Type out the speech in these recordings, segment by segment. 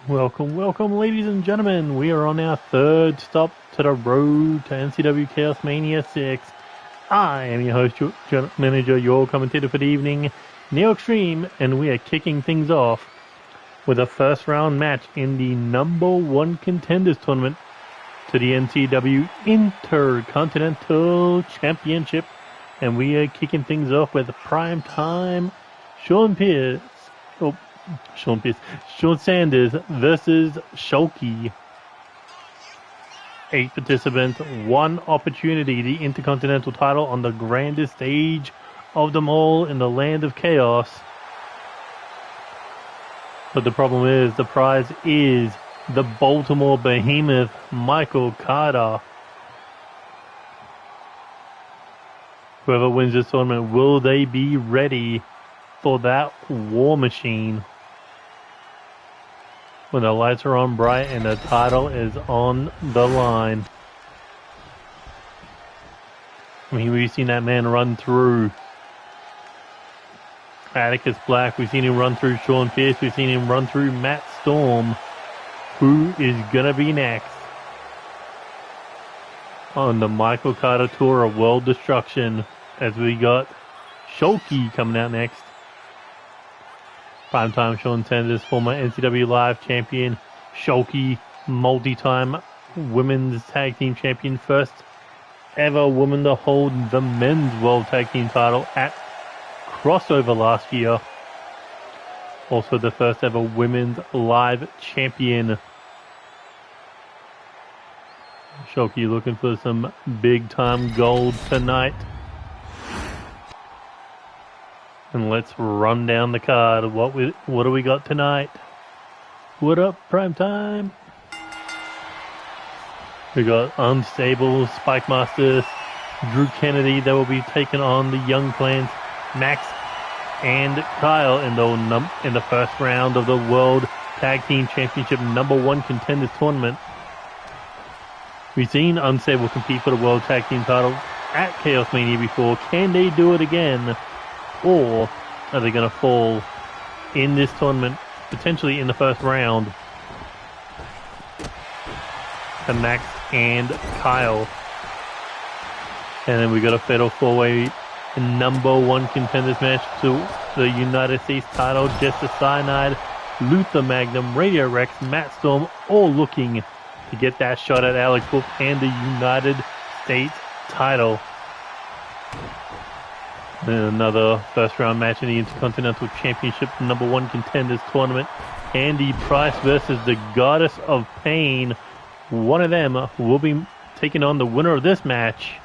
Welcome, welcome, ladies and gentlemen. We are on our third stop to the road to NCW ChaosMania VI. I am your host, your manager, your commentator for the evening, Neo Extreme, and we are kicking things off with a first round match in the #1 contenders tournament to the NCW Intercontinental Championship. And we are kicking things off with prime time Sean Sanders versus Shulkie. 8 participants, 1 opportunity, the Intercontinental title on the grandest stage of them all in the land of chaos. But the problem is, the prize is the Baltimore Behemoth, Michael Carter. Whoever wins this tournament, will they be ready for that war machine? When the lights are on bright and the title is on the line. I mean, we've seen that man run through Atticus Black. We've seen him run through Sean Pierce. We've seen him run through Matt Storm. Who is going to be next on the Michael Carter Tour of World Destruction, as we got Shulkie coming out next. Primetime Sean Sanders, former NCW Live champion. Shulkie, multi-time women's tag team champion. First ever woman to hold the men's world tag team title at Crossover last year. Also the first ever women's live champion. Shulkie looking for some big time gold tonight. And let's run down the card. What do we got tonight? What up, Primetime? We got Unstable, Spike Masters, Drew Kennedy. That will be taking on the Young Clans, Max and Kyle in the first round of the World Tag Team Championship #1 Contenders Tournament. We've seen Unstable compete for the World Tag Team title at Chaos Mania before. Can they do it again? Or are they going to fall in this tournament, potentially in the first round, to Max and Kyle? And then we got a fatal 4-way #1 contenders match to the United States title. Jester, Cyanide, Luthor, Magnum, Radio Rex, Matt Storm, all looking to get that shot at Alex Wolf and the United States title. And another first round match in the Intercontinental Championship #1 contenders tournament. Andy Price versus the Goddess of Pain. One of them will be taking on the winner of this match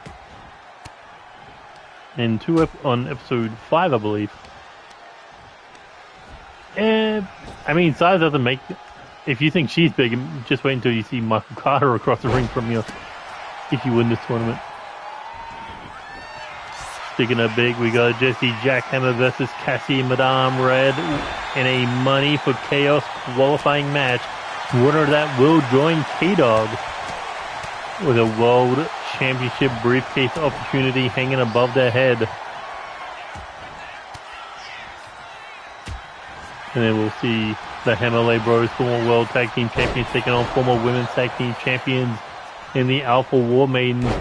on episode 5, I believe. And I mean, size doesn't make. If you think she's big, just wait until you see Michael Carter across the ring from you. If you win this tournament. Sticking up big, we got Jessie Jackhammer versus Kassie Madame Red in a Money for Chaos qualifying match. Winner of that will join K-Dog with a World Championship briefcase opportunity hanging above their head. And then we'll see the HammerLe Bros, former World Tag Team Champions, taking on former Women's Tag Team Champions in the Alpha War Maidens,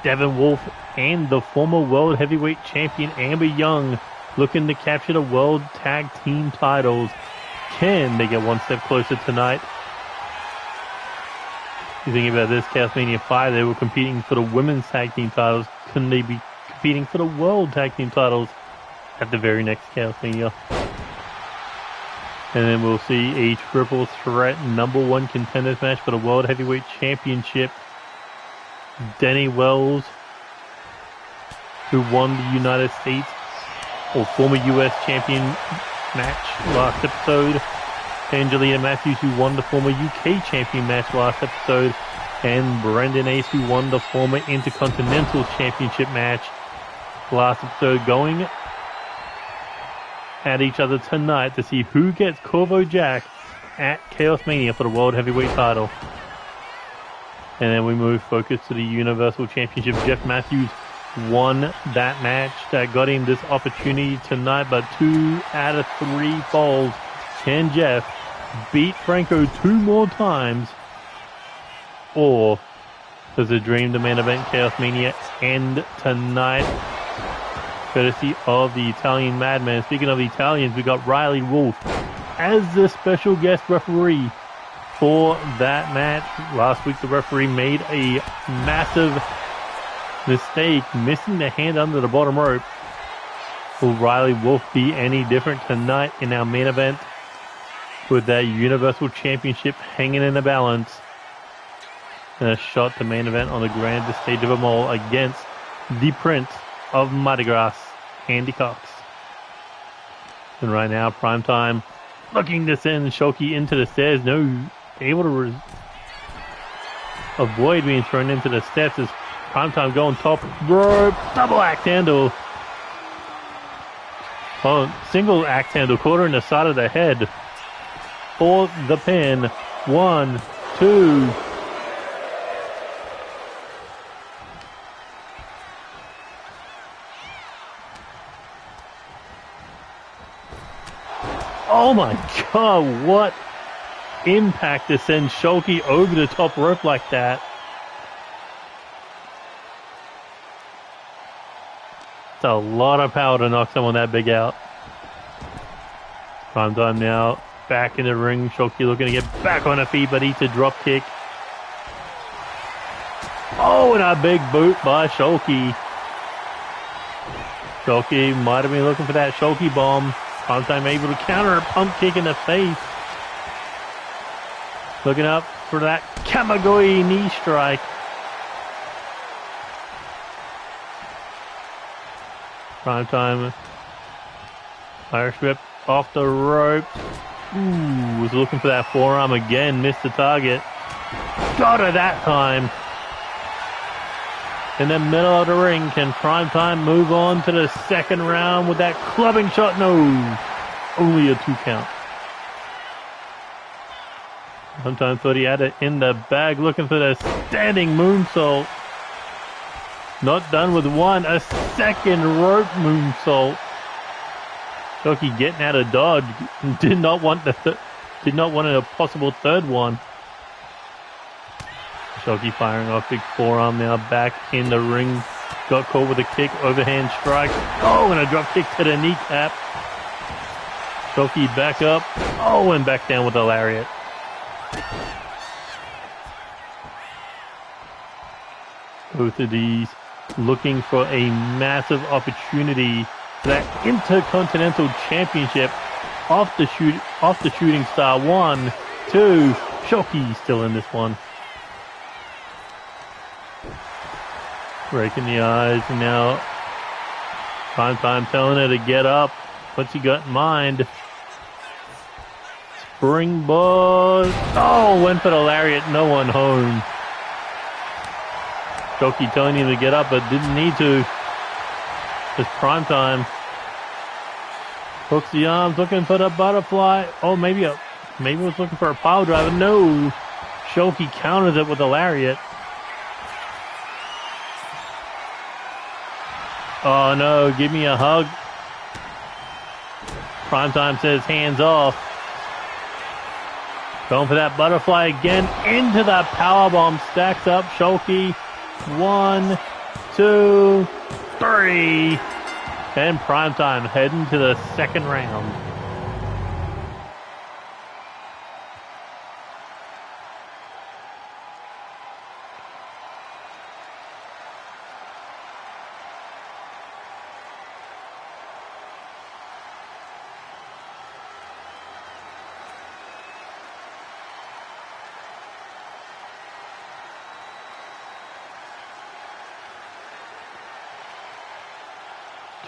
Devin Wolf, and the former World Heavyweight Champion Amber Young, looking to capture the World Tag Team titles. Can they get one step closer tonight? You think about this, Chaos Mania 5, they were competing for the Women's Tag Team titles. Couldn't they be competing for the World Tag Team titles at the very next Chaos Mania? And then we'll see a triple threat #1 contenders match for the World Heavyweight Championship. Denny Wells, who won the United States or former US champion match last episode. Angelita Matthews, who won the former UK champion match last episode. And Brendan Ace, who won the former Intercontinental Championship match last episode, going at each other tonight to see who gets Corvo Jack at Chaos Mania for the World Heavyweight title. And then we move focus to the Universal Championship. Jeff Matthews won that match that got him this opportunity tonight, but 2 out of 3 falls. Can Jeff beat Franco 2 more times, or does the dream, the main event, ChaosMania, end tonight? Courtesy of the Italian Madman. Speaking of the Italians, we got Riley Wolf as the special guest referee for that match. Last week, the referee made a massive mistake, missing the hand under the bottom rope. Will Riley Wolf be any different tonight in our main event with that Universal Championship hanging in the balance? And a shot to main event on the grandest stage of them all against the Prince of Mardi Gras, Andy Cox. And right now, Primetime looking to send Shulkie into the stairs. No, able to avoid being thrown into the steps as Primetime going top rope, double axe handle. Oh, single axe handle, quarter in the side of the head for the pin. 1, 2. Oh my God, what impact to send Shulkie over the top rope like that. It's a lot of power to knock someone that big out. Primetime now, back in the ring. Shulkie looking to get back on her feet, but eats a drop kick. Oh, and a big boot by Shulkie. Shulkie might have been looking for that Shulkie bomb. Primetime able to counter a pump kick in the face. Looking up for that Kamagoi knee strike. Primetime. Irish whip off the rope. Ooh, was looking for that forearm again. Missed the target. Got her that time. In the middle of the ring, can Primetime move on to the second round with that clubbing shot? No, only a 2 count. Primetime thought he had it in the bag, looking for the standing moonsault. Not done with one, a second rope moonsault. Shulkie getting out of dodge, did not want a possible third one. Shulkie firing off big forearm now, back in the ring. Got caught with a kick, overhand strike. Oh, and a drop kick to the kneecap. Shulkie back up. Oh, and back down with a lariat. Both of these looking for a massive opportunity for that Intercontinental Championship off the shooting star. 1, 2. Shulkie still in this one. Breaking the eyes, and now Primetime telling her to get up. What's he got in mind? Springboard. Oh, went for the lariat, no one home. Shulkie telling him to get up, but didn't need to. It's Primetime. Hooks the arms, looking for the butterfly. Oh, maybe was looking for a pile driver. No. Shulkie counters it with a lariat. Oh no, give me a hug. Primetime says hands off. Going for that butterfly again. Into the powerbomb. Stacks up Shulkie. 1, 2, 3. And Primetime heading to the second round.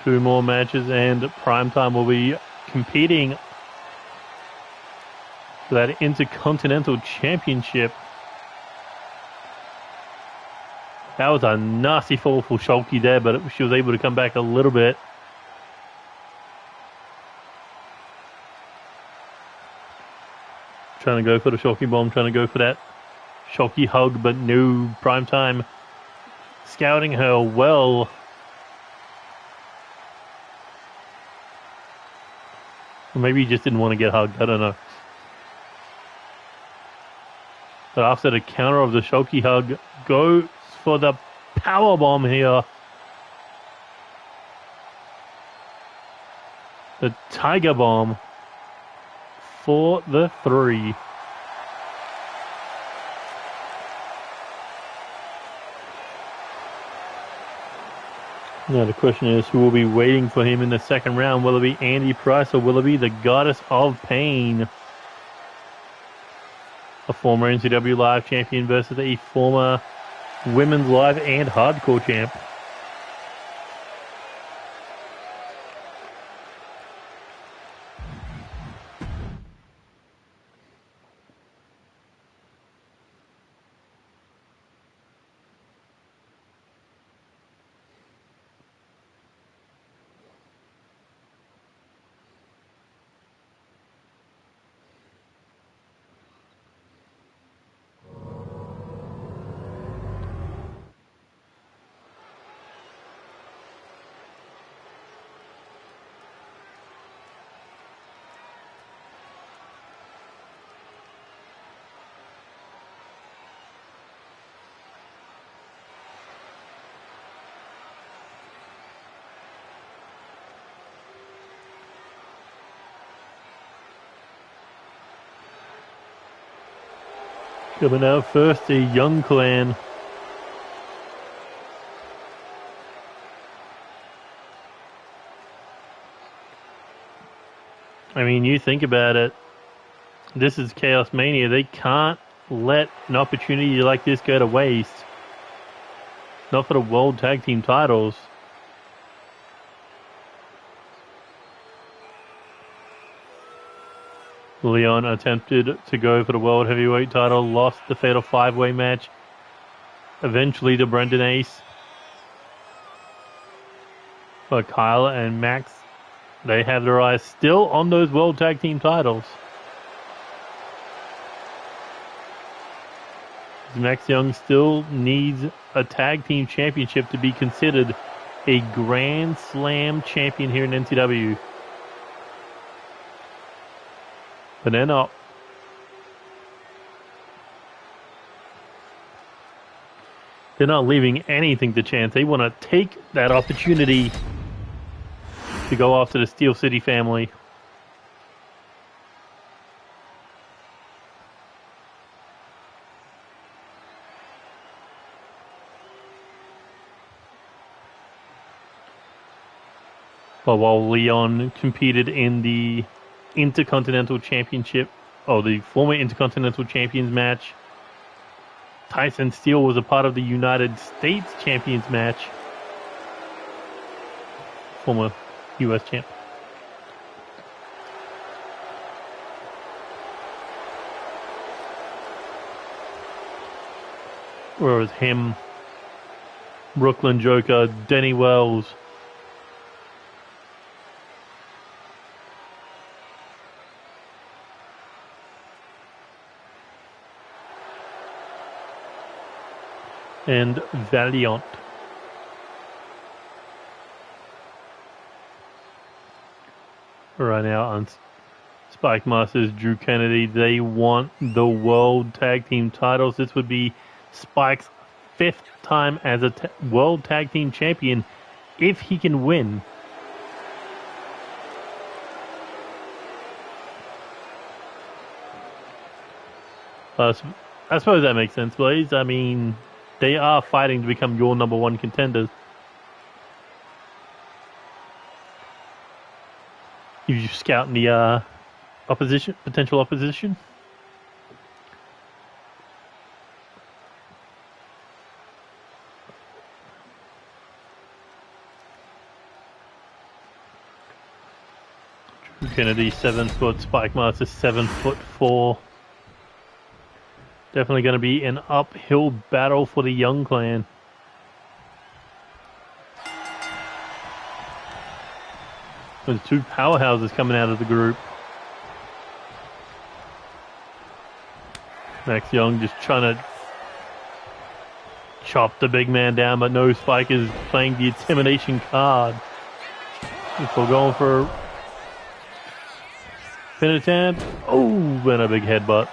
Two more matches and Primetime will be competing for that Intercontinental Championship. That was a nasty fall for Shulkie there, but she was able to come back a little bit. Trying to go for the Shulkie bomb, trying to go for that Shulkie hug, but no. Primetime scouting her well. Or maybe he just didn't want to get hugged. I don't know. But after the counter of the Shulkie hug, goes for the power bomb here. The Tiger Bomb for the 3. Now the question is, who will be waiting for him in the second round? Will it be Andy Price or will it be the Goddess of Pain? A former NCW Live champion versus a former Women's Live and Hardcore champ. Coming out first, the Young Clan. I mean, you think about it. This is Chaos Mania. They can't let an opportunity like this go to waste. Not for the World Tag Team titles. Leon attempted to go for the World Heavyweight title, lost the Fatal 5-Way match, eventually to Brendan Ace. But Kyle and Max, they have their eyes still on those World Tag Team titles. Max Young still needs a Tag Team Championship to be considered a Grand Slam champion here in NCW. But they're not. They're not leaving anything to chance. They want to take that opportunity to go after the Steel City family. But while Leon competed in the Intercontinental Championship, the former Intercontinental Champions match, Tyson Steele was a part of the United States Champions match. Former US champ. Whereas him, Brooklyn Joker, Denny Wells, and Valiant. Right now on Spike Masters, Drew Kennedy, they want the World Tag Team titles. This would be Spike's 5th time as a World Tag Team champion if he can win. I suppose that makes sense, Blaze. I mean, they are fighting to become your number 1 contenders. You scout the potential opposition. Drew Kennedy 7 foot, Spike Master 7'4". Definitely going to be an uphill battle for the Young Clan. There's 2 powerhouses coming out of the group. Max Young just trying to chop the big man down, but no, Spike is playing the intimidation card. So going for pin attempt. Oh, and a big headbutt.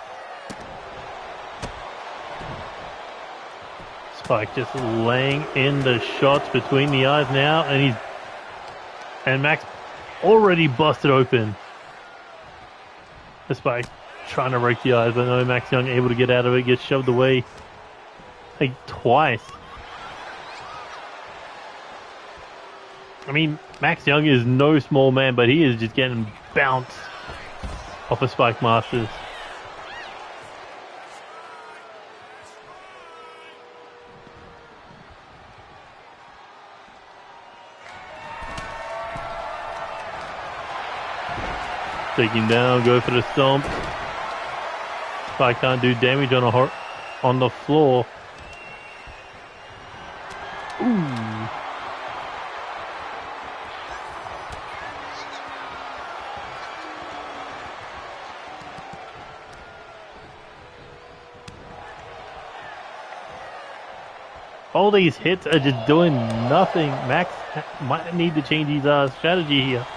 Spike just laying in the shots between the eyes now, and Max already busted open. The Spike trying to break the eyes, but no, Max Young able to get out of it, gets shoved away like twice. I mean, Max Young is no small man, but he is just getting bounced off of Spike Masters. Take him down, go for the stomp. Spike can't do damage on the floor. Ooh. All these hits are just doing nothing. Max might need to change his strategy here.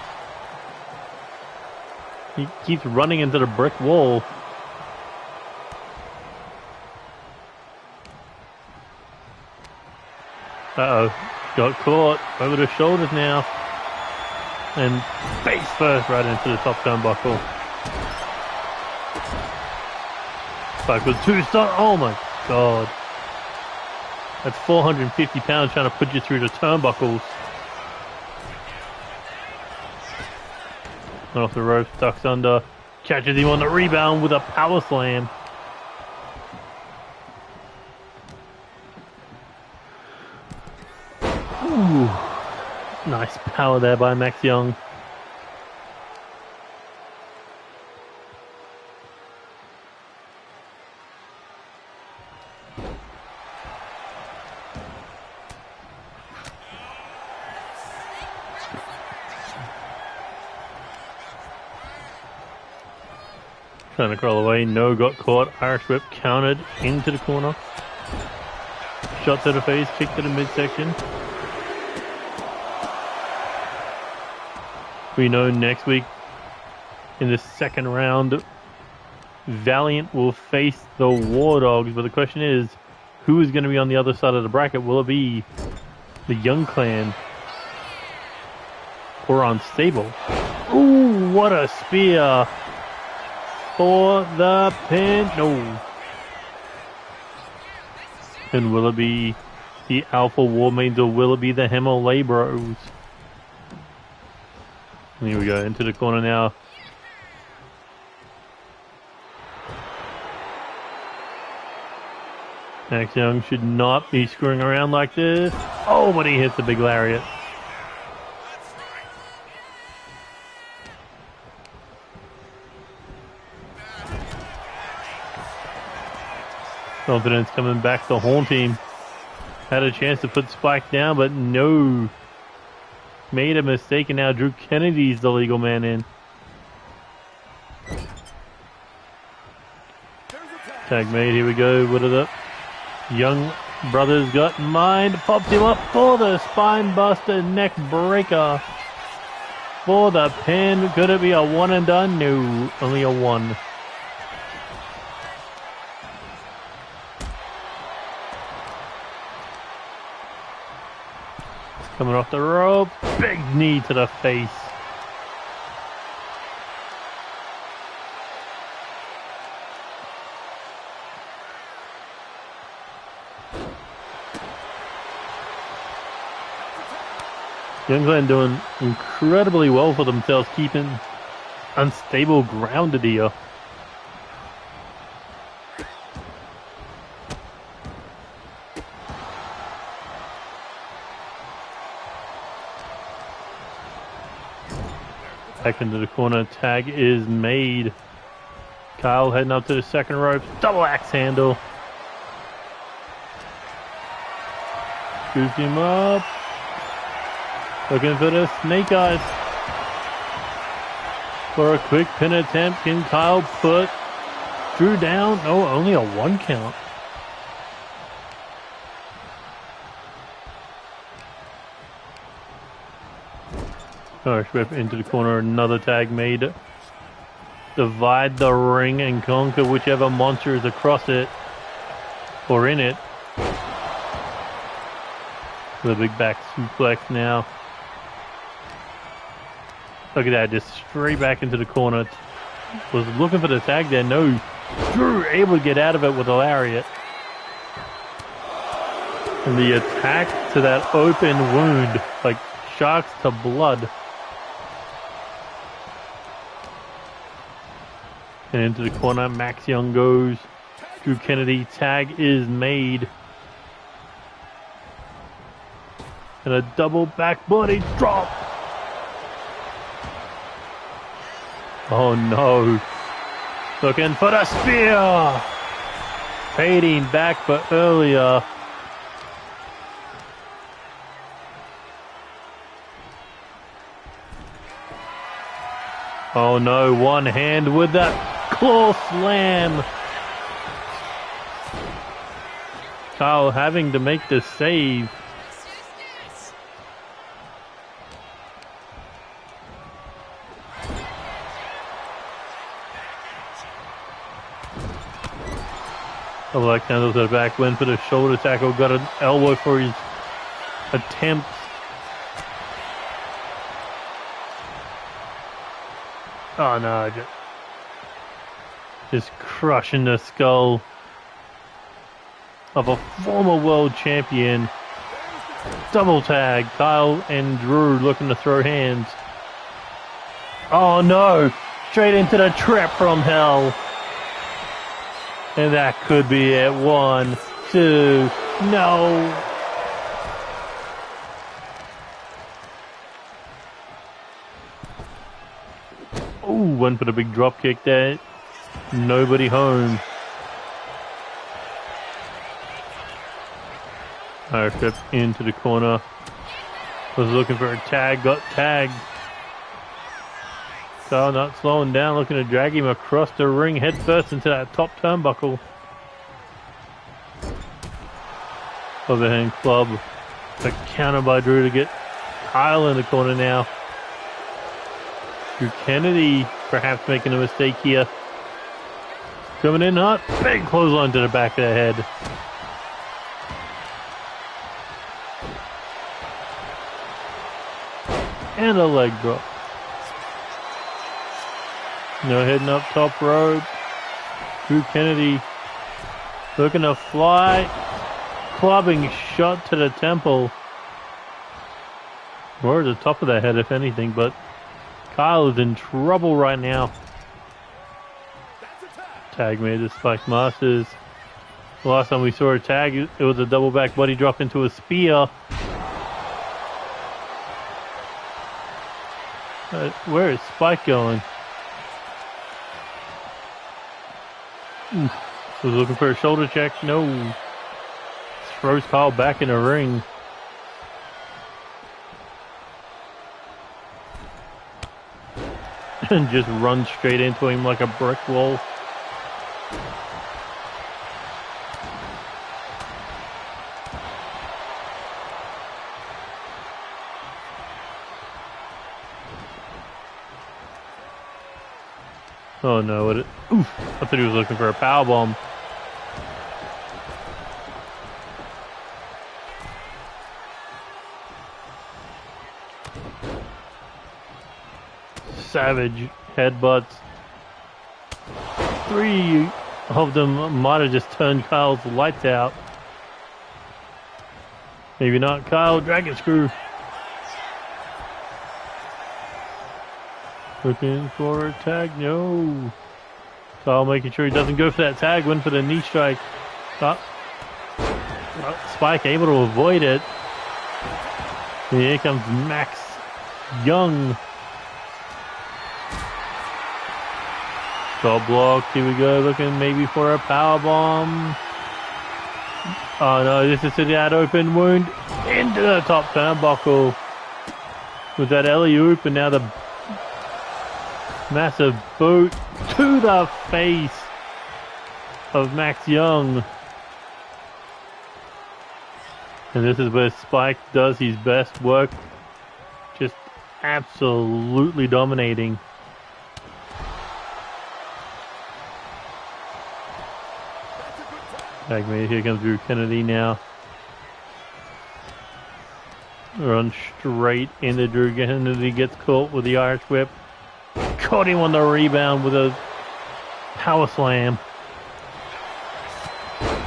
He keeps running into the brick wall. Uh-oh. Got caught over the shoulders now. And face first right into the top turnbuckle. Spike with 2 stars. Oh my god. That's 450 pounds trying to put you through the turnbuckles. Off the ropes, ducks under, catches him on the rebound with a power slam. Ooh, nice power there by Max Young. Trying to crawl away, no, got caught. Irish whip countered into the corner. Shot to the face, kick to the midsection. We know next week in the second round, Valiant will face the War Dogs, but the question is, who is going to be on the other side of the bracket? Will it be the Young Clan or Unstable? Ooh, what a spear! For the pin. No. And will it be the Alpha War Maidens or will it be the HammerLe Bros? And here we go, into the corner now. Max Young should not be screwing around like this. Oh, but he hits the big lariat. Confidence coming back to haunt him. Had a chance to put Spike down, but no. Made a mistake, and now Drew Kennedy's the legal man in. Tag made, here we go. What are the Young brothers got in mind? Pops him up for the spine buster, neck breaker. For the pin. Could it be a one and done? No, only a one. Coming off the rope, big knee to the face. Young Clan doing incredibly well for themselves, keeping Unstable grounded here. Back into the corner, tag is made. Kyle heading up to the second rope, double axe handle. Scoops him up. Looking for the snake eyes. For a quick pin attempt, can Kyle put Drew down? No, only a 1 count. Irish whip into the corner, another tag made. Divide the ring and conquer whichever monster is across it or in it. The big back suplex now. Look at that, just straight back into the corner. Was looking for the tag there. No, Drew able to get out of it with a lariat. And the attack to that open wound, like sharks to blood. And into the corner, Max Young goes. Drew Kennedy, tag is made. And a double back body drop. Oh no. Looking for the spear. Fading back for earlier. Oh no, one hand with that claw slam. Kyle having to make the save. The black handles to the back, went for the shoulder tackle, got an elbow for his attempt. Oh no, just crushing the skull of a former world champion. Double tag, Kyle and Drew looking to throw hands. Oh no, straight into the trap from hell. And that could be it. 1, 2, no. Ooh, went for the big drop kick there. Nobody home. Higher step into the corner. Was looking for a tag, got tagged. Kyle not slowing down, looking to drag him across the ring head first into that top turnbuckle. Overhand club. A counter by Drew to get Kyle in the corner now. Drew Kennedy perhaps making a mistake here. Coming in hot. Big clothesline to the back of the head. And a leg drop. No heading up top rope. Drew Kennedy looking to fly. Clubbing shot to the temple. Or the top of the head, if anything, but Kyle is in trouble right now. Tag made the Spike Masters. The last time we saw a tag, it was a double back body drop into a spear. Where is Spike going? Was looking for a shoulder check. No. Throws Kyle back in the ring. And just runs straight into him like a brick wall. Oh no, oof, I thought he was looking for a powerbomb. Savage headbutts. 3 of them might have just turned Kyle's lights out. Maybe not. Kyle, dragon screw. Looking for a tag, no. Kyle making sure he doesn't go for that tag, went for the knee strike. Spike able to avoid it. And here comes Max Young. Got blocked, here we go, looking maybe for a power bomb. Oh no, this is to that open wound into the top turnbuckle. With that alley-oop and now the massive boot to the face of Max Young. And this is where Spike does his best work. Just absolutely dominating. Tag made. Here comes Drew Kennedy now. Run straight into Drew Kennedy, gets caught with the Irish whip. Caught him on the rebound with a power slam.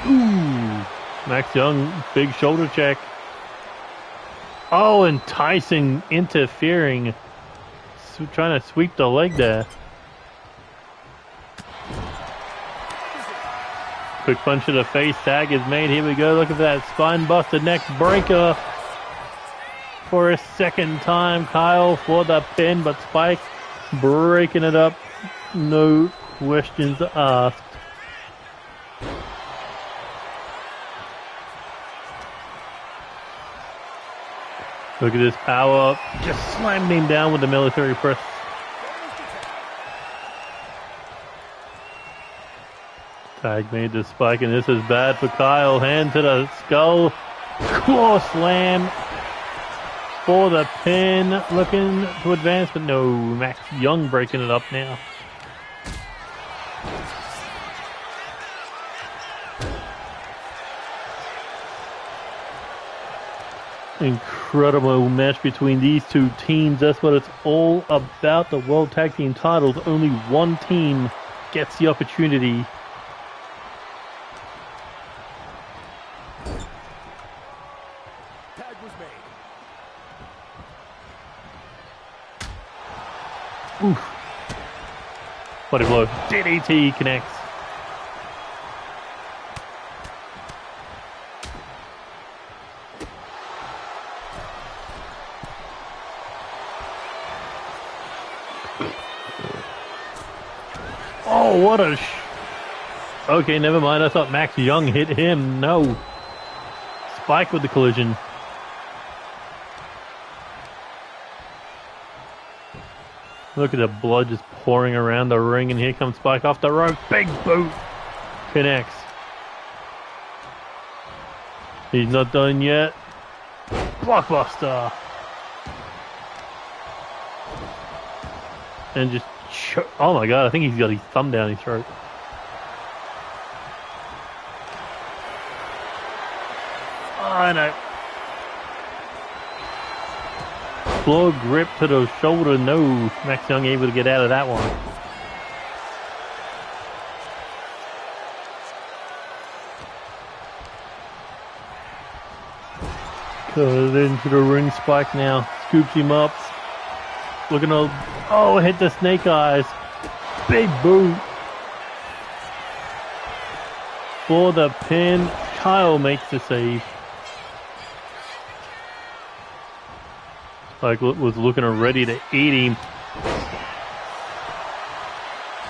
Ooh, Max Young, big shoulder check. Oh, and Tyson interfering, trying to sweep the leg there. Quick punch to the face, tag is made. Here we go, look at that spine buster, neck breaker. For a second time, Kyle for the pin, but Spike breaking it up. No questions asked. Look at this power up. Just slammed him down with the military press. Tag made the Spike, and this is bad for Kyle. Hand to the skull. Claw slam for the pin. Looking to advance, but no. Max Young breaking it up now. Incredible match between these two teams. That's what it's all about. The World Tag Team titles. Only one team gets the opportunity. Tag was made. Oof. Body blow. DDT connects. Oh, what a okay, never mind. I thought Max Young hit him. No. Spike with the collision. Look at the blood just pouring around the ring, and here comes Spike off the rope. Big boot. Connects. He's not done yet. Blockbuster. And just oh my god, I think he's got his thumb down his throat. Oh no. Floor grip to the shoulder. No. Max Young able to get out of that one. Goes into the ring. Spike now. Scoops him up. Looking to, oh, hit the snake eyes. Big boot. For the pin. Kyle makes the save. Spike was looking ready to eat him.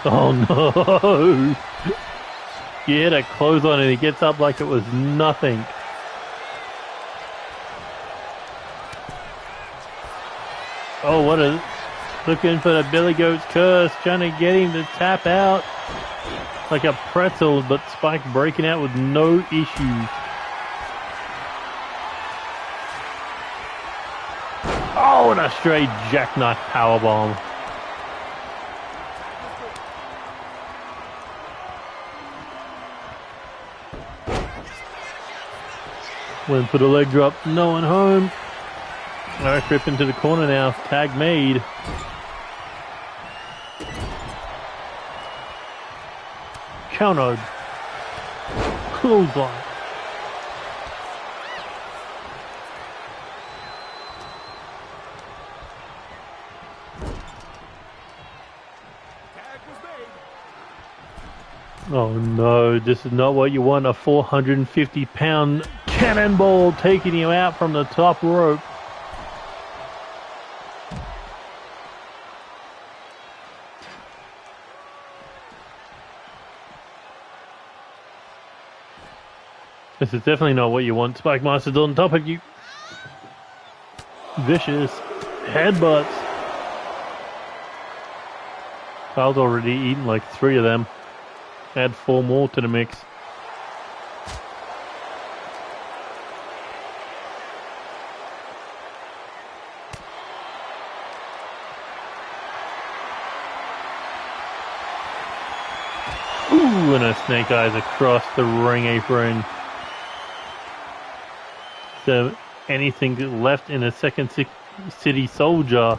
Oh no. He hit a clothesline and he gets up like it was nothing. Oh, what a... Looking for the Billy Goat's curse. Trying to get him to tap out. Like a pretzel, but Spike breaking out with no issues. Oh, and a straight jackknife powerbomb. Went for the leg drop. No one home. Irish whip into the corner now. Tag made. Countered. Clothesline. Oh no, this is not what you want. A 450-pound cannonball taking you out from the top rope. This is definitely not what you want. Spike Master's on top of you. Vicious headbutts. Kyle's already eaten like 3 of them. Add 4 more to the mix. Ooh, and a snake eyes across the ring apron. anything left in a second city soldier.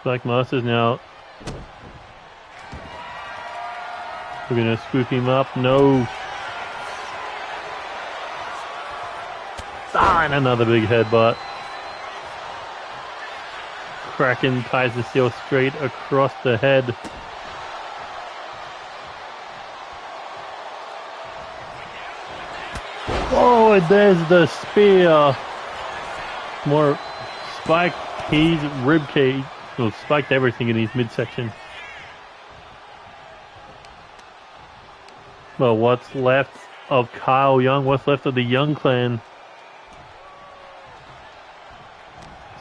Spike Master's now we're gonna scoop him up. No. And another big headbutt. Kraken ties the steel straight across the head. Oh, and there's the spear. More Spike. He's ribcage. Well, spiked everything in his midsection. Well, what's left of Kyle Young? What's left of the Young clan?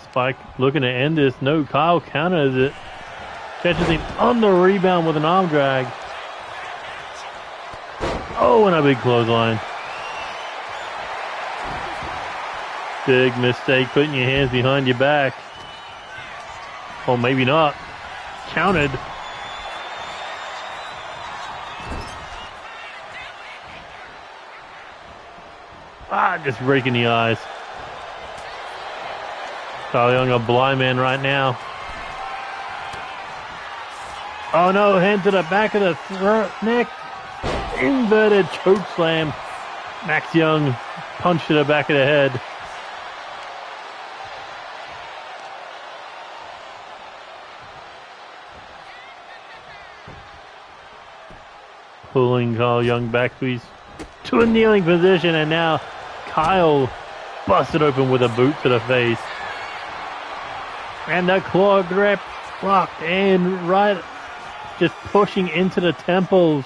Spike looking to end this. No, Kyle counters it. Catches him on the rebound with an arm drag. Oh, and a big clothesline. Big mistake putting your hands behind your back. Or maybe not. Counted. Just raking the eyes. Kyle Young a blind man right now. Oh no, hand to the back of the throat, neck. Inverted choke slam. Max Young punch to the back of the head. Pulling Kyle Young back to a kneeling position, and now Kyle busted open with a boot to the face. And the claw grip blocked in right, just pushing into the temples.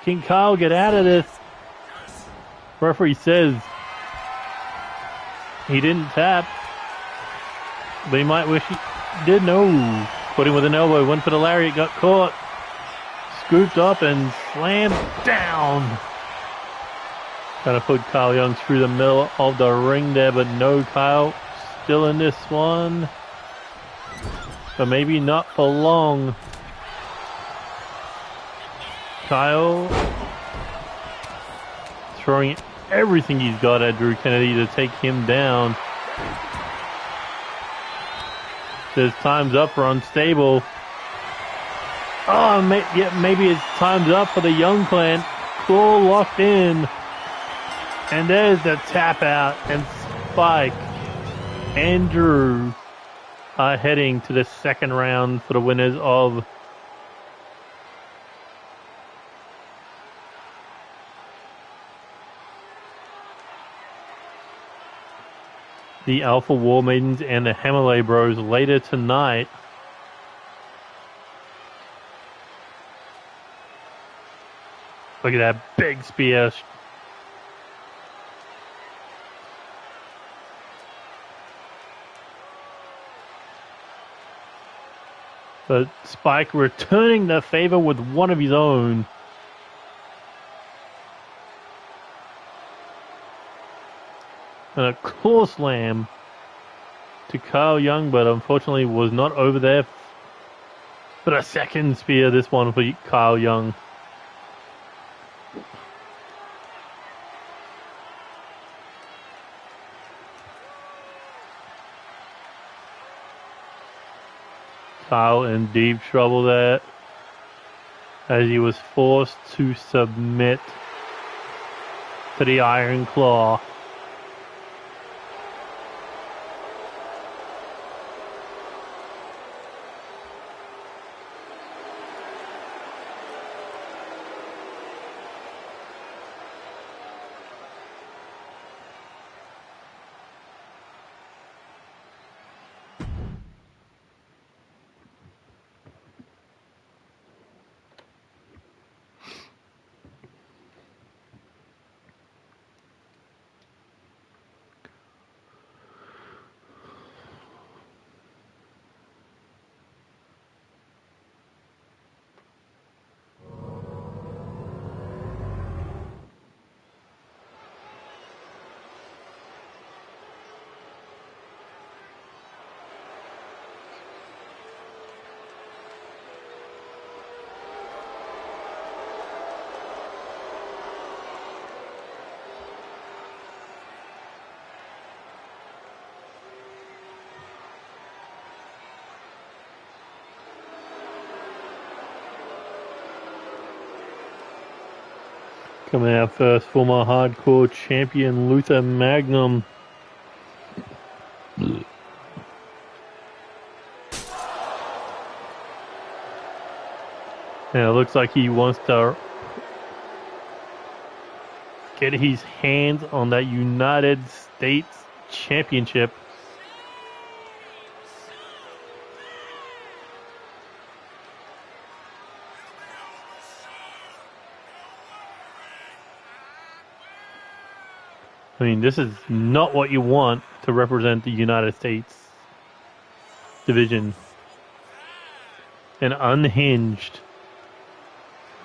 Can Kyle get out of this? Referee says he didn't tap, but he might wish he did. No. Put him with an elbow, went for the lariat, got caught. Scooped up and slammed down. Trying to put Kyle Young through the middle of the ring there, but no, Kyle still in this one. But maybe not for long. Kyle throwing everything he's got at Drew Kennedy to take him down. Says time's up for Unstable. Oh, maybe it's time's up for the Young clan. Claw locked in. And there's the tap out, and Spike and Drew are heading to the second round for the winners of the Alpha War Maidens and the HammerLe Bros later tonight. Look at that big spear. But Spike returning the favor with one of his own. And a claw slam to Kyle Young, but unfortunately was not over there. But a second spear, this one for Kyle Young. Kyle in deep trouble there as he was forced to submit to the Iron Claw. Coming out first, former hardcore champion Luthor Magnum. And it looks like he wants to get his hands on that United States Championship. I mean, this is not what you want to represent the United States division. An unhinged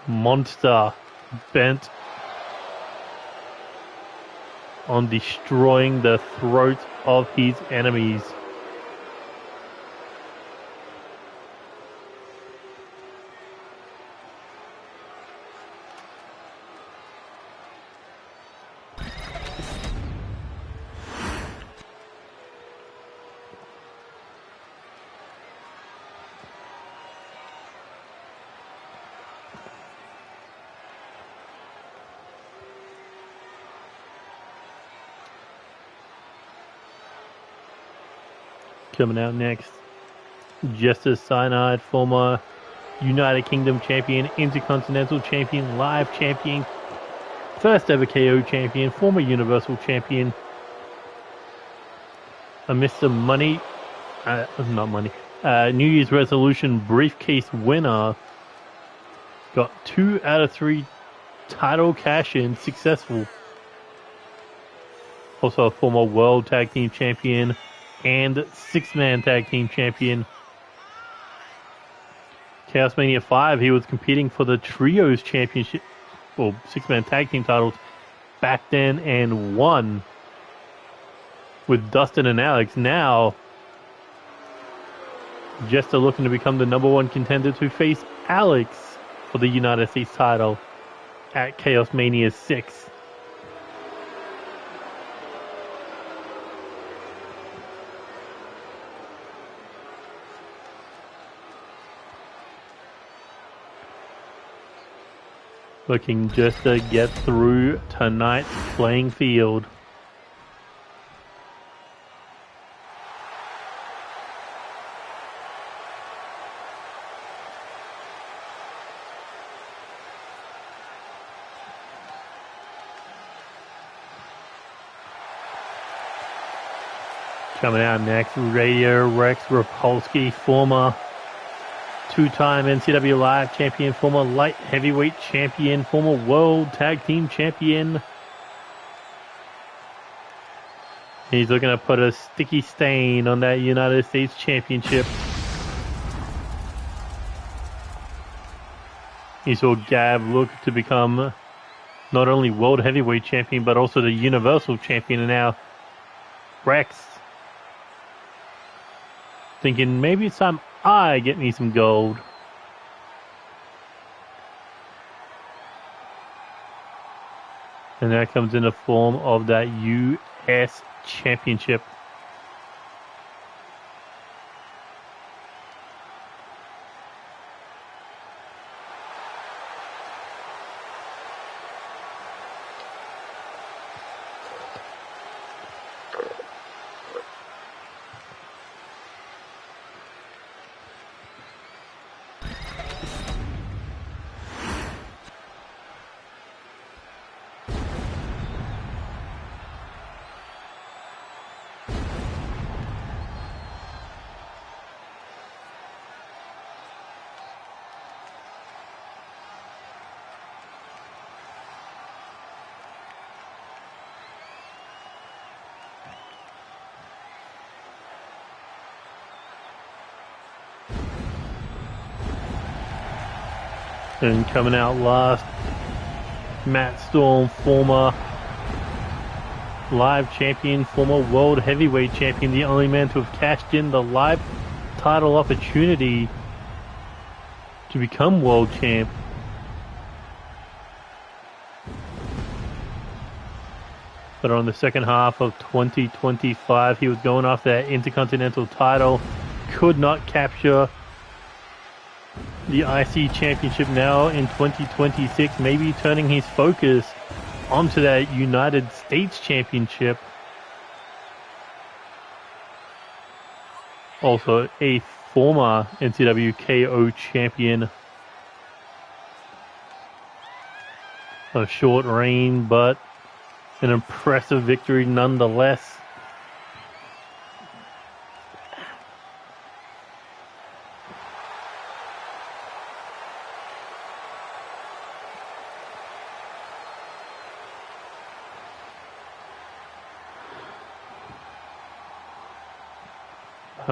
monster bent on destroying the throats of his enemies. Coming out next, Jester, Cyanide, former United Kingdom champion, Intercontinental champion, live champion, first ever KO champion, former Universal champion, a Mr. Money, not money, New Year's resolution briefcase winner, got 2 out of 3 title cash-ins successful. Also a former World Tag Team champion and 6-man tag team champion. ChaosMania V, he was competing for the Trios Championship, or 6-man tag team titles back then and won with Dustin and Alex. Now, Jester looking to become the #1 contender to face Alex for the United States title at ChaosMania VI. Looking just to get through tonight's playing field. Coming out next, Radio Rex Rapolsky, former 2-time NCW Live champion, former light heavyweight champion, former world tag team champion. He's looking to put a sticky stain on that United States Championship. He saw Gab look to become not only world heavyweight champion, but also the Universal champion. And now Rex thinking maybe it's time I get me some gold. And that comes in the form of that US Championship. And coming out last, Matt Storm, former live champion, former world heavyweight champion, the only man to have cashed in the live title opportunity to become world champ. But on the second half of 2025, he was going after that Intercontinental title, could not capture the IC Championship. Now in 2026, maybe turning his focus onto that United States Championship. Also a former NCW KO champion. A short reign, but an impressive victory nonetheless.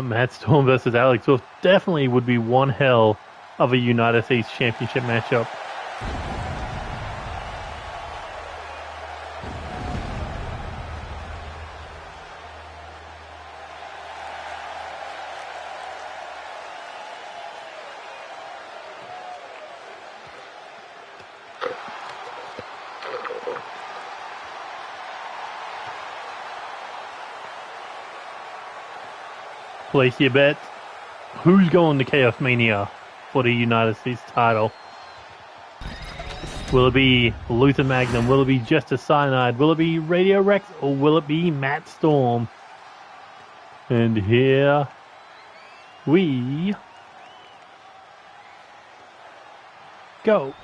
Matt Storm versus Alex Wolf definitely would be one hell of a United States Championship matchup. Place your bet. Who's going to ChaosMania for the United States title? Will it be Luthor Magnum? Will it be Jester Cyanide? Will it be Radio Rex? Or will it be Matt Storm? And here we go.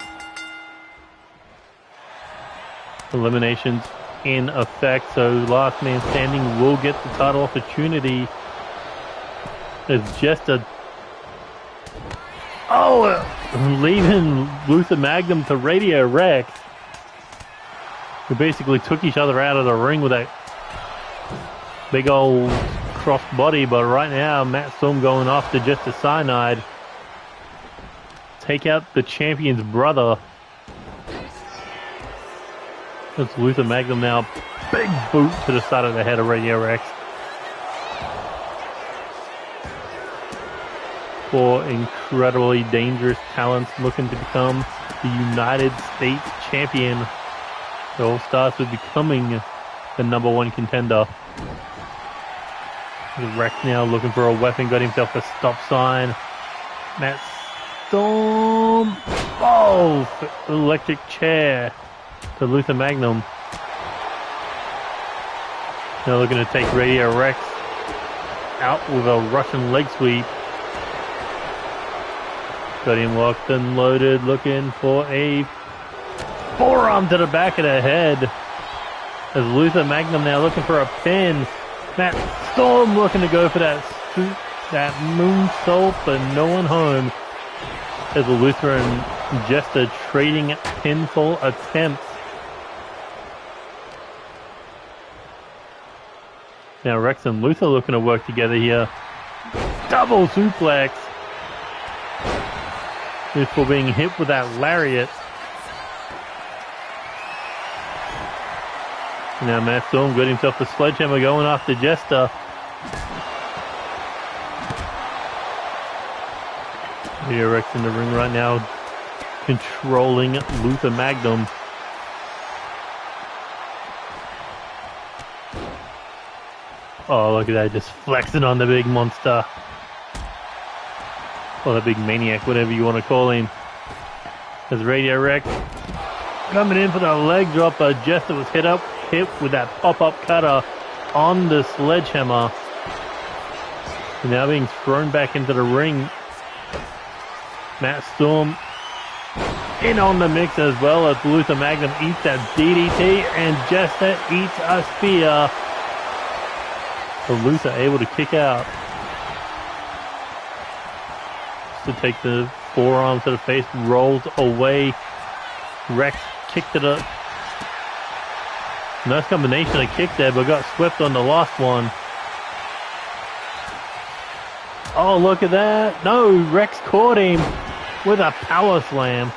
Eliminations in effect, so last man standing will get the title opportunity. It's Jester. Leaving Luthor Magnum to Radio Rex. We basically took each other out of the ring with that big old cross body, but right now Matt Storm going off to Jester Cyanide. Take out the champion's brother. It's Luthor Magnum now. Big boot to the side of the head of Radio Rex. Four incredibly dangerous talents looking to become the United States champion. It all starts with becoming the #1 contender. Rex now looking for a weapon, got himself a stop sign. Matt Storm. Oh, electric chair to Luthor Magnum. Now looking to take Radio Rex out with a Russian leg sweep. Got him locked and loaded, looking for a forearm to the back of the head. As Luthor Magnum now looking for a pin. Matt Storm looking to go for that moonsault, but no one home. As Luthor and Jester trading pinfall attempts. Now Rex and Luthor looking to work together here. Double suplex. Before being hit with that lariat. Now Matt Storm got himself a sledgehammer going after Jester. Radio Rex in the ring right now, controlling Luthor Magnum. Oh, look at that, just flexing on the big monster. Or the big maniac, whatever you want to call him. As Radio Rex coming in for the leg drop, but Jester was hit with that pop-up cutter on the sledgehammer. And now being thrown back into the ring. Matt Storm in on the mix as well as Luthor Magnum eats that DDT and Jester eats a spear. So Luthor able to kick out. To take the forearm to the face, rolls away. Rex kicked to the... Nice combination of kick there, but got swept on the last one. Oh, look at that. No, Rex caught him with a power slam.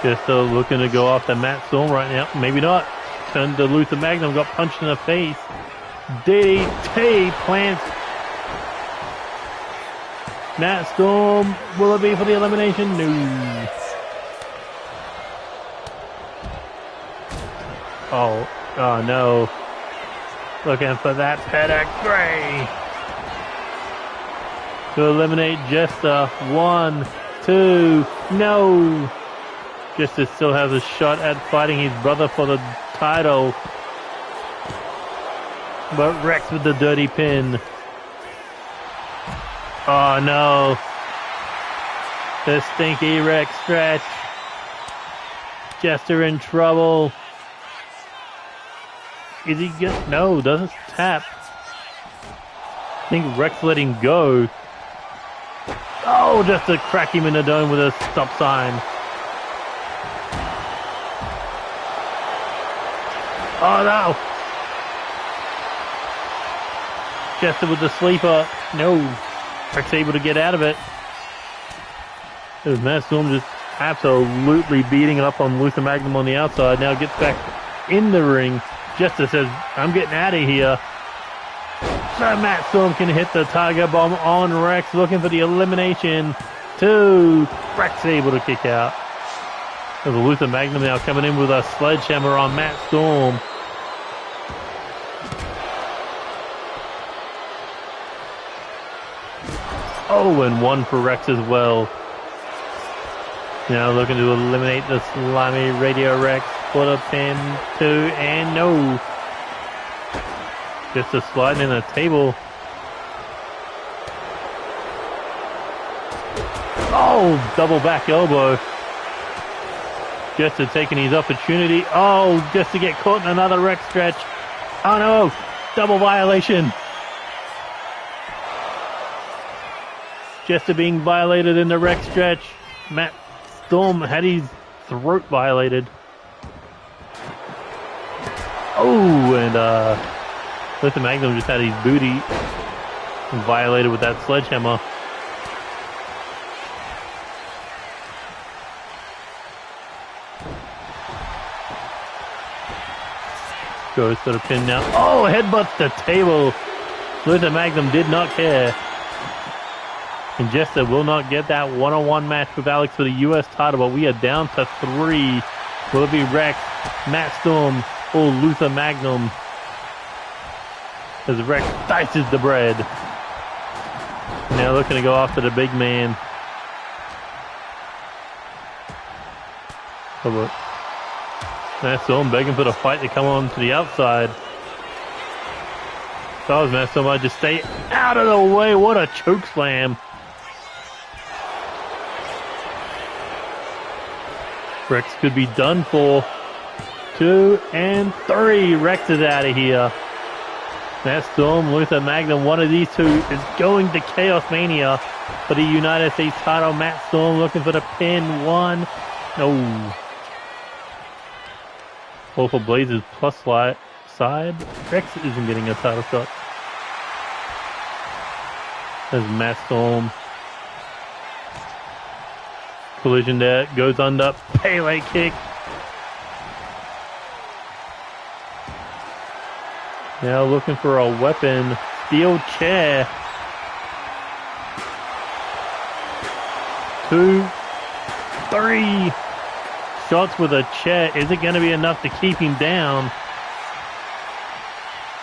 Jester looking to go after Matt Storm right now. Maybe not. Turned to Luthor Magnum, got punched in the face. DDT plants. Matt Storm, will it be for the elimination? No. Oh no. Looking for that pedigree to eliminate Jester. 1, 2, no. Jester still has a shot at fighting his brother for the title. But Rex with the dirty pin. Oh no. The stinky Rex stretch. Jester in trouble. Is he good? No, doesn't tap. I think Rex let him go. Oh, just to crack him in the dome with a stop sign. Oh no. Jester with the sleeper. No. Rex able to get out of it. There's Matt Storm just absolutely beating up on Luthor Magnum on the outside. Now gets back in the ring. Jester says, I'm getting out of here. So Matt Storm can hit the Tiger Bomb on Rex, looking for the elimination. 2. Rex able to kick out. There's Luthor Magnum now coming in with a sledgehammer on Matt Storm. Oh, and 1 for Rex as well. Now looking to eliminate the slimy Radio Rex for the pin. 2, and no. Just a slide in the table. Oh, double back elbow. Jester taking his opportunity. Oh, just to get caught in another Rex stretch. Oh no, double violation. Jester being violated in the Rex stretch. Matt Storm had his throat violated. Oh, and Luthor Magnum just had his booty violated with that sledgehammer. Goes to the pin now. Oh, headbutts the table. Luthor Magnum did not care. And Jester will not get that one-on-one match with Alex for the U.S. title, but we are down to 3. Will it be Rex, Matt Storm, or Luthor Magnum? As Rex dices the bread. Now looking to go after the big man. Oh, look. Matt Storm begging for the fight to come on to the outside. If I was Matt Storm, I'd just stay out of the way. What a choke slam. Rex could be done for. 2 and 3. Rex is out of here. Matt Storm, Luthor Magnum, one of these two is going to ChaosMania for the United States title. Matt Storm looking for the pin. 1. No. All for Blazers plus side. Rex isn't getting a title shot. There's Matt Storm. Collision there. Goes under. Pele kick. Now looking for a weapon. Steel chair. 2, 3. Shots with a chair. Is it going to be enough to keep him down?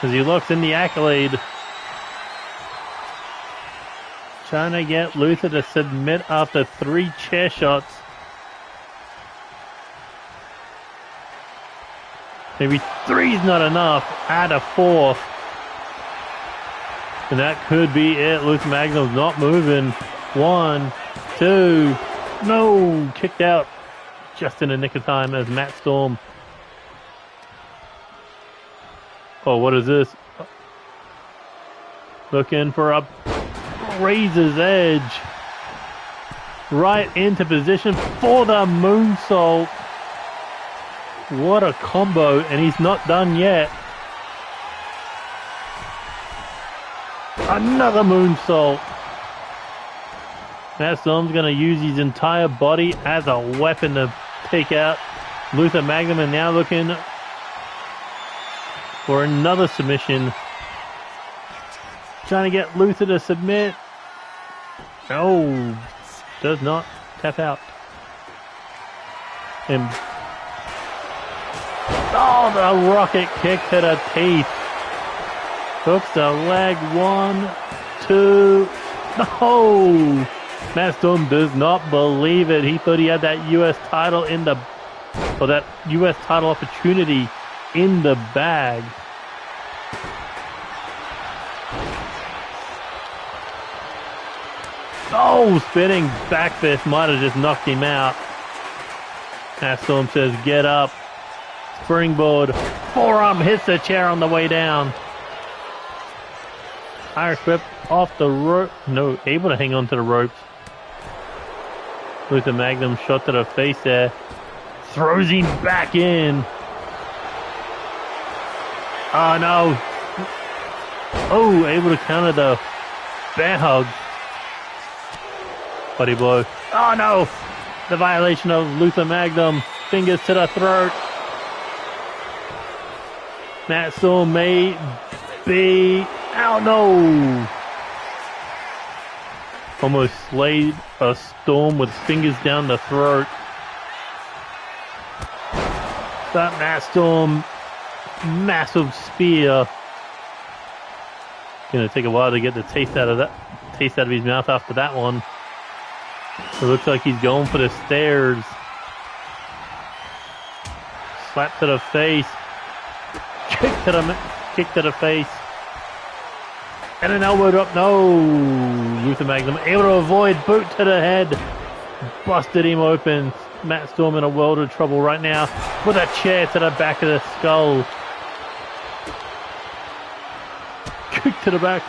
As he looks in the accolade. Trying to get Luthor to submit after 3 chair shots. Maybe 3's not enough. Add a 4th. And that could be it. Luthor Magnum's not moving. 1, 2. No! Kicked out just in the nick of time as Matt Storm. Oh, what is this? Looking for a razor's edge. Right into position for the moonsault. What a combo, and he's not done yet. Another moonsault. Matt Storm's going to use his entire body as a weapon to take out Luthor Magnum, and now looking for another submission. Trying to get Luthor to submit. No, does not tap out. And oh, the rocket kick to the teeth. Hooks the leg. 1, 2. No! Matt Storm does not believe it. He thought he had that U.S. title in the... or that U.S. title opportunity in the bag. Oh, spinning back fist might have just knocked him out. Matt Storm says, get up. Springboard. Forearm hits the chair on the way down. Irish whip off the rope. No, able to hang on to the ropes. With the Magnum shot to the face there. Throws him back in. Oh, no. Oh, able to counter the bear hug. Body blow. Oh, no. The violation of Luthor Magnum. Fingers to the throat. Matt Storm may be... Oh, no. Almost slayed a Storm with fingers down the throat. That Matt Storm, massive spear. Gonna take a while to get the taste out of his mouth after that one. It looks like he's going for the stairs. Slap to the face. Kick to the face. And an elbow drop. No. Luthor Magnum able to avoid. Boot to the head. Busted him open. Matt Storm in a world of trouble right now. With a chair to the back of the skull. Kick to the back.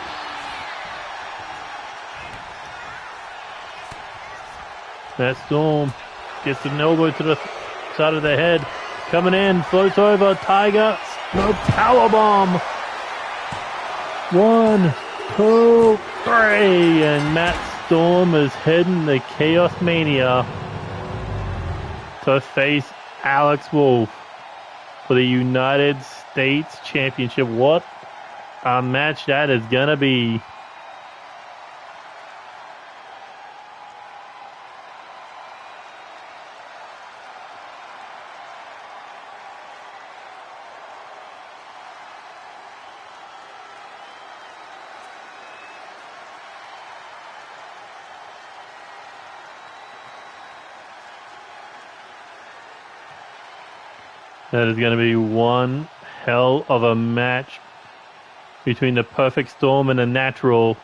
Matt Storm gets an elbow to the side of the head. Coming in. Floats over. Tiger. No, powerbomb. 1, 2, 3. And Matt Storm is heading to ChaosMania to face Alex Wolf for the United States Championship. What a match that is going to be. That is going to be one hell of a match between the Perfect Storm and the Natural.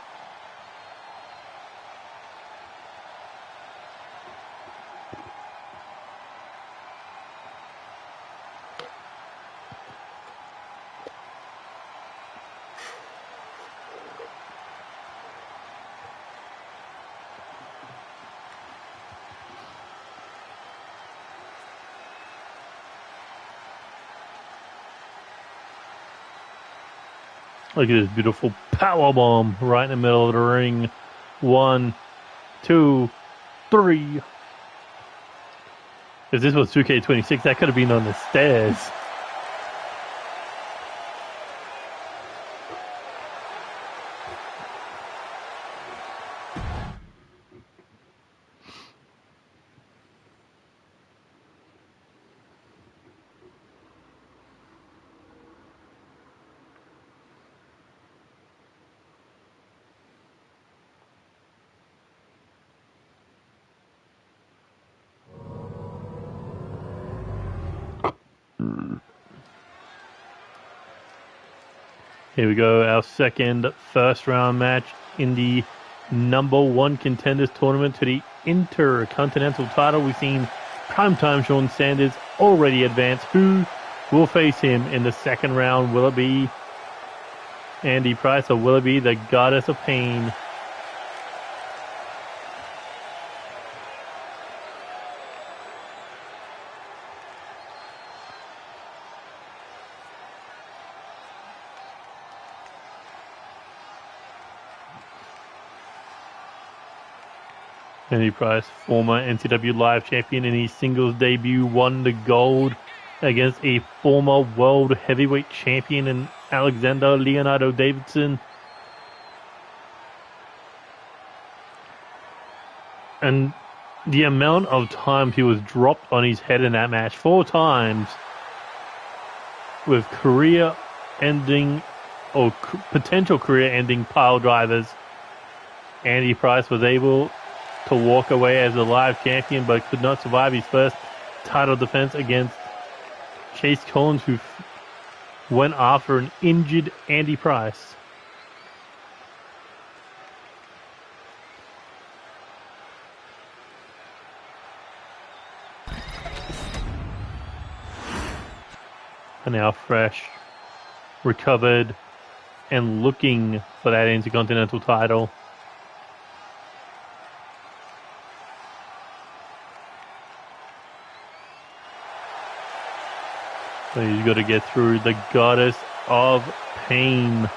Look at this beautiful powerbomb right in the middle of the ring. 1, 2, 3. If this was 2K26, that could have been on the stairs. Here we go, our first round match in the #1 contenders tournament to the Intercontinental title. We've seen primetime Sean Sanders already advance. Who will face him in the second round? Will it be Andy Price or will it be the Goddess of Pain? Andy Price, former NCW Live Champion in his singles debut, won the gold against a former World Heavyweight Champion in Alexander Leonardo Davidson. And the amount of times he was dropped on his head in that match, 4 times, with career-ending or potential career-ending pile drivers. Andy Price was able to walk away as a live champion, but could not survive his first title defense against Chase Collins, who went after an injured Andy Price. And now fresh, recovered, and looking for that Intercontinental title. So he's got to get through the Goddess of Pain.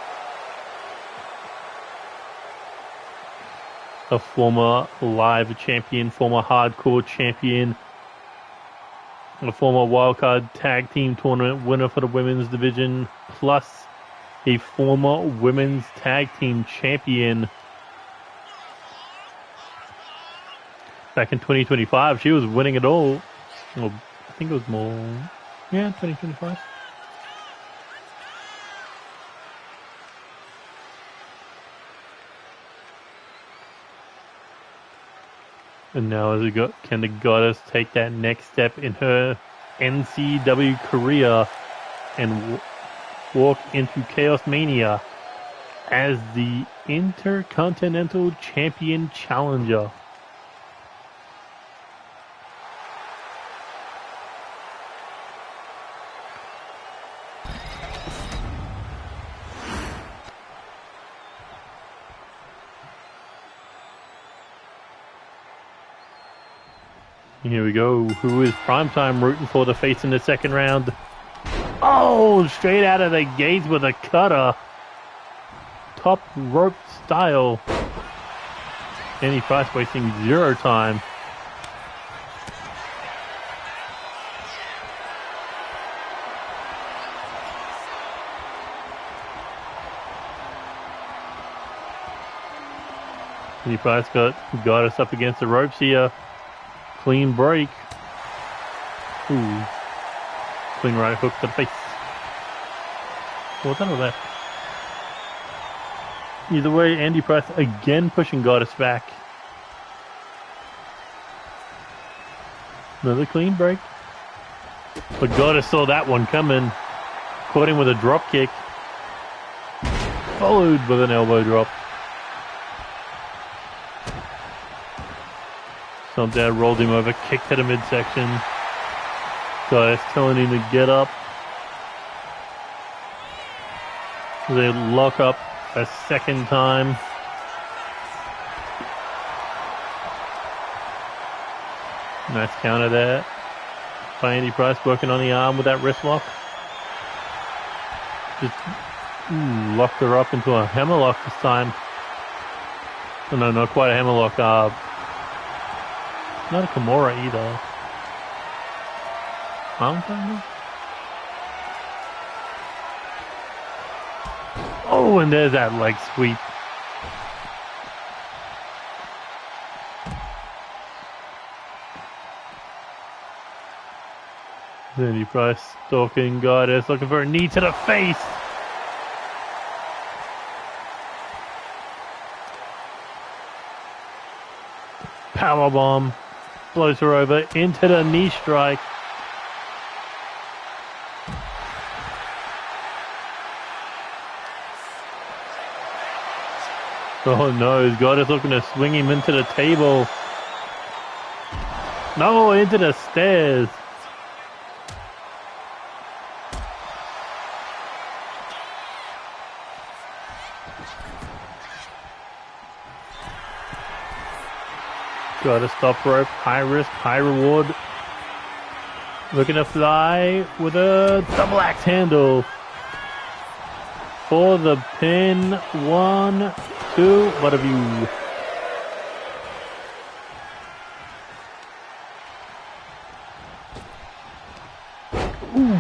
A former live champion, former hardcore champion, a former wildcard tag team tournament winner for the women's division, plus a former women's tag team champion. Back in 2025, she was winning it all. Well, I think it was more... Yeah, 2025. And now can the Goddess take that next step in her NCW career and walk into ChaosMania as the Intercontinental Champion Challenger? Here we go. Who is Primetime rooting for to face in the second round? Oh, straight out of the gates with a cutter. Top rope style. Andy Price wasting 0 time. Andy Price got us up against the ropes here. Clean break. Ooh. Clean right hook to the face. What's under that? Either way, Andy Price again pushing Goddess back. Another clean break. But Goddess saw that one coming. Caught him with a drop kick. Followed with an elbow drop. Stomped out, rolled him over, kicked to the midsection. Goddess telling him to get up. They lock up a second time. Nice counter there by Andy Price, working on the arm with that wrist lock. Just locked her up into a hammerlock this time. Oh, no, not quite a hammerlock. Not a Kimura either. Oh, and there's that leg sweep. Andy Price stalking Goddess, looking for a knee to the face. Powerbomb. Blows her over into the knee strike. Oh no, Goddess looking to swing him into the table. No, into the stairs. Got a stop rope, high risk, high reward. Looking to fly with a double axe handle. For the pin, 1, 2, what have you? Ooh.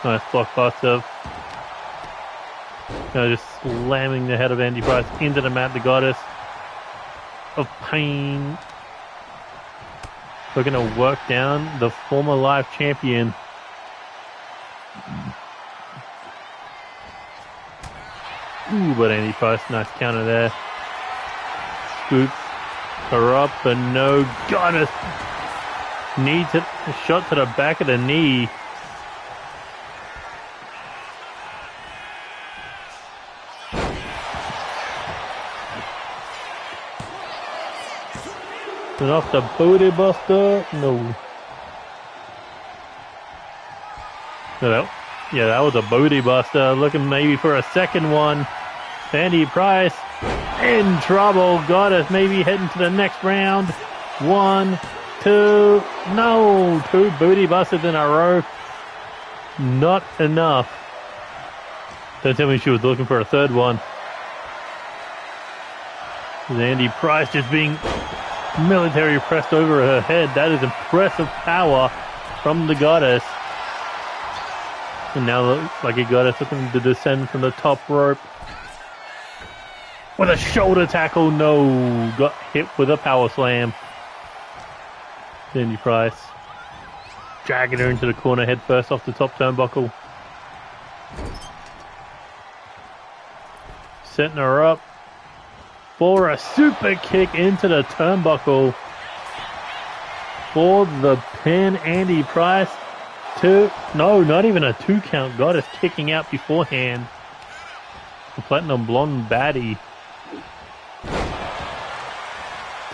Nice blockbuster. Just slamming the head of Andy Price into the mat, the Goddess of Pain. We're going to work down the former live champion. Ooh, but Andy Price, nice counter there. Scoops her up, but no. Goddess needs it. A shot to the back of the knee. And off the booty buster. No. Yeah, that was a booty buster. Looking maybe for a second one. Andy Price in trouble. Goddess maybe heading to the next round. 1, 2. No. 2 booty busters in a row. Not enough. Don't tell me she was looking for a third one. Andy Price just being military pressed over her head. That is impressive power from the Goddess. And now looks like a Goddess looking to descend from the top rope. With a shoulder tackle, no. Got hit with a power slam. Andy Price dragging her into the corner head first off the top turnbuckle. Setting her up for a super kick into the turnbuckle for the pin. Andy Price. No, not even a 2 count. Goddess kicking out beforehand. The Platinum Blonde baddie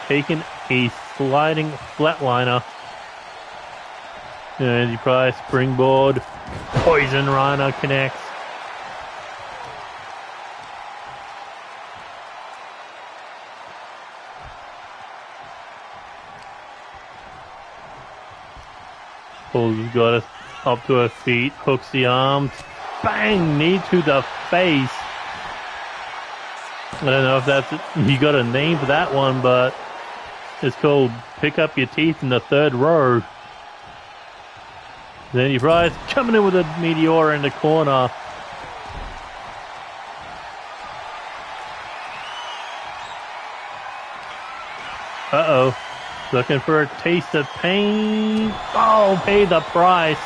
taking a sliding flatliner. Andy Price springboard. Poison Rhino connects. Pulls the Goddess up to her feet, hooks the arms, bang, knee to the face. I don't know if that's, you got a name for that one, but it's called pick up your teeth in the third row. Then Andy Price coming in with a Meteor in the corner. Uh-oh. Looking for a taste of pain. Oh, pay the price.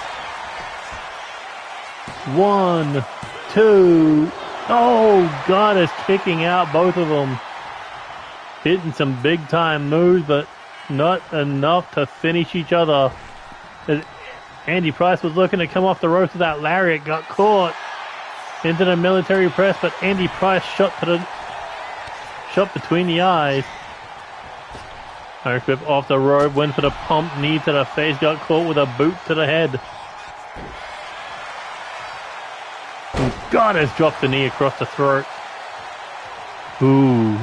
1, 2. Oh, Goddess kicking out both of them. Hitting some big time moves, but not enough to finish each other. Andy Price was looking to come off the ropes with that lariat. Got caught into the military press, but Andy Price shot between the eyes. Whip off the rope, went for the pump, knee to the face, got caught with a boot to the head. And Goddess dropped the knee across the throat. Ooh.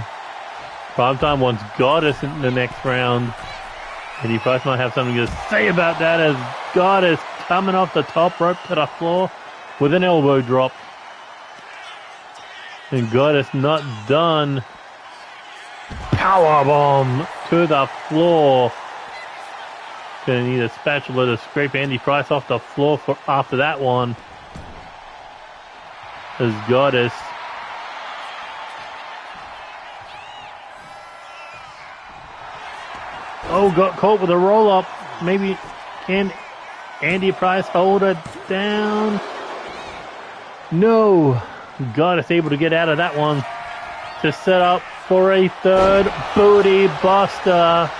Primetime wants Goddess in the next round. Andy Price might have something to say about that as Goddess coming off the top rope to the floor with an elbow drop. And Goddess not done. Powerbomb to the floor. Gonna need a spatula to scrape Andy Price off the floor for after that one. As Goddess got caught with a roll up. Maybe can Andy Price hold her down? No. Goddess able to get out of that one to set up for a third booty buster.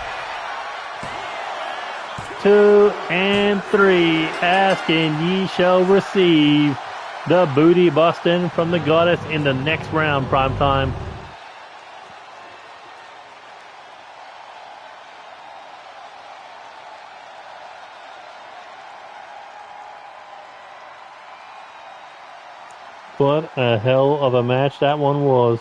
2 and 3. Ask and ye shall receive. The booty busting from the Goddess in the next round, Primetime. What a hell of a match that one was.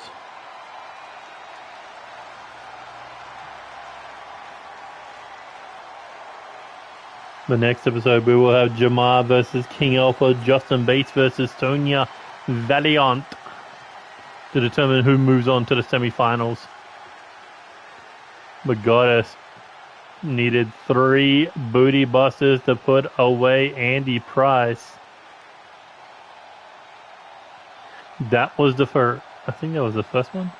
The next episode we will have Jamar versus King Alpha, Justin Bates versus Sonia Valiant to determine who moves on to the semifinals. But Goddess needed 3 booty busters to put away Andy Price. That was the first. I think that was the first one.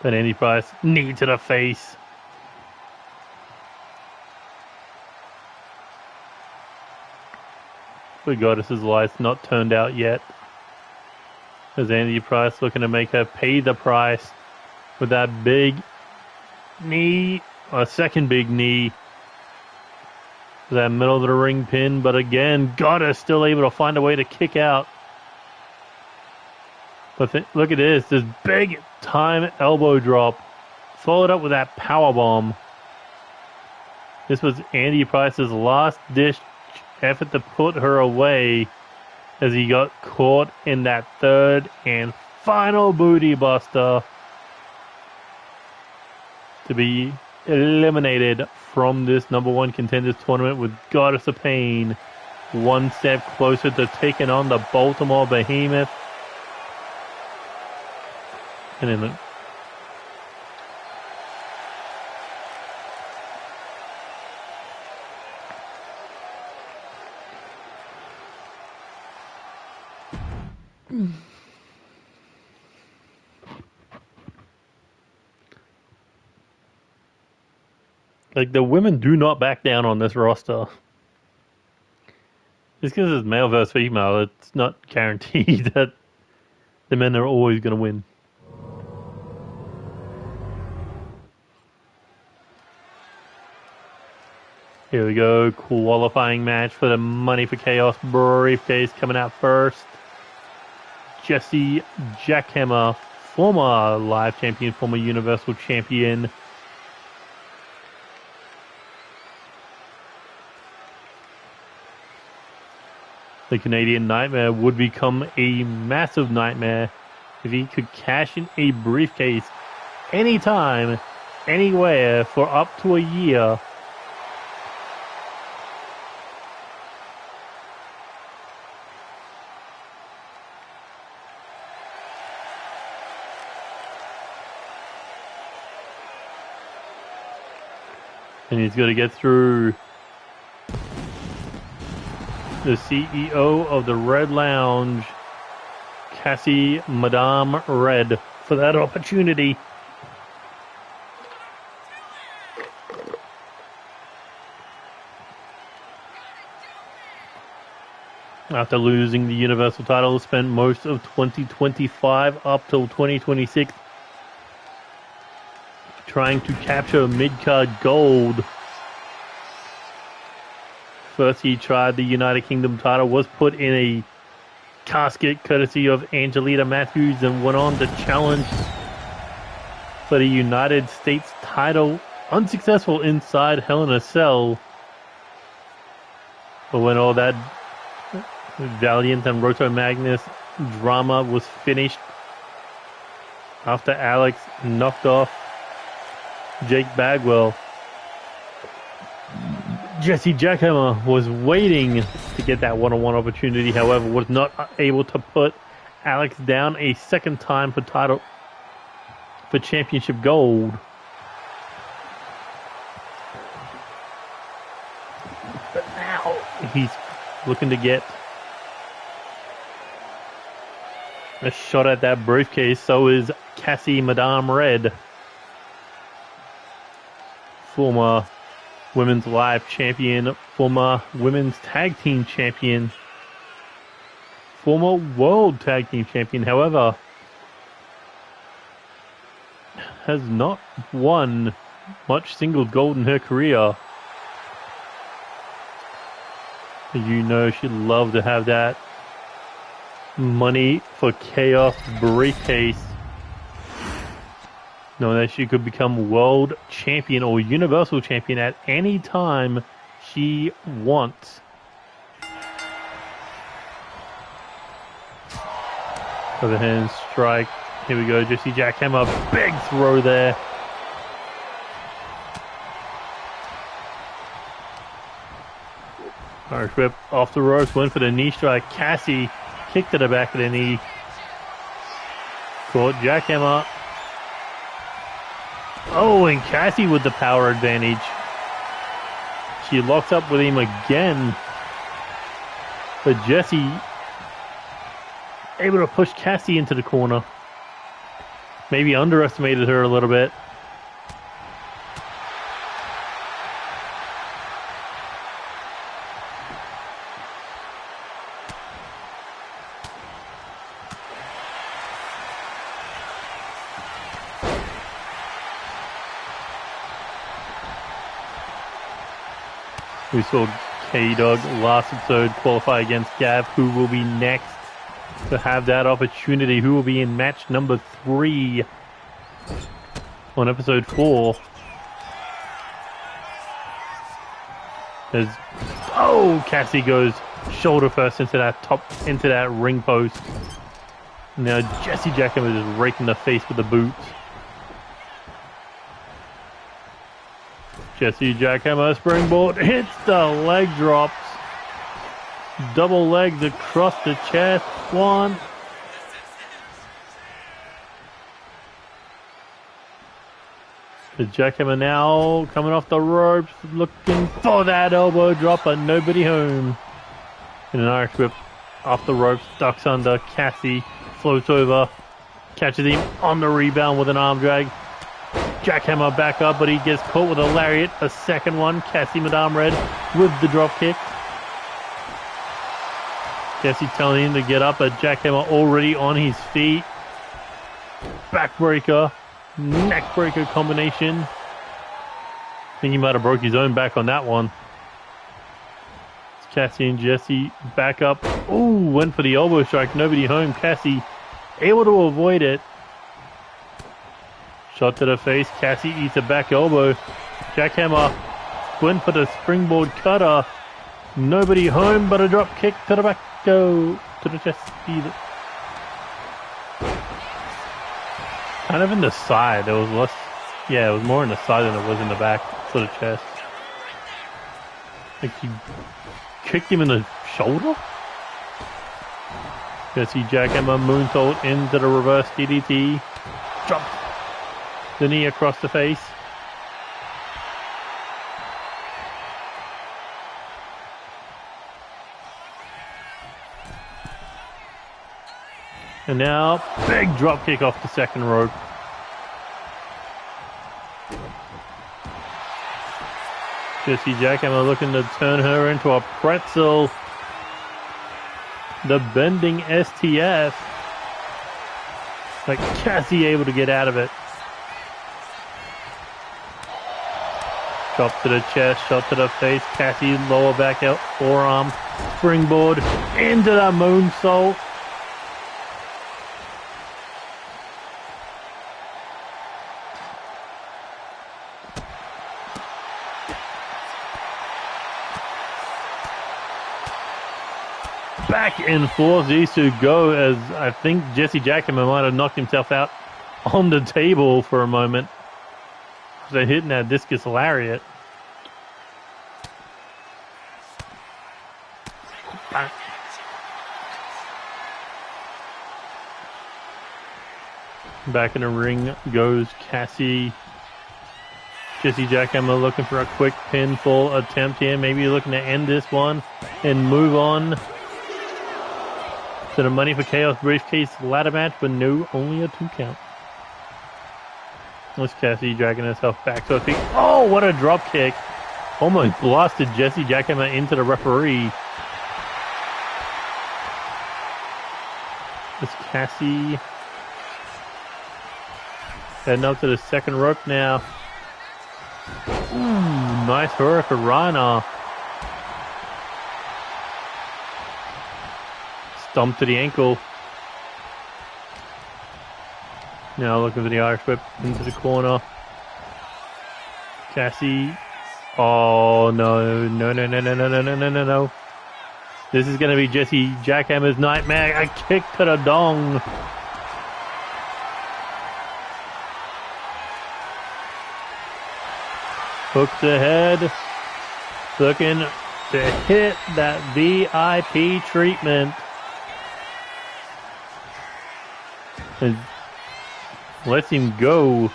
But Andy Price, knee to the face. but Goddess's life's not turned out yet. As Andy Price looking to make her pay the price with that big knee, a second big knee. That middle of the ring pin, but again, Goddess still able to find a way to kick out. But look at this big time elbow drop, followed up with that power bomb. This was Andy Price's last ditch effort to put her away as he got caught in that third and final booty buster to be eliminated from this number one contenders tournament, with Goddess of Pain one step closer to taking on the Baltimore Behemoth. And in the like, the women do not back down on this roster. Just because it's male versus female, it's not guaranteed that the men are always going to win. Here we go, qualifying match for the Money for Chaos briefcase coming out first. Jessie, Jackhammer, former Live Champion, former Universal Champion. The Canadian Nightmare would become a massive nightmare if he could cash in a briefcase anytime, anywhere for up to a year. And he's got to get through the CEO of the Red Lounge, Kassie, Madame Red, for that opportunity. After losing the Universal title, spent most of 2025 up till 2026 trying to capture mid-card gold. First he tried the United Kingdom title, was put in a casket courtesy of Angelita Matthews, and went on to challenge for the United States title, unsuccessful inside Hell in a Cell. But when all that Valiant and Roto Magnus drama was finished, after Alex knocked off Jake Bagwell, Jesse Jackhammer was waiting to get that one-on-one opportunity, however, was not able to put Alex down a second time for championship gold. But now he's looking to get a shot at that briefcase. So is Kassie, Madame Red, former Women's Live Champion, former Women's Tag Team Champion, former World Tag Team Champion, however, has not won much singles gold in her career. You know she'd love to have that Money for Chaos briefcase, knowing that she could become World Champion or Universal Champion at any time she wants. Overhand strike. Here we go, Jesse Jackhammer, big throw there. Irish whip off the ropes, went for the knee strike. Kassie kicked to the back of the knee. Caught Jackhammer. Oh, and Kassie with the power advantage. She locks up with him again. But Jessie able to push Kassie into the corner. Maybe underestimated her a little bit. We saw K-Dog last episode qualify against Gav, who will be next to have that opportunity, who will be in match number 3 on episode 4. Kassie goes shoulder first into that ring post. Now Jessie Jackhammer is raking the face with the boots. Jessie Jackhammer springboard hits the leg drops. Double legs across the chest. 1. The Jackhammer now coming off the ropes, looking for that elbow drop, but nobody home. And an Irish whip off the ropes, ducks under. Kassie floats over, catches him on the rebound with an arm drag. Jackhammer back up, but he gets caught with a lariat. A second one. Kassie Madame Red with the drop kick. Jessie telling him to get up, but Jackhammer already on his feet. Backbreaker. Neckbreaker combination. I think he might have broke his own back on that one. It's Kassie and Jessie back up. Ooh, went for the elbow strike. Nobody home. Kassie able to avoid it. Shot to the face. Kassie eats a back elbow. Jackhammer went for the springboard cutter. Nobody home, but a drop kick to the back. Go to the chest. Kind of in the side. It was less. Yeah, it was more in the side than it was in the back for the chest. Like he kicked him in the shoulder. Jessie Jackhammer moonsault into the reverse DDT. Dropped the knee across the face. And now, big drop kick off the second rope. Jessie Jackhammer looking to turn her into a pretzel. The bending STF. Like Kassie able to get out of it. Shot to the chest, shot to the face. Kassie lower back out, forearm, springboard into the moonsault. Back and forth these two go, as I think Jessie Jackhammer might have knocked himself out on the table for a moment. They're hitting that discus lariat. Back in the ring goes Kassie. Jessie Jackhammer looking for a quick pinfall attempt here. Maybe looking to end this one and move on to the Money for Chaos briefcase ladder match, but no, only a 2 count. There's Kassie dragging herself back to her feet. Oh, what a drop kick. Almost blasted Jessie Jackhammer into the referee. There's Kassie heading up to the second rope now. Ooh, nice hurricanrana. Stomp to the ankle. Now looking for the Irish whip into the corner. Kassie. Oh no, no, no, no, no, no, no, no, no, no, no. This is going to be Jessie Jackhammer's nightmare. A kick to the dong. Hooks ahead. Looking to hit that VIP treatment. And lets him go.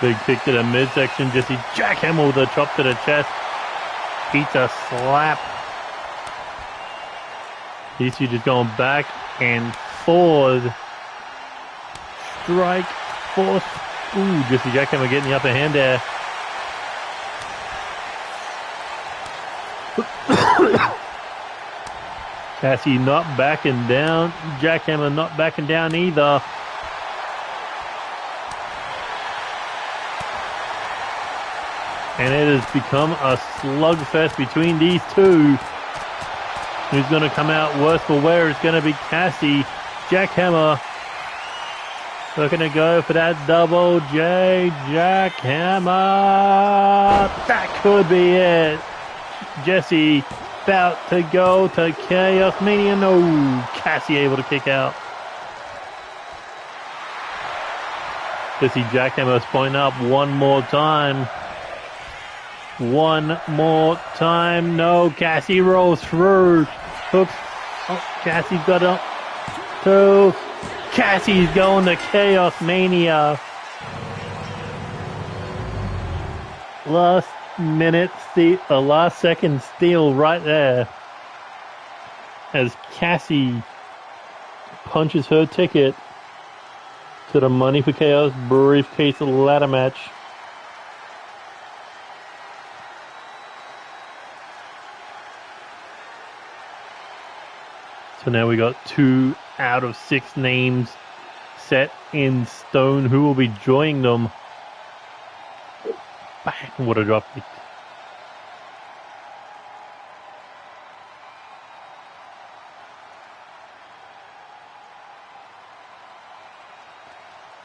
Big kick to the midsection. Jessie Jackhammer with a chop to the chest. Eats a slap. These two just going back and forth. Strike, force. Ooh, Jessie Jackhammer getting the upper hand there. Kassie not backing down. Jackhammer not backing down either. And it has become a slugfest between these two. Who's going to come out worse for wear? It's going to be Kassie. Jackhammer looking to go for that double J. Jackhammer. That could be it. Jessie about to go to ChaosMania. No, Kassie able to kick out. Jessie Jackhammer is pointing up one more time. One more time. No, Kassie rolls through. Hooks. Oh, Cassie's got up. Two. Cassie's going to ChaosMania. Last minute steal, last second steal right there. As Kassie punches her ticket to the Money for Chaos briefcase ladder match. So now we got 2 out of 6 names set in stone. Who will be joining them? Bang, what a drop kick.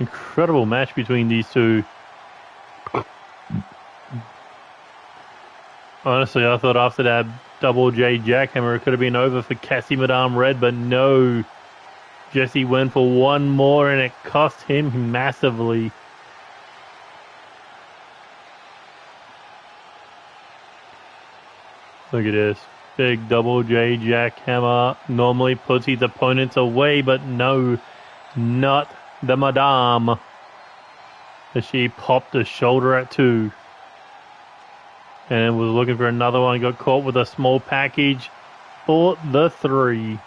Incredible match between these two. Honestly, I thought after that double J Jackhammer it could have been over for Kassie Madame Red, but no. Jessie went for one more and it cost him massively. Look at this. Big double J Jackhammer normally puts his opponents away, but no, not the Madame. As she popped the shoulder at 2. And was looking for another one. Got caught with a small package for the 3.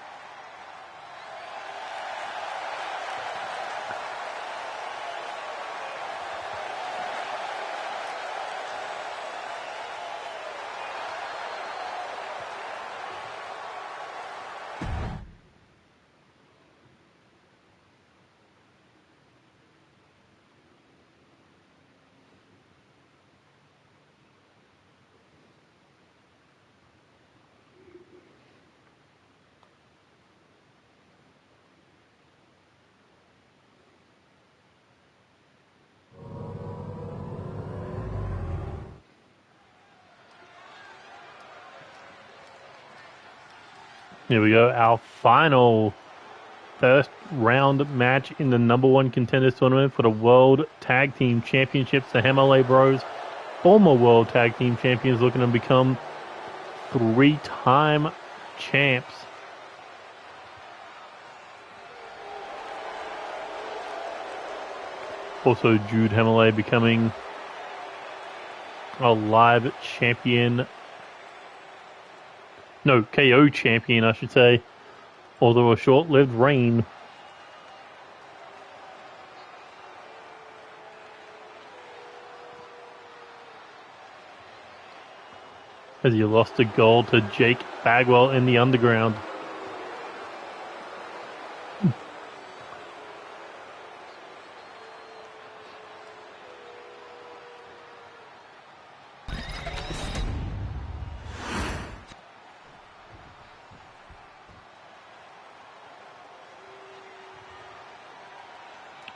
Here we go, our final first round match in the #1 contenders tournament for the World Tag Team Championships. The HammerLe Bros, former World Tag Team Champions, looking to become 3-time champs. Also, Jude HammerLe becoming a live champion. No, KO champion, I should say. Although a short-lived reign. As he lost the gold to Jake Bagwell in the Underground.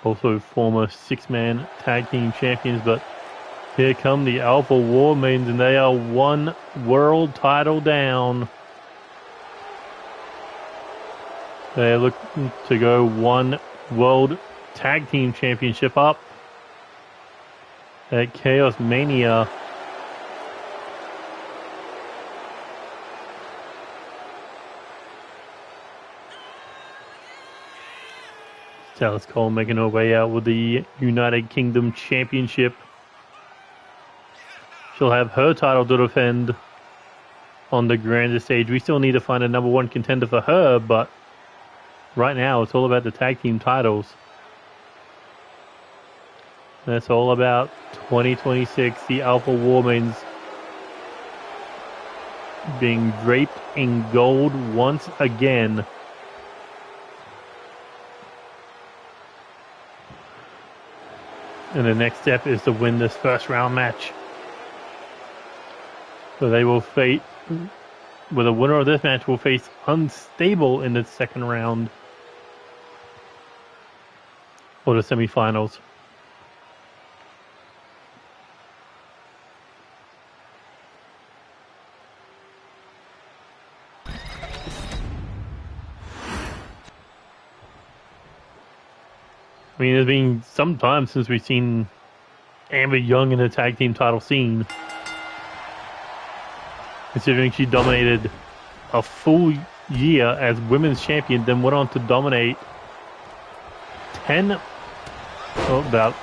Also former 6-man tag team champions, but here come the Alpha War Maidens, and they are 1 world title down. They're looking to go 1 world tag team championship up at ChaosMania. Dallas Cole making her way out with the United Kingdom Championship. She'll have her title to defend on the grander stage. We still need to find a #1 contender for her, but right now it's all about the tag team titles. That's all about 2026, the Alpha War Maidens being draped in gold once again. And the next step is to win this first round match. So they will face, well, the winner of this match will face Unstable in the second round or the semifinals. I mean, it's been some time since we've seen Amber Young in the tag team title scene. Considering she dominated a full year as women's champion, then went on to dominate about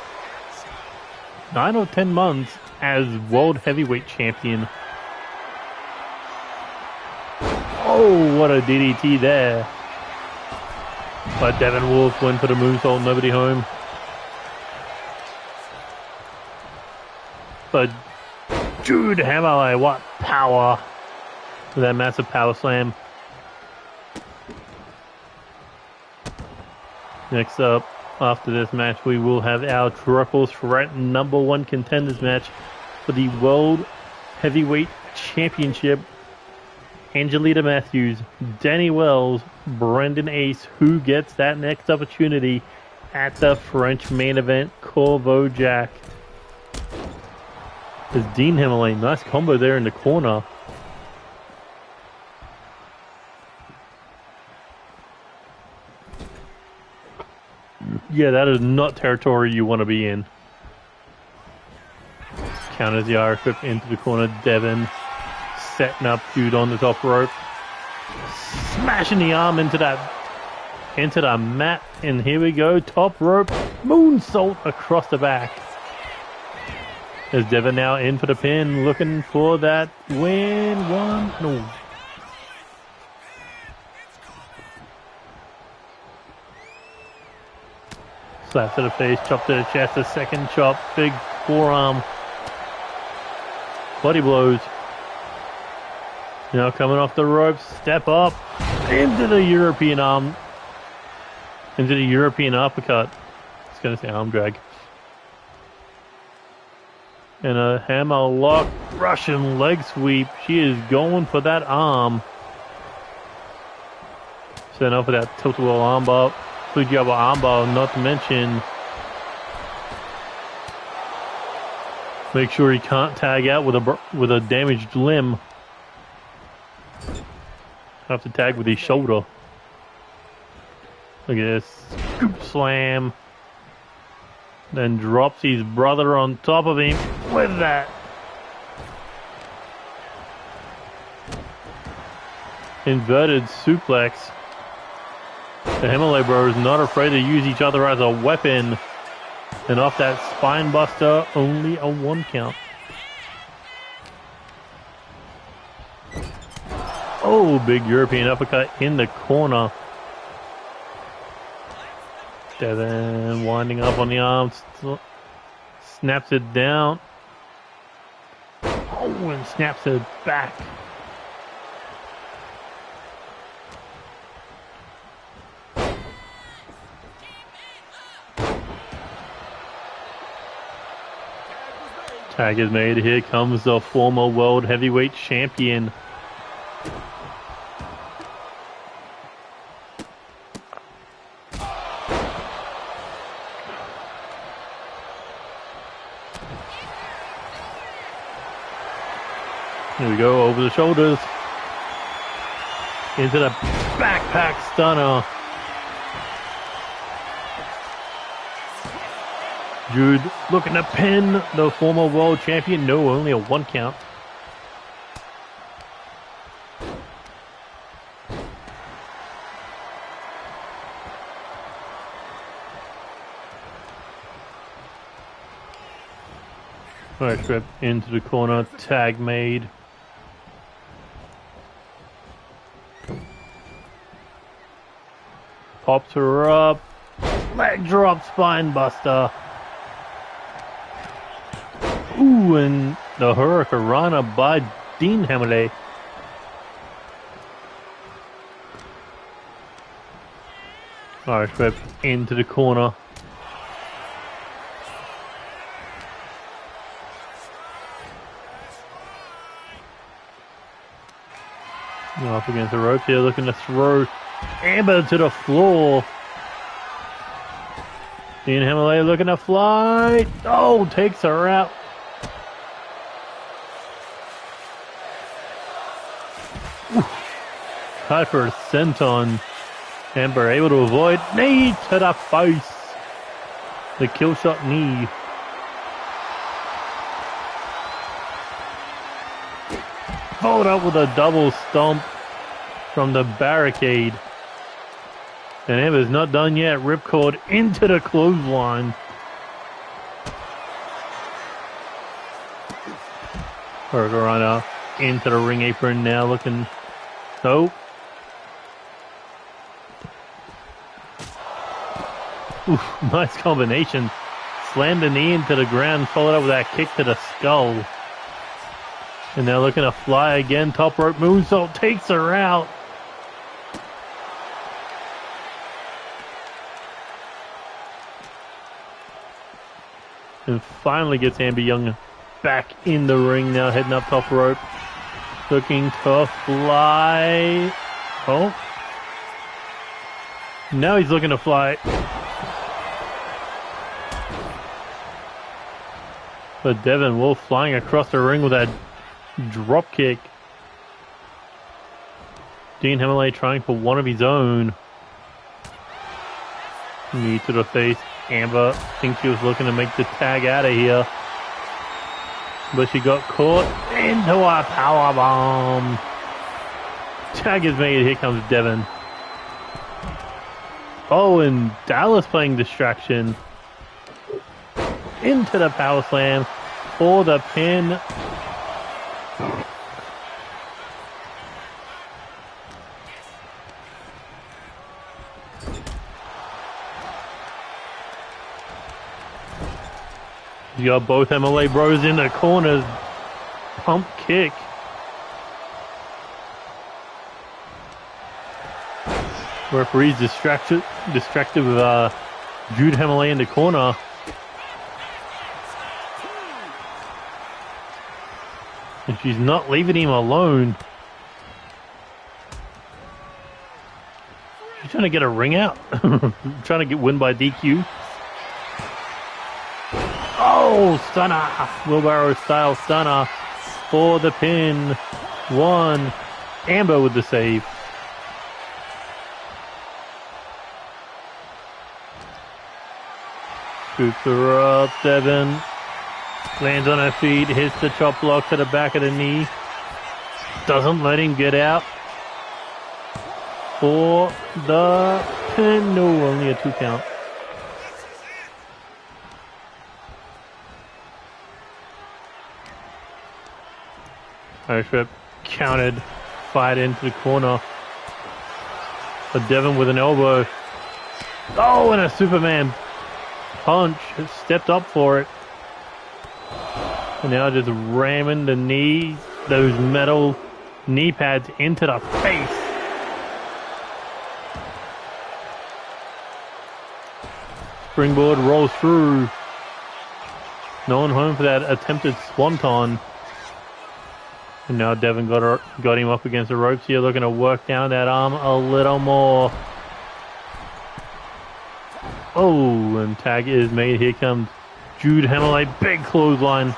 9 or 10 months as world heavyweight champion. Oh, what a DDT there. But Devin Wolf went for the moonsault, nobody home. But Jude HammerLe, what power. With that massive power slam. Next up, after this match, we will have our triple threat #1 contenders match for the World Heavyweight Championship. Angelita Matthews, Danny Wells, Brendan Ace, who gets that next opportunity at the French main event, Corvo Jack. There's Dean HammerLe, nice combo there in the corner. Yeah, that is not territory you want to be in. Counters the Irish whip into the corner, Devin. Setting up Jude on the top rope, smashing the arm into the mat, and here we go, top rope moonsault across the back. There's Devin now in for the pin, looking for that win. No. Slap to the face, chop to the chest, a second chop, big forearm, body blows. Now coming off the ropes, step up into the European arm, into the European uppercut. I was going to say arm drag. And a hammer lock, Russian leg sweep. She is going for that arm. Setting up for that tiltable armbar, Fujiwara armbar, not to mention. Make sure he can't tag out with a damaged limb. Have to tag with his shoulder. Look at this. Scoop slam. Then drops his brother on top of him with that. Inverted suplex. The HammerLe Bros not afraid to use each other as a weapon. And off that spine buster, only a 1 count. Oh, big European uppercut in the corner. Devin winding up on the arms. Snaps it down. Oh, and snaps it back. Tag is made. Here comes the former world heavyweight champion. Here we go, over the shoulders. Into the backpack stunner. Jude looking to pin the former world champion. No, only a 1 count. Alright, strip into the corner. Tag made. Pops her up. Leg drop, spine buster. Ooh, and the Hurricanrana by Dean HammerLe. Irish whip into the corner. Up against the ropes here, looking to throw Amber to the floor. Dean HammerLe looking to fly. Oh, takes her out. Tied for a senton. Amber able to avoid. Knee to the face. The kill shot knee. Followed up with a double stomp from the barricade. And Amber's not done yet. Ripcord into the clothesline. Hurricanrana into the ring apron now, looking. Oh. Oof, nice combination. Slammed the knee into the ground, followed up with that kick to the skull. And now looking to fly again. Top rope moonsault takes her out. And finally gets Amber Young back in the ring now, heading up top rope. Looking to fly. Oh. Now he's looking to fly. But Devin Wolf flying across the ring with that drop kick. Dean HammerLe trying for one of his own. Knee to the face. Amber thinks she was looking to make the tag out of here. But she got caught into a powerbomb. Tag is made. Here comes Devin. Oh, and Dallas playing distraction. Into the power slam for the pin. You got both HammerLe bros in the corners. Pump kick. Referee's distracted with Jude HammerLe in the corner. And she's not leaving him alone. She's trying to get a ring out. Trying to win by DQ. Oh, stunner. Wheelbarrow style stunner for the pin. One. Amber with the save. Scoops her up. Devin. Lands on her feet. Hits the chop block to the back of the knee. Doesn't let him get out. For the pin. No, only a 2 count. Irish whip counted, fired into the corner. But Devin with an elbow. Oh, and a Superman punch. Stepped up for it. And now just ramming the knee, those metal knee pads into the face. Springboard rolls through. No one home for that attempted swanton. And now Devin got him up against the ropes here, looking to work down that arm a little more. Oh, and tag is made. Here comes Jude HammerLe, big clothesline.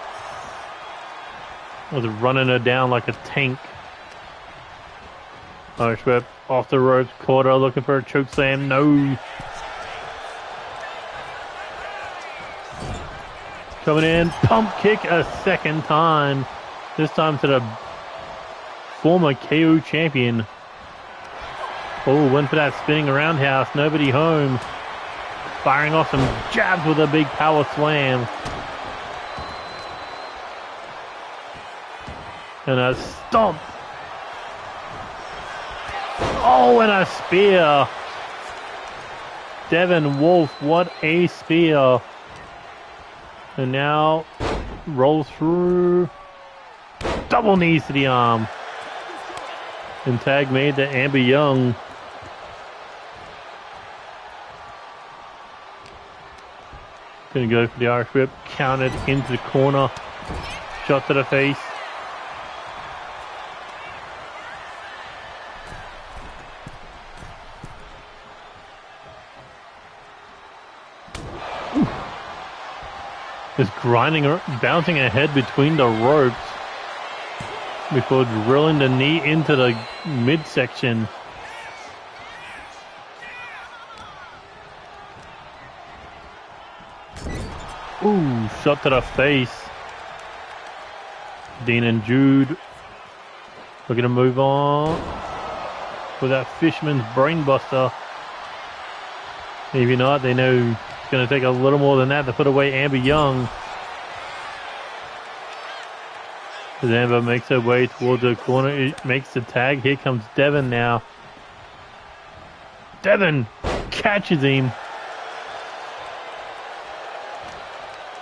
Was running her down like a tank. Irish whip off the ropes. Caught her looking for a choke slam. No. Coming in. Pump kick a second time. This time to the former KO champion. Oh, went for that spinning roundhouse. Nobody home. Firing off some jabs with a big power slam. And a stomp. Oh, and a spear. Devin Wolf, what a spear. And now rolls through. Double knees to the arm. And tag made to Amber Young. Gonna go for the Irish whip. Countered into the corner. Shot to the face. Just grinding, bouncing ahead between the ropes before drilling the knee into the midsection. Ooh, shot to the face. Dean and Jude looking to move on with that Fisherman's Brainbuster. Maybe not, they know it's going to take a little more than that to put away Amber Young. As Amber makes her way towards the corner, it makes the tag. Here comes Devin now. Devin catches him.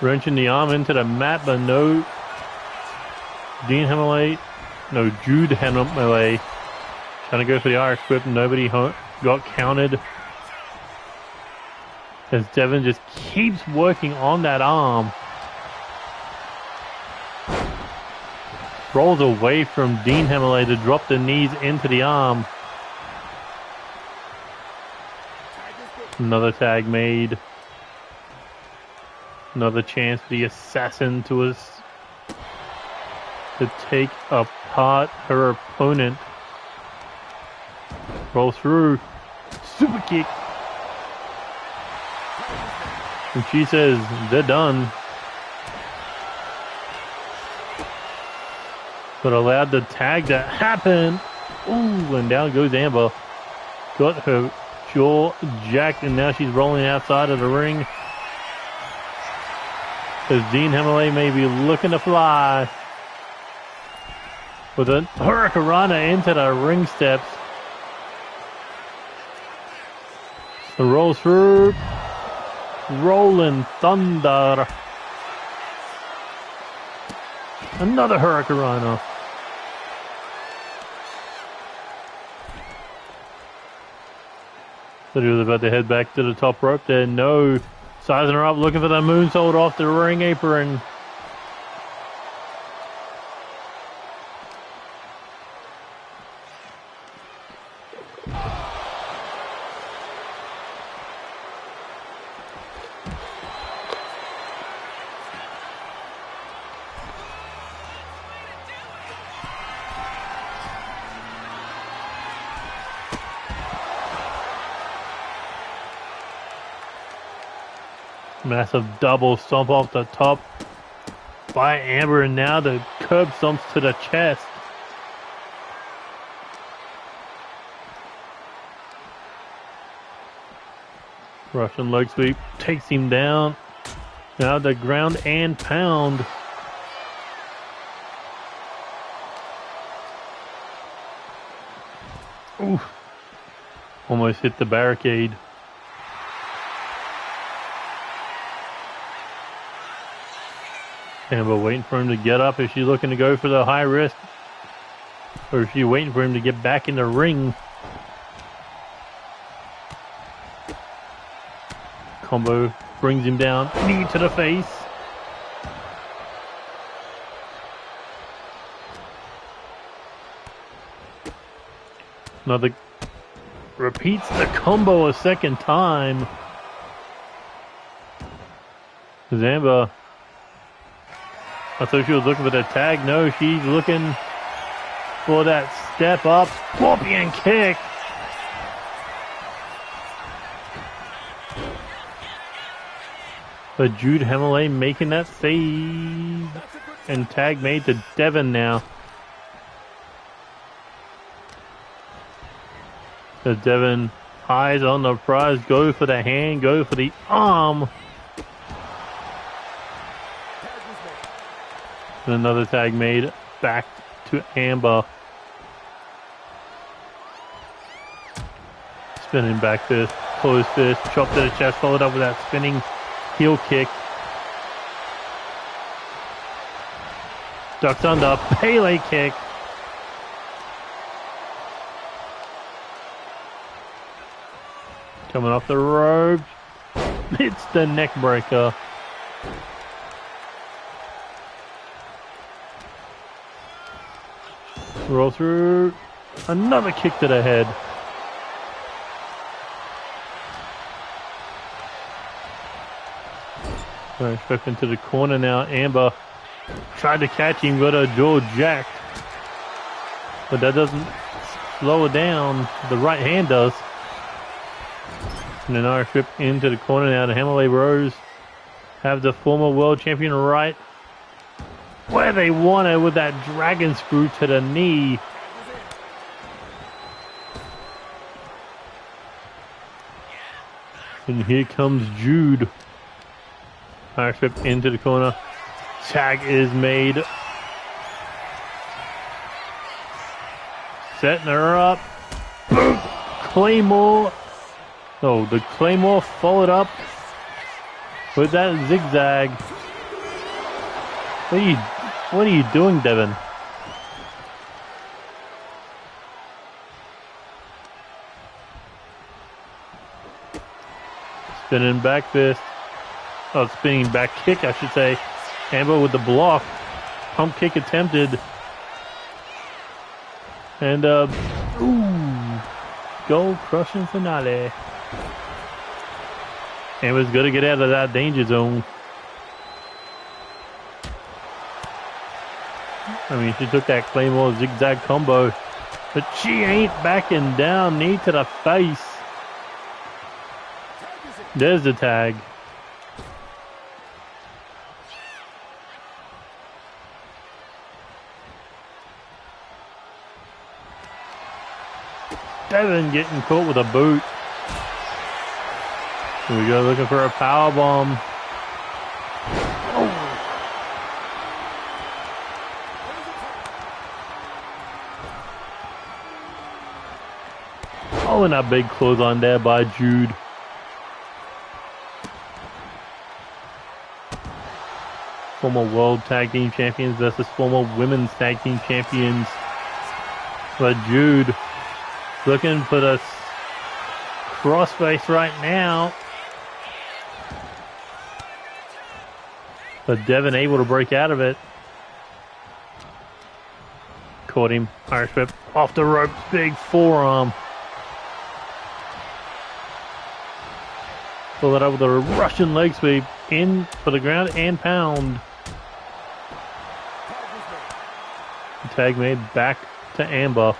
Wrenching the arm into the mat, but no. Dean HammerLe, no, Jude HammerLe. Trying to go for the Irish whip. Nobody got counted. As Devin just keeps working on that arm. Rolls away from Dean HammerLe to drop the knees into the arm. Another tag made. Another chance for the assassin to take apart her opponent. Roll through. Super kick. And she says, they're done. But allowed the tag to happen. Ooh, and down goes Amber. Got her jaw jacked, and now she's rolling outside of the ring. As Dean HammerLe may be looking to fly. With a Hurricanrana into the ring steps. The rolls through. Rolling Thunder. Another Hurricanrana. So he was about to head back to the top rope there. No. Sizing her up, looking for the moonsault off the ring apron. Massive double stomp off the top by Amber, and now the curb stomps to the chest. Russian leg sweep takes him down. Now the ground and pound. Oof. Almost hit the barricade. Amber waiting for him to get up. Is she looking to go for the high risk? Or is she waiting for him to get back in the ring? Combo brings him down. Knee to the face. Another repeats the combo a second time. Amber, I thought she was looking for the tag. No, she's looking for that step up. Scorpion kick. But Jude HammerLe making that save. And tag made to Devin now. So Devin eyes on the prize. Go for the hand. Go for the arm. And another tag made back to Amber. Spinning back fist, closed fist, chop to the chest, followed up with that spinning heel kick. Ducks under, Pele kick. Coming off the ropes. It's the neck breaker. Roll through. Another kick to the head. Step into the corner now. Amber tried to catch him, got her jaw jacked. But that doesn't slow her down. The right hand does. And an Irish whip into the corner now. The HammerLe Rose have the former world champion right where they want it with that dragon screw to the knee. And here comes Jude. Irish whip into the corner. Tag is made. Setting her up. Boom! Claymore. Oh, the Claymore followed up with that zigzag. What are you doing, Devin? Spinning back fist. Oh, spinning back kick, I should say. Amber with the block. Pump kick attempted. And, goal crushing finale. Amber's got to get out of that danger zone. I mean, she took that Claymore zigzag combo, but she ain't backing down. Knee to the face. There's the tag. Devin getting caught with a boot. Here we go, looking for a power bomb. Oh, and a big clothesline there by Jude. Former World Tag Team Champions versus former Women's Tag Team Champions. But Jude looking for the crossface right now. But Devin able to break out of it. Caught him. Irish whip off the ropes. Big forearm. Pull it up with a Russian leg sweep. In for the ground and pound. Tag made back to Amber.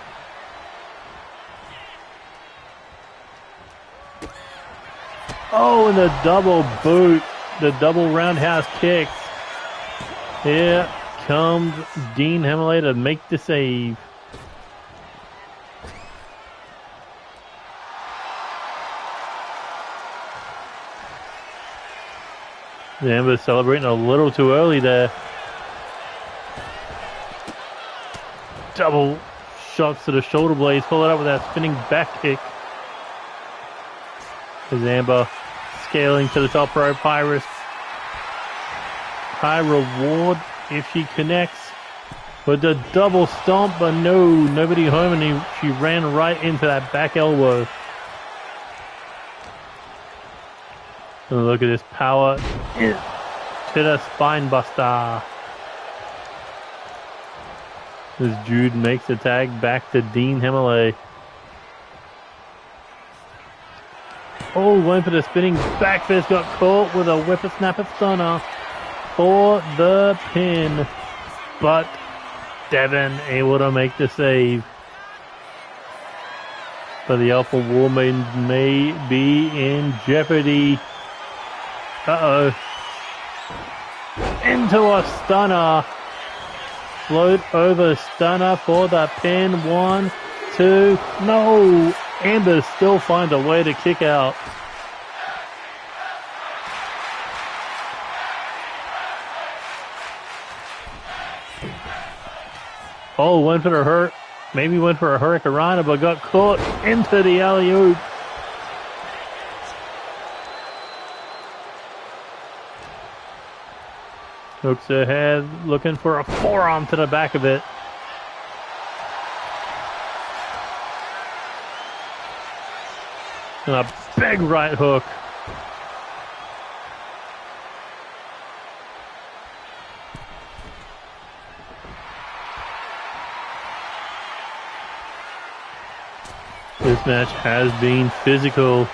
Oh, and the double boot. The double roundhouse kicks. Here comes Dean HammerLe to make the save. The Amber's celebrating a little too early there. Double shots to the shoulder blades. Pull it up with that spinning back kick. As Amber scaling to the top rope. High risk. High reward if she connects. With the double stomp, but no, nobody home, and she ran right into that back elbow. And look at this power to the spine buster. As Jude makes the tag back to Dean HammerLe. Oh, went for the spinning back fist, got caught with a whippersnapper stunner for the pin. But Devin able to make the save. But the Alpha War Maidens may be in jeopardy. Uh-oh. Into a stunner. Float over stunner for the pin. 1, 2. No. Amber still finds a way to kick out. Oh, went for the hurt. Maybe went for a Hurricanrana, but got caught into the alley-oop. Hooks ahead, looking for a forearm to the back of it. And a big right hook. This match has been physical.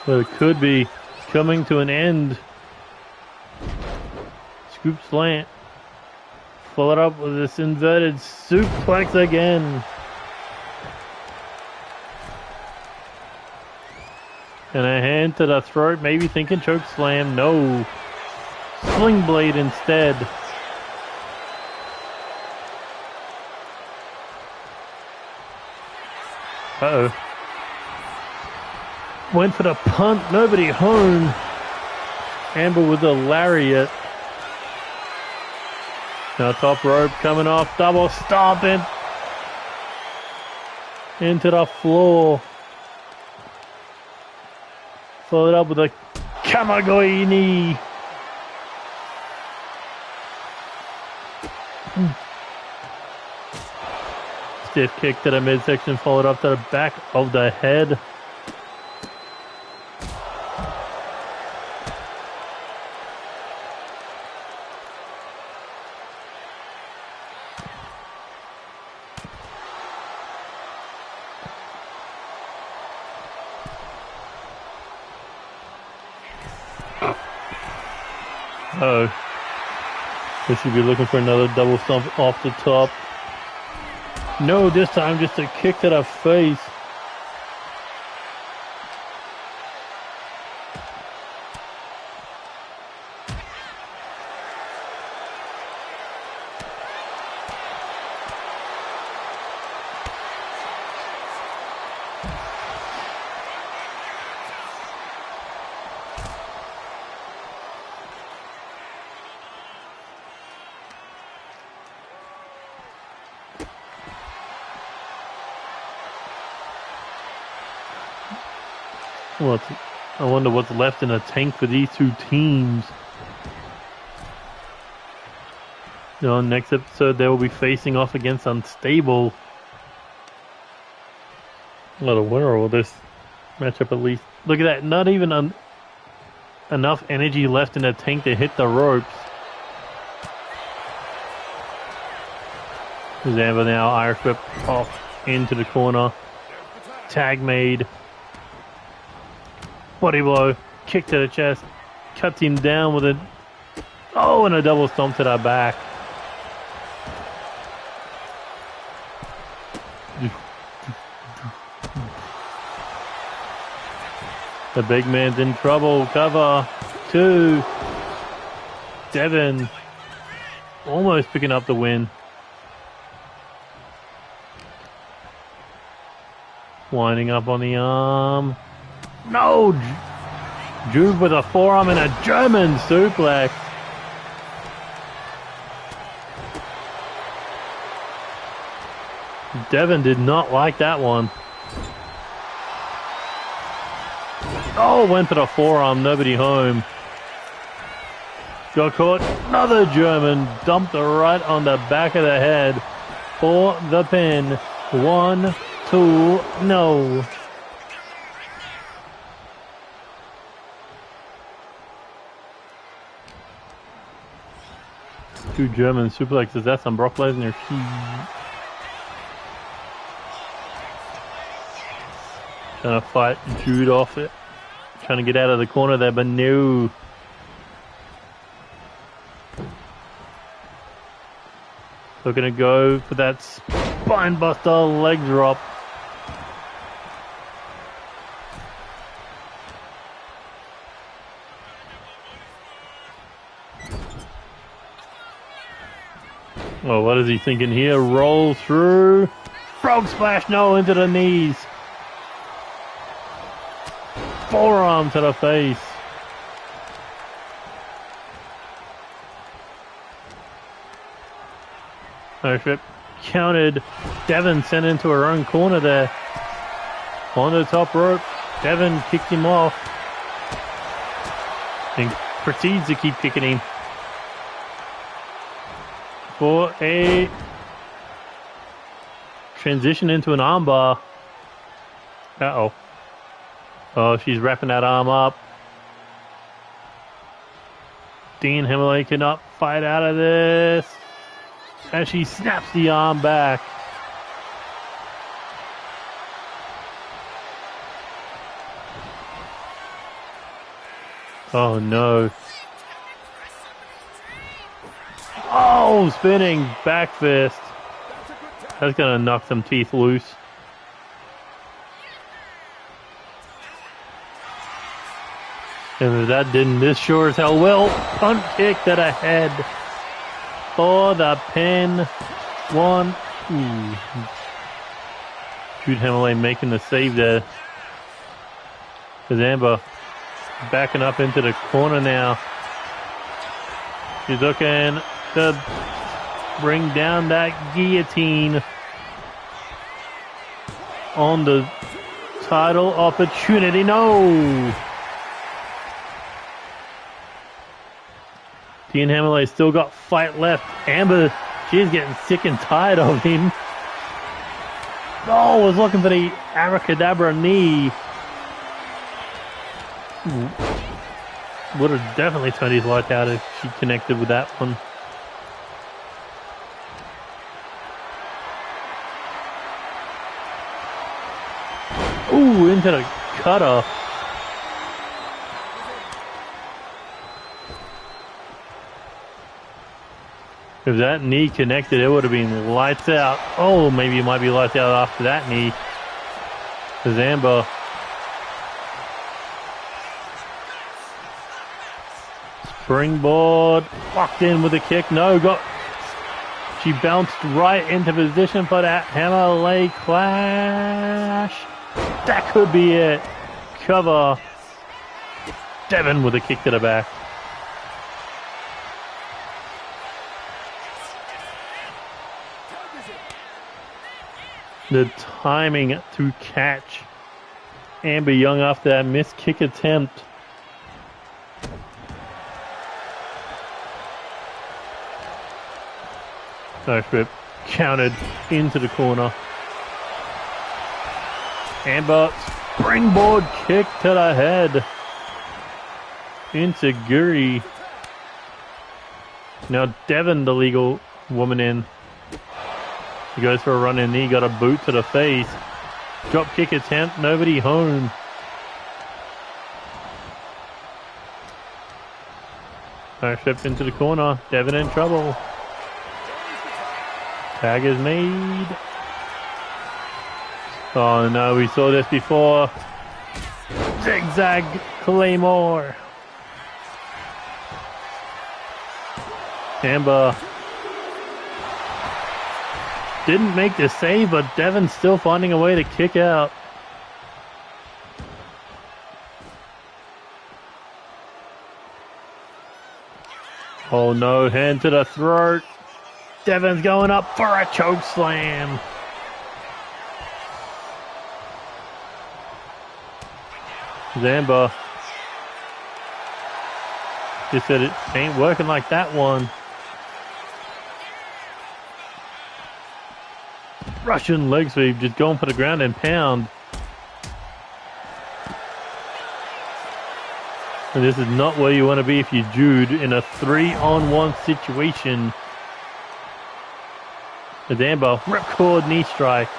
But it could be coming to an end. Scoop slant. Followed up with this inverted suplex again. And a hand to the throat, maybe thinking choke slam. No. Sling blade instead. Uh-oh. Went for the punt, nobody home. Amber with a lariat. Now top rope coming off, double stomping. Into the floor. Followed up with a Kamagoi knee. Stiff kick to the midsection, followed up to the back of the head. Oh, we should be looking for another double stomp off the top. No, this time just a kick to the face. Well, I wonder what's left in the tank for these two teams. You know, next episode they will be facing off against Unstable. Well, the winner of this matchup at least. Look at that, not even enough energy left in the tank to hit the ropes. Amber now Irish whip off into the corner. Tag made. Body blow, kick to the chest, cuts him down with a... Oh, and a double stomp to the back. The big man's in trouble. Cover. 2. Devin almost picking up the win. Winding up on the arm. No! Juve with a forearm and a German suplex. Devin did not like that one. Oh, went for the forearm, nobody home. Got caught, another German, dumped it right on the back of the head for the pin. 1, 2, no. Two German suplexes, that's on Brock Lesnar. Trying to fight Jude off it. Trying to get out of the corner there, but no. Looking to go for that spine buster leg drop. Oh, what is he thinking here? Roll through. Frog splash, no, into the knees. Forearm to the face. Ownership counted. Devin sent into her own corner there. On the top rope. Devin kicked him off. And proceeds to keep kicking him. For a transition into an armbar. Uh-oh. Oh, she's wrapping that arm up. Dean HammerLe cannot fight out of this. as she snaps the arm back. Oh no. Oh, spinning back fist. That's gonna knock some teeth loose. And if that didn't, this sure as hell will. Punt kick to the head for the pin. One. Ooh. Jude HammerLe making the save there. Because Amber backing up into the corner now. She's looking to bring down that guillotine on the title opportunity. No! Dean HammerLe still got fight left. Amber, she's getting sick and tired of him. Oh, was looking for the abracadabra knee. Would have definitely turned his light out if she connected with that one. Ooh, into the cutter. If that knee connected, it would have been lights out. Oh, maybe it might be lights out after that knee. Because Amber springboard, locked in with a kick. No, she bounced right into position for that HammerLe clash. That could be it. Cover. Devin with a kick to the back. The timing to catch Amber Young after that missed kick attempt. Nice rip. Counted into the corner. Amber springboard kick to the head. Into Guri. Now Devin, the legal woman, in. He goes for a running knee, got a boot to the face. Drop kick attempt, nobody home. Nice step into the corner. Devin in trouble. Tag is made. Oh no, we saw this before. Zigzag Claymore. Amber didn't make the save, but Devin's still finding a way to kick out. Oh no, hand to the throat. Devin's going up for a choke slam. Amber just said it ain't working like that one. Russian leg sweep, just going for the ground and pound. And this is not where you want to be if you're Jude in a 3-on-1 situation. With Amber, ripcord knee strike.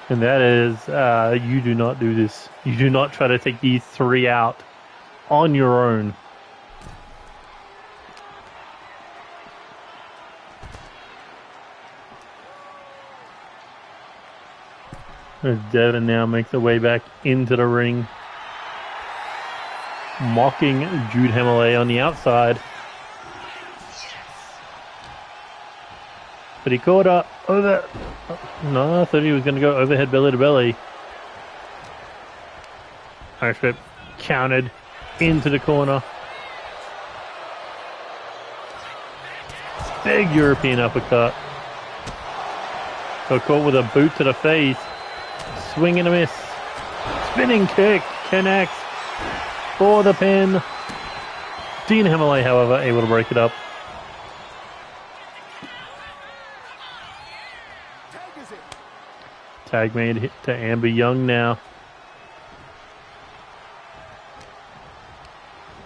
And that is, you do not do this. You do not try to take these three out on your own. As Devin now makes her way back into the ring. Mocking Jude HammerLe on the outside. But he caught her over. No, I thought he was going to go overhead belly to belly. Irish whip counted into the corner. Big European uppercut. Got caught with a boot to the face. Swing and a miss. Spinning kick connects for the pin. Dean HammerLe, however, able to break it up. Tag made to Amber Young now.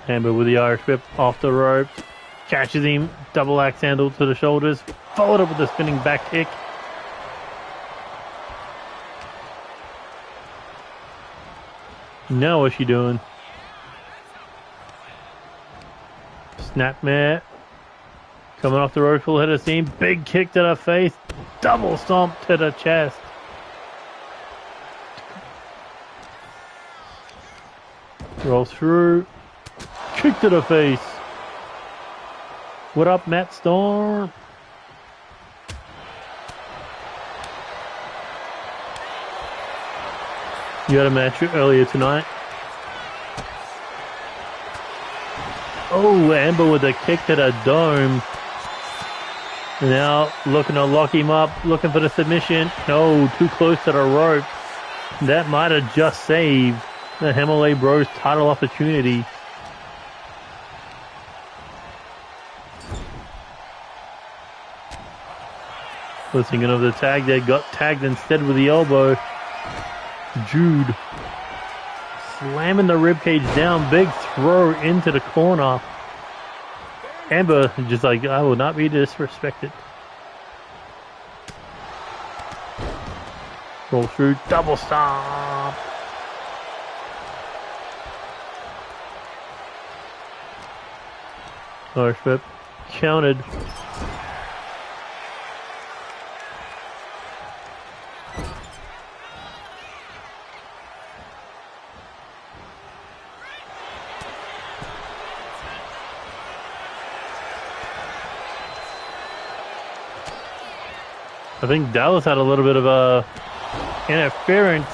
Amber with the Irish whip off the ropes. Catches him, double axe handle to the shoulders, followed up with a spinning back kick. Now what's she doing? Snapmare. Coming off the rope, full head of steam. Big kick to the face. Double stomp to the chest. Roll through. Kick to the face. What up, Matt Storm? You had a match earlier tonight. Oh, Amber with a kick to the dome. Now looking to lock him up, looking for the submission. No, too close to the rope. That might have just saved the HammerLe Bros title opportunity. Was thinking of the tag there, got tagged instead with the elbow. Jude slamming the ribcage down, big throw into the corner. Amber just like, I will not be disrespected. Roll through, double stomp. Irish whip, counted. I think Dallas had a little bit of a interference.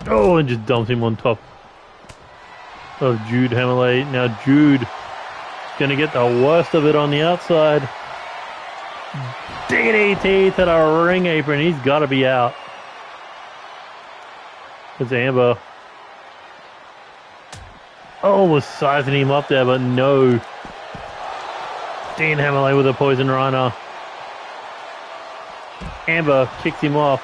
Oh, and just dumped him on top of Jude HammerLe. Now Jude gonna get the worst of it on the outside. DDT to the ring apron. He's got to be out. It's Amber. Oh, was sizing him up there, but no. Dean HammerLe with a poison rhino. Amber kicks him off.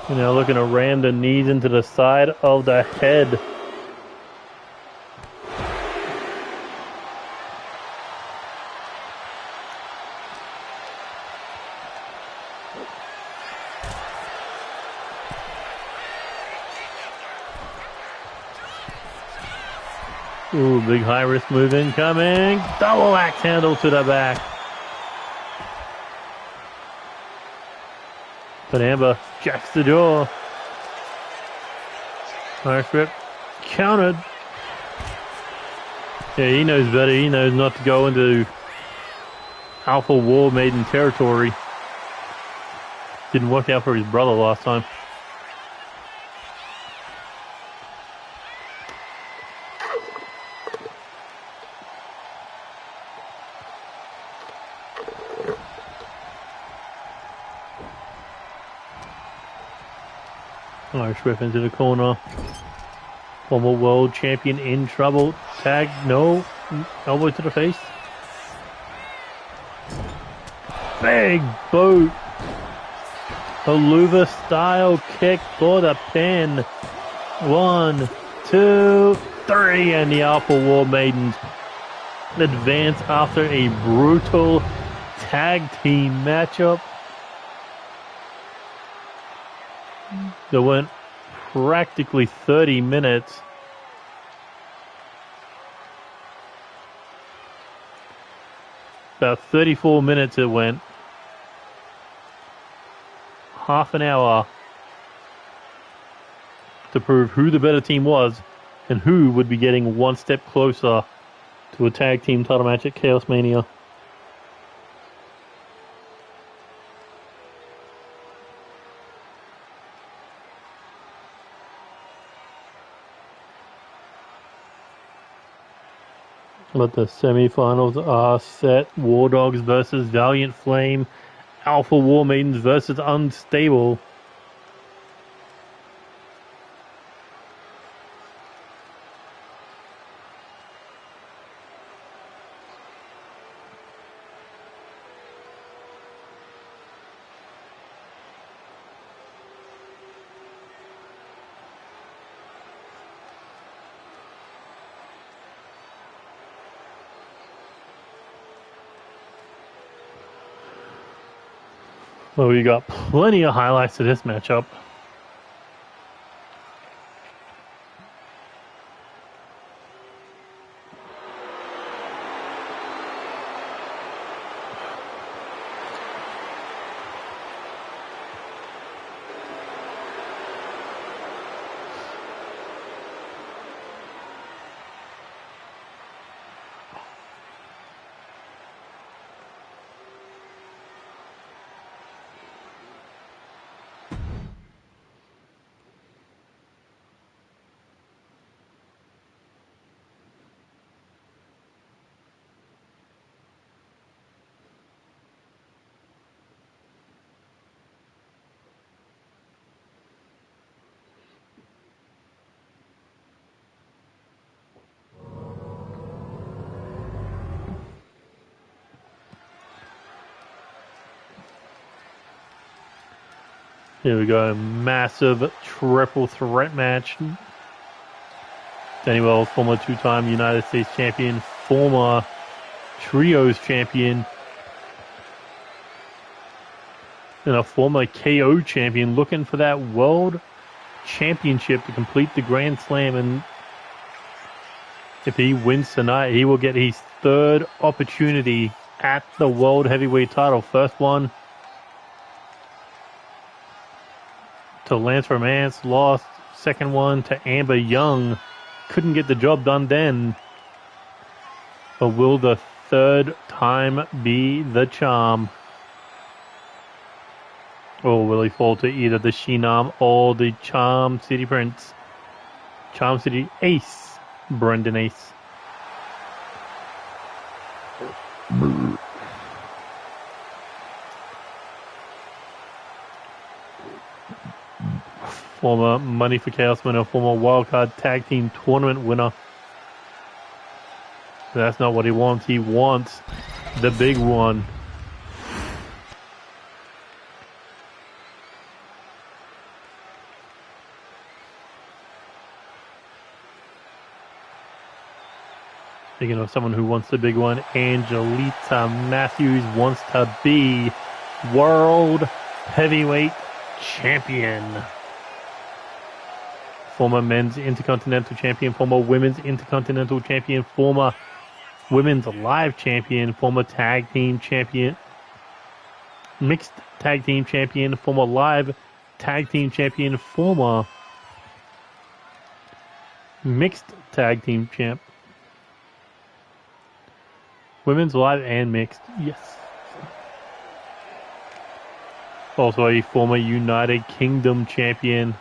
And now looking to ram the knees into the side of the head. Ooh, big high risk move incoming. Double axe handle to the back. But Amber jacks the jaw. Irish whip countered. Yeah, he knows better. He knows not to go into Alpha War Maiden territory. Didn't work out for his brother last time. Irish whip into the corner. Former world champion in trouble. Tag, no. Elbow to the face. Big boot. A Luthor style kick for the pin. 1, 2, 3, and the Alpha War Maidens advance after a brutal tag team matchup that went practically 30 minutes. About 34 minutes it went. Half an hour to prove who the better team was and who would be getting one step closer to a tag team title match at ChaosMania. But the semi-finals are set. War Dogs versus Valiant Flame. Alpha War Maidens versus Unstable. Well, we got plenty of highlights to this matchup. Here we go, massive triple threat match. Danny Wells, former two-time United States champion, former trios champion, and a former KO champion, looking for that world championship to complete the Grand Slam. And if he wins tonight, he will get his third opportunity at the world heavyweight title. First one to Lance Romance, lost. Second one to Amber Young, couldn't get the job done then. But will the third time be the charm? Or will he fall to either the Shinam or the Charm City Prince? Charm City Ace, Brendan Ace. Former Money for Chaos winner, former Wildcard Tag Team Tournament winner. That's not what he wants. He wants the big one. Speaking of someone who wants the big one, Angelita Matthews wants to be World Heavyweight Champion. Former Men's Intercontinental Champion, former Women's Intercontinental Champion, former Women's Live Champion, former Tag Team Champion, Mixed Tag Team Champion, former Live Tag Team Champion, former Mixed Tag Team Champ. Women's Live and Mixed, yes. Also a former United Kingdom Champion.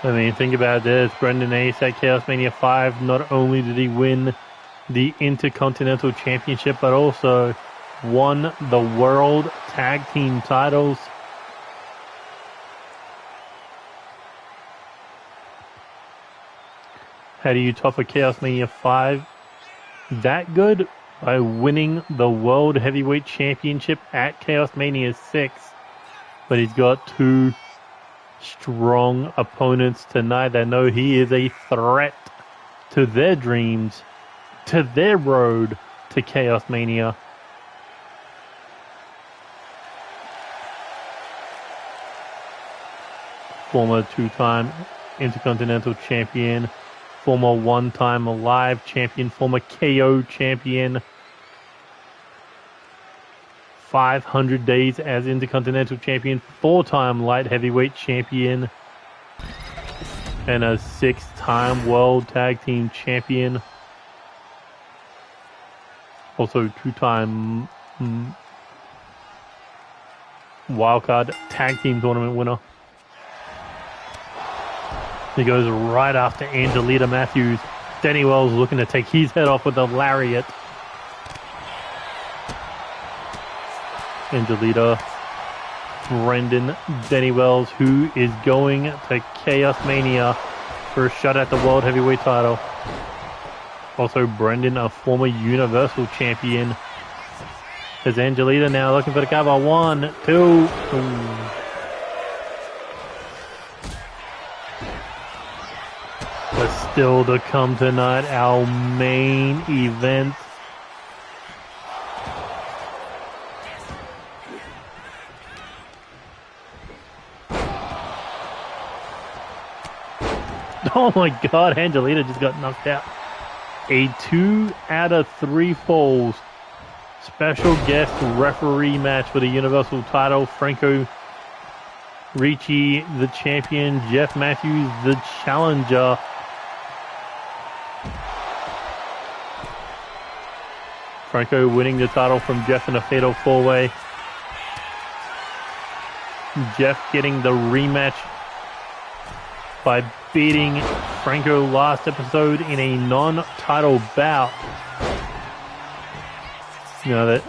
I mean, think about this. Brendan Ace at ChaosMania 5, not only did he win the Intercontinental Championship, but also won the World Tag Team titles. How do you top a ChaosMania 5 that good? By winning the World Heavyweight Championship at ChaosMania 6. But he's got two strong opponents tonight that know he is a threat to their dreams, to their road to ChaosMania. Former two-time Intercontinental Champion, former one-time Live Champion, former KO Champion, 500 days as Intercontinental Champion, four-time Light Heavyweight Champion, and a six-time World Tag Team Champion. Also two-time Wildcard Tag Team Tournament winner. He goes right after Angelita Matthews. Danny Wells looking to take his head off with a lariat. Angelita Brendan Denny Wells, who is going to Chaos Mania for a shot at the World Heavyweight title. Also, Brendan, a former Universal Champion. There's Angelita now looking for the cover. 1, 2. Ooh. But still to come tonight, our main event. Oh my God, Angelita just got knocked out. A 2 out of 3 falls. Special guest referee match for the Universal title. Franco Ricci, the champion. Jeff Matthews, the challenger. Franco winning the title from Jeff in a fatal 4-way. Jeff getting the rematch by beating Franco last episode in a non-title bout. You know that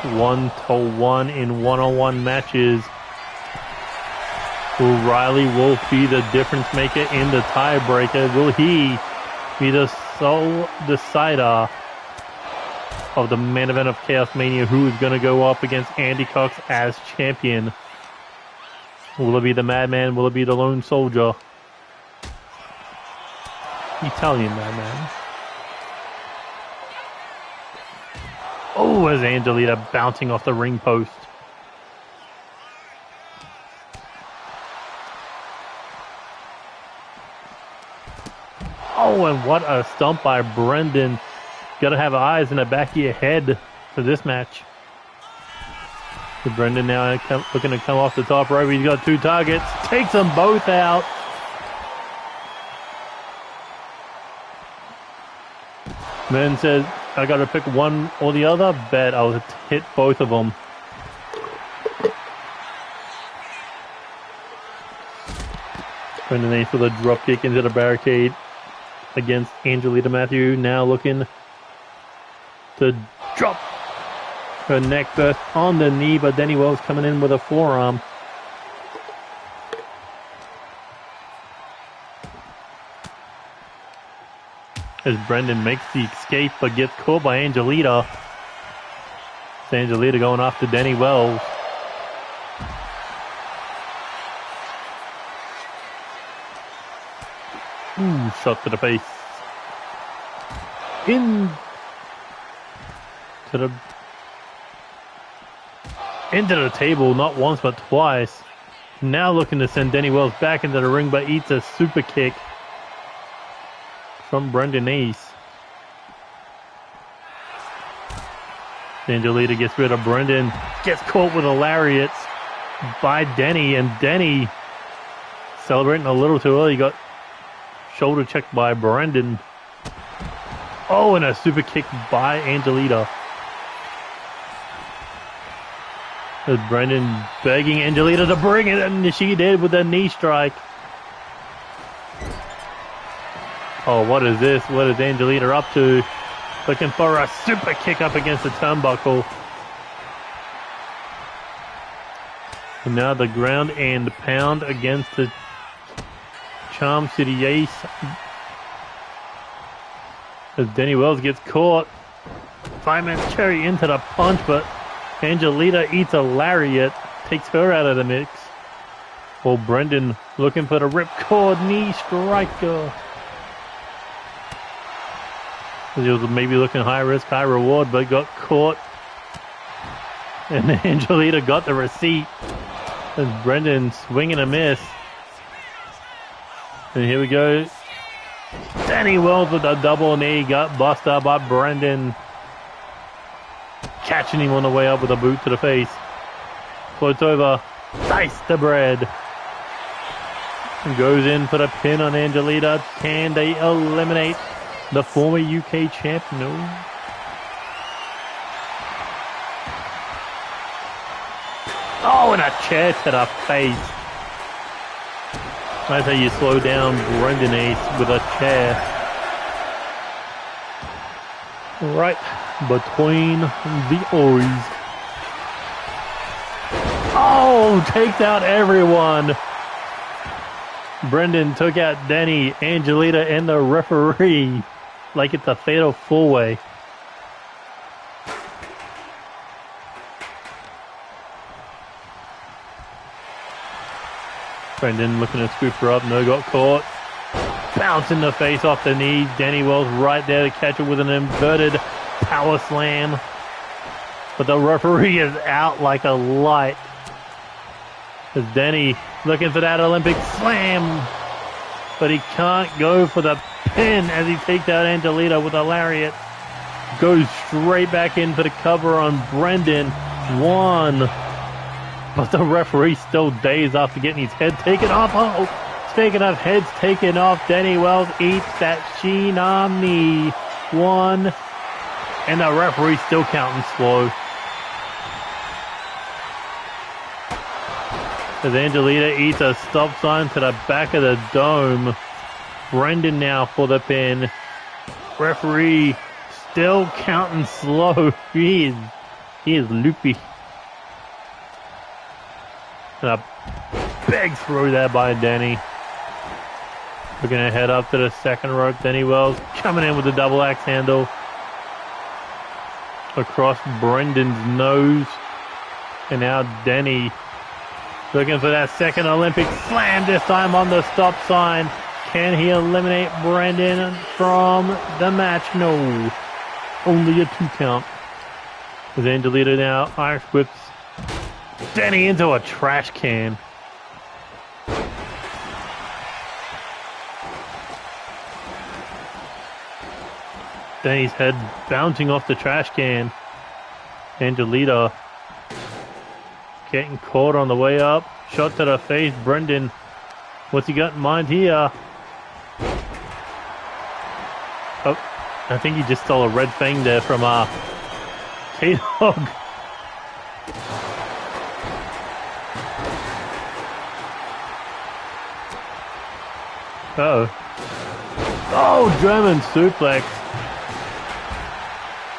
1-1 in one-on-one matches. Will Riley Wolf be the difference maker in the tiebreaker? Will he be the sole decider of the main event of Chaos Mania? Who is going to go up against Andy Cox as champion? Will it be the Madman? Will it be the Lone Soldier? Italian Madman. Oh, as Angelita bouncing off the ring post. Oh, and what a stomp by Brendan. Gotta have eyes in the back of your head for this match. So Brendan now looking to come off the top rope. He's got 2 targets. Takes them both out. Then says, I got to pick one or the other. Bet I'll hit both of them. Brendan Ace with a drop kick into the barricade against Angelita Matthew. Now looking to drop her neck first on the knee, but Denny Wells coming in with a forearm. As Brendan makes the escape but gets caught by Angelita. It's Angelita going after Denny Wells. Ooh, shot to the face. Into the table, not once but twice. Now looking to send Denny Wells back into the ring, but eats a super kick from Brendan Ace. Angelita gets rid of Brendan. Gets caught with a lariat by Denny, and Denny celebrating a little too early. Got shoulder checked by Brendan. Oh, and a super kick by Angelita. As Brendan begging Angelita to bring it, and she did with a knee strike. Oh, what is this? What is Angelita up to? Looking for a super kick up against the turnbuckle. And now the ground and pound against the Charm City Ace. As Denny Wells gets caught. Fireman's Cherry into the punch, but Angelita eats a lariat. Takes her out of the mix. Well, Brendan looking for the ripcord knee striker. He was maybe looking high risk, high reward, but got caught. And Angelita got the receipt. And Brendan swinging a miss. And here we go. Denny Wells with a double knee. Got busted up by Brendan. Catching him on the way up with a boot to the face. Floats over. Dice the bread. And goes in for the pin on Angelita. Can they eliminate the former UK champ? No. Oh, and a chair to the face. That's how you slow down Brendan Ace with a chair. Right between the eyes. Oh, takes out everyone. Brendan took out Danny, Angelita, and the referee like it's a fatal four-way. Brendan looking to scoop her up. No, got caught. Bounce in the face off the knees. Danny Wells right there to catch it with an inverted power slam. But the referee is out like a light. As Danny looking for that Olympic slam. But he can't go for the pin as he takes out Angelita with a lariat. Goes straight back in for the cover on Brendan. One. But the referee still dazed after getting his head taken off. Oh, speaking of heads taken off, Danny Wells eats that Shinam knee. One. And the referee still counting slow. As Angelita eats a stop sign to the back of the dome. Brendan now for the pin. Referee still counting slow. He is loopy. And a big throw there by Danny. We're going to head up to the second rope. Danny Wells coming in with the double axe handle. Across Brendan's nose. And now Danny looking for that second Olympic slam, this time on the stop sign. Can he eliminate Brendan from the match? No. Only a 2 count. As Angelita now Irish whips Danny into a trash can. Danny's head bouncing off the trash can. Angelita getting caught on the way up. Shot to the face. Brendan, what's he got in mind here? Oh, I think he just stole a red fang there from K-Dog. Uh-oh. Oh, German suplex.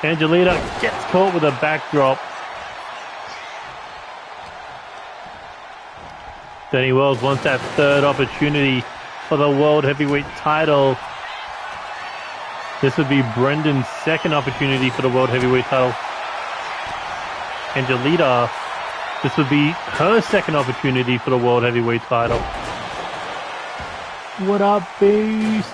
Angelita gets caught with a backdrop. Danny Wells wants that third opportunity for the World Heavyweight title. This would be Brendan's second opportunity for the World Heavyweight title. Angelita, this would be her second opportunity for the World Heavyweight title. What up, beast?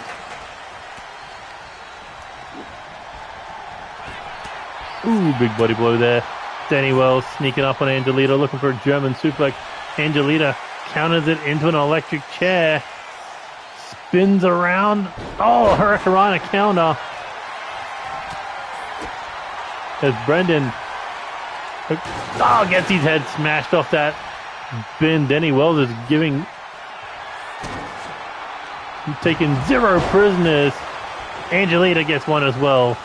Ooh, big body blow there. Danny Wells sneaking up on Angelita, looking for a German suplex. Angelita counters it into an electric chair. Spins around. Oh, Hurricanrana counter. As Brendan gets his head smashed off that bin. Danny Wells is taking 0 prisoners. Angelita gets one as well.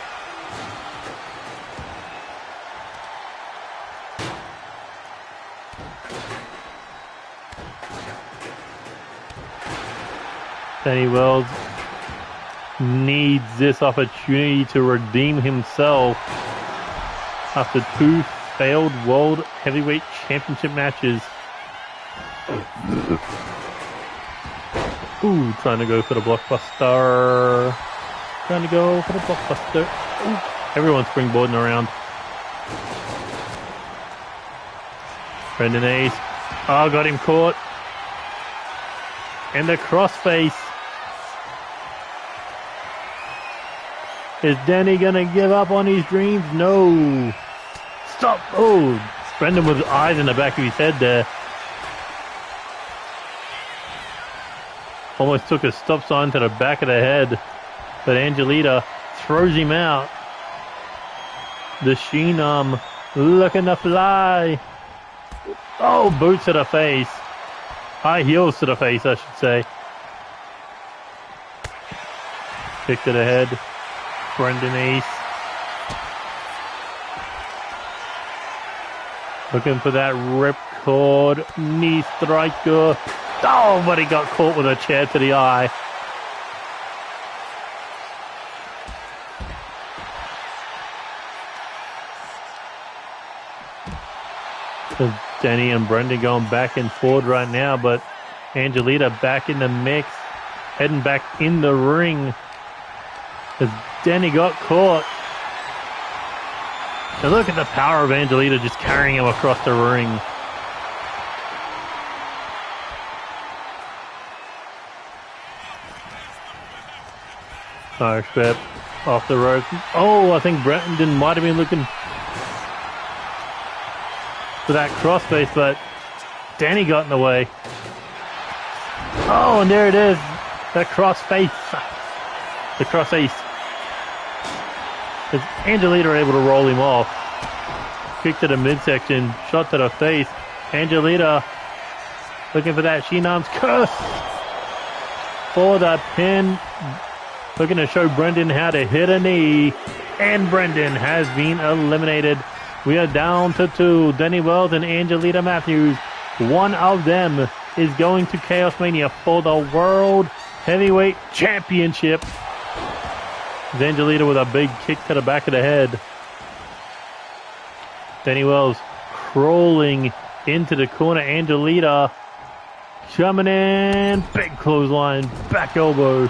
Danny Wells needs this opportunity to redeem himself after 2 failed World Heavyweight Championship matches. Ooh, trying to go for the blockbuster. Ooh, everyone's springboarding around. Brendan Ace. Oh, got him caught. And the crossface. Is Danny gonna give up on his dreams? No. Stop. Oh, Brendan with eyes in the back of his head there. Almost took a stop sign to the back of the head. But Angelita throws him out. The Sheenum looking to fly. Oh, boots to the face. High heels to the face, I should say. Kick to the head. Brendan Ace. Looking for that ripcord knee striker. Oh, but he got caught with a chair to the eye. Danny and Brendan going back and forward right now, but Angelita back in the mix, heading back in the ring as Danny got caught. And look at the power of Angelita just carrying him across the ring. Irish whip off the rope. Oh, I think Brendan might have been looking for that crossface, but Danny got in the way. Oh, and there it is. That crossface. The cross ace. As Angelita able to roll him off. Kick to the midsection. Shot to the face. Angelita looking for that Shinam's curse for the pin. Looking to show Brendan how to hit a knee. And Brendan has been eliminated. We are down to 2. Danny Wells and Angelita Matthews. One of them is going to ChaosMania for the World Heavyweight Championship. Angelita with a big kick to the back of the head. Danny Wells crawling into the corner. Angelita coming in. Big clothesline. Back elbow.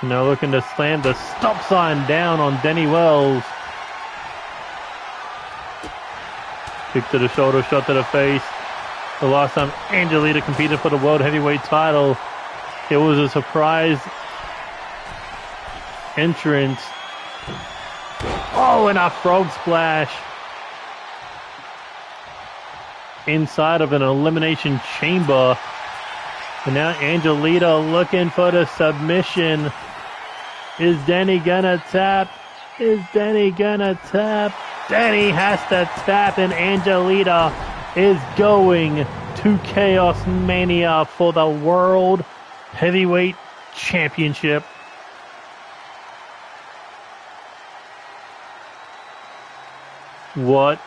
Now looking to slam the stop sign down on Danny Wells. Kick to the shoulder, shot to the face. The last time Angelita competed for the World Heavyweight title, it was a surprise entrance. Oh, and a frog splash inside of an elimination chamber. And now Angelita looking for the submission. Is Danny gonna tap? Is Danny gonna tap? Danny has to tap, and Angelita is going to ChaosMania for the World Heavyweight Championship. What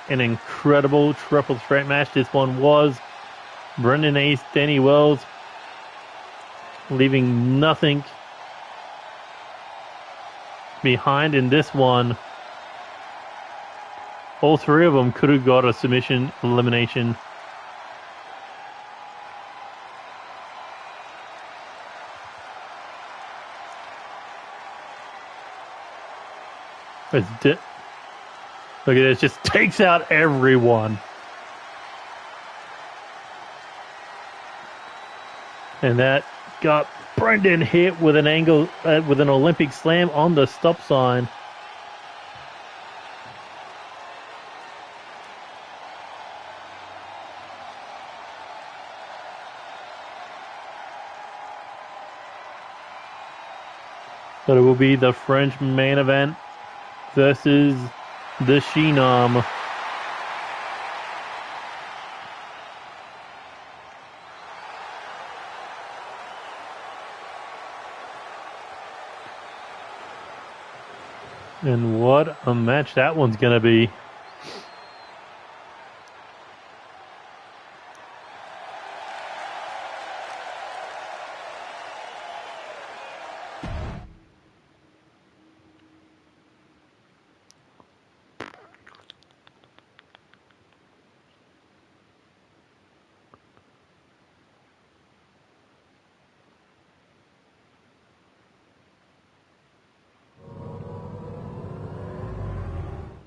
an incredible triple threat match this one was. Brendan Ace, Danny Wells, leaving nothing behind in this one. All three of them could have got a submission elimination. Look at this, just takes out everyone. And that got Brendan hit with an angle, with an Olympic slam on the stop sign. But it will be the French main event versus the Shinam. And what a match that one's going to be.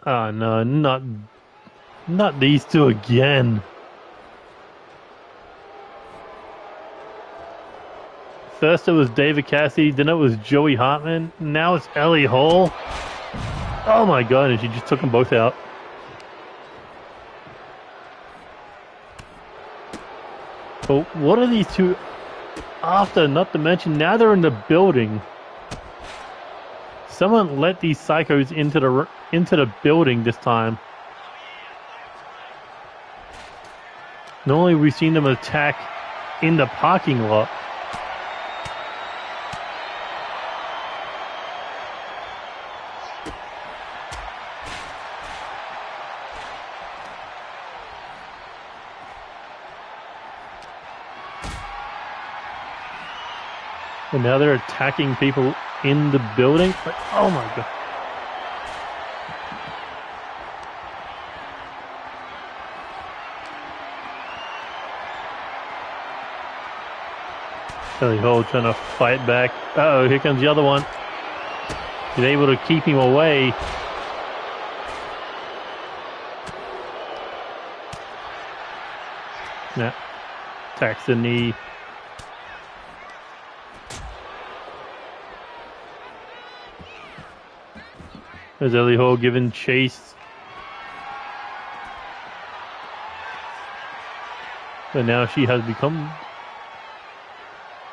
Oh no, not these two again. First it was David Kassie, then it was Joey Hartman, now it's Ellie Hall. Oh my god, and she just took them both out. But what are these two after? Not to mention, now they're in the building. Someone let these psychos into the building this time. Normally we've seen them attack in the parking lot. And now they're attacking people in the building. Like, oh my god. Ellie Hall trying to fight back. Uh-oh, here comes the other one. He's able to keep him away. Yeah. Attacks the knee. There's Ellie Hall giving chase. And now she has become...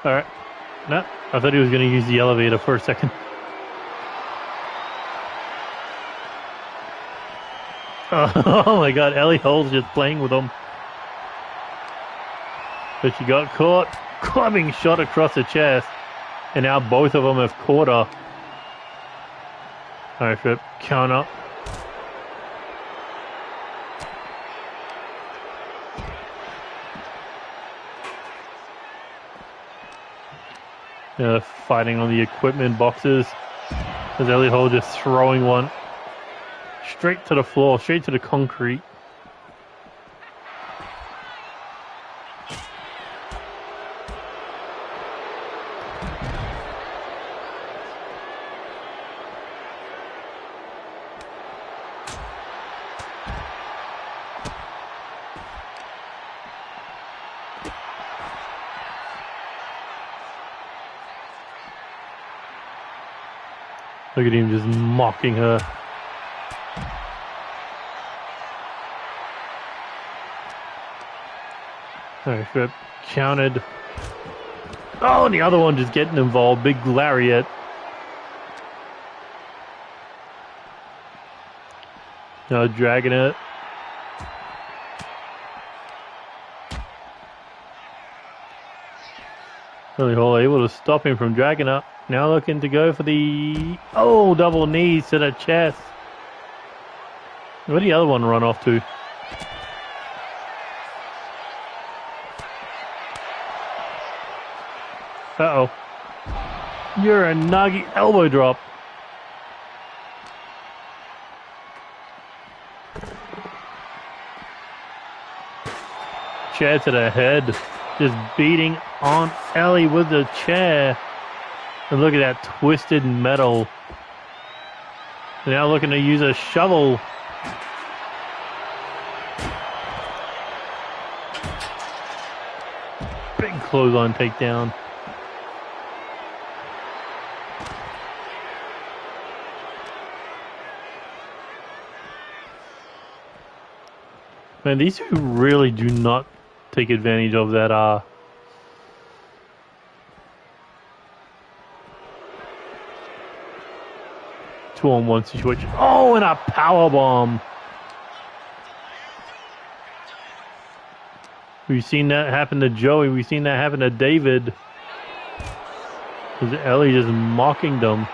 Alright. No, I thought he was going to use the elevator for a second. Oh my god, Ellie Hall's just playing with him. But she got caught. Clubbing shot across the chest. And now both of them have caught her. Alright, flip. Counter. Fighting on the equipment boxes. There's Ellie Hall just throwing one straight to the floor, straight to the concrete. Look at him just mocking her. Alright, flip. Counted. Oh, and the other one just getting involved. Big lariat. Now dragging it. Really Hall able to stop him from dragging up. Now looking to go for the... Oh, double knees to the chest. Where did the other one run off to? Uh-oh. You're a nuggy elbow drop. Chair to the head. Just beating on Ellie with the chair. And look at that twisted metal. Now looking to use a shovel. Big clothesline takedown. Man, these two really do not take advantage of that 2-on-1 situation. Oh, and a power bomb. We've seen that happen to Joey. We've seen that happen to David. Is Ellie just mocking them?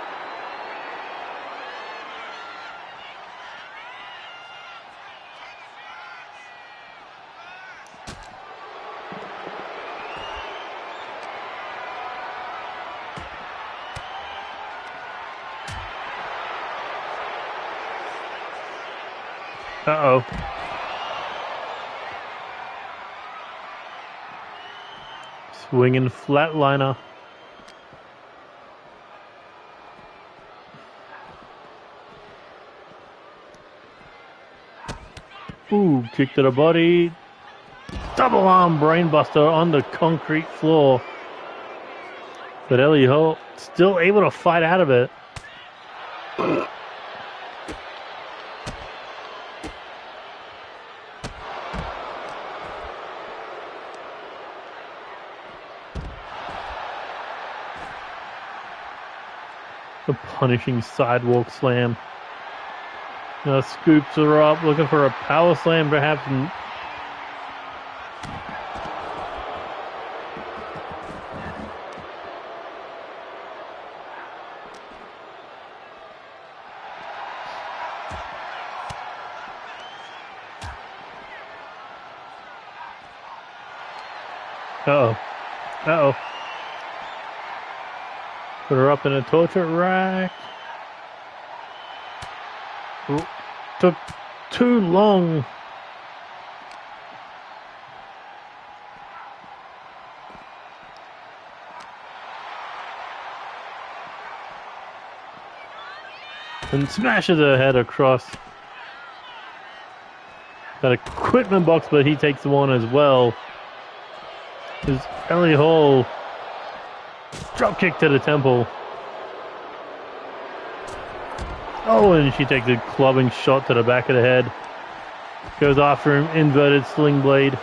Uh-oh. Swinging flatliner. Ooh, kick to the body. Double arm brainbuster on the concrete floor. But Ellie Hall still able to fight out of it. The punishing sidewalk slam. Now scoops her up, looking for a power slam, perhaps. Uh-oh. Uh-oh. Put her up in a torture rack. Ooh, took too long. And smashes her head across that equipment box, but he takes one as well. There's Ellie Hall. Drop kick to the temple. Oh, and she takes a clubbing shot to the back of the head. Goes after him, inverted sling blade.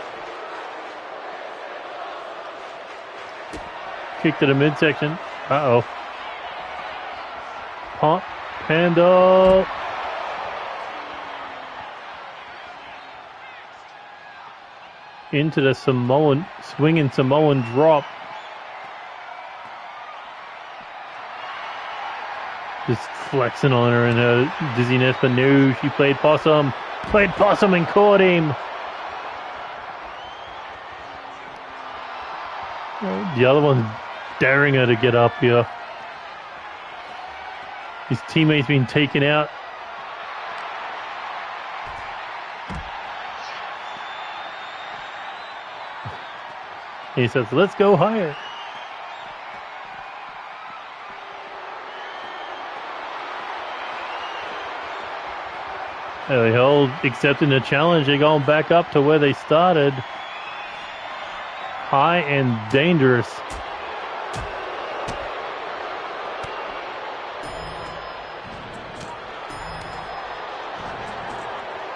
Kick to the midsection. Uh-oh. Pump. Handle. Into the swinging Samoan drop. Just flexing on her in her dizziness, but no, she played possum. Played possum and caught him. The other one's daring her to get up here. His teammate's been taken out. And he says, let's go higher. Ellie Hall accepting the challenge. They're going back up to where they started. High and dangerous.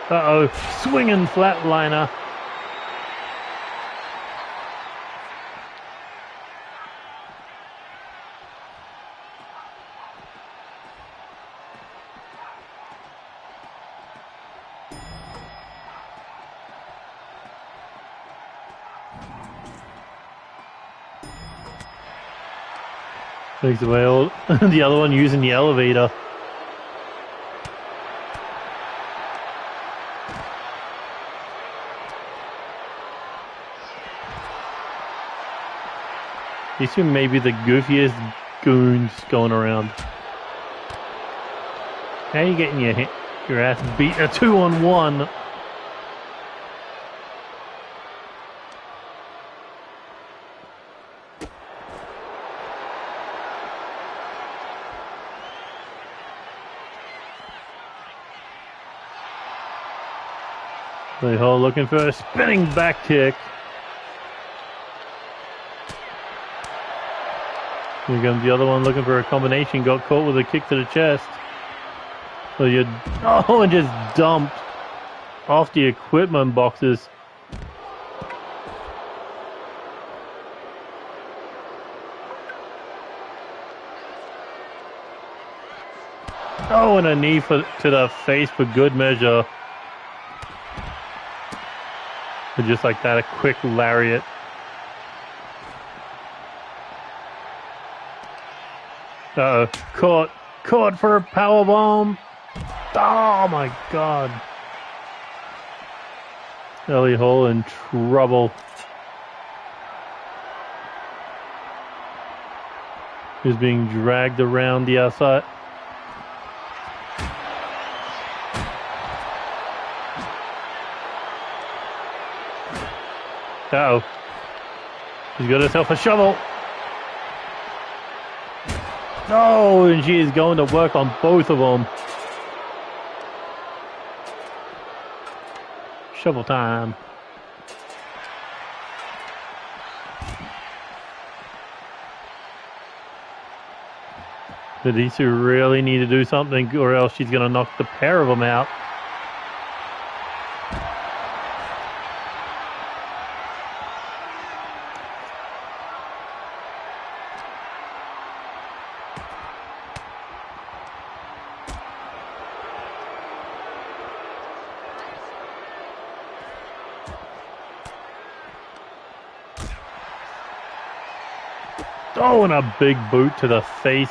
Uh-oh, swinging flatliner. Takes away all the other one using the elevator. These two may be the goofiest goons going around. How are you getting your ass beat? A 2-on-1. Ellie Hall looking for a spinning back kick. Here comes the other one looking for a combination. Got caught with a kick to the chest. So you and just dumped off the equipment boxes. Oh, and a knee to the face for good measure. And just like that, a quick lariat. Uh-oh, caught for a powerbomb. Oh my God. Ellie Hall in trouble. He's being dragged around the outside. Uh-oh. She's got herself a shovel. Oh, and she is going to work on both of them. Shovel time. But these two really need to do something, or else she's going to knock the pair of them out. Oh, and a big boot to the face.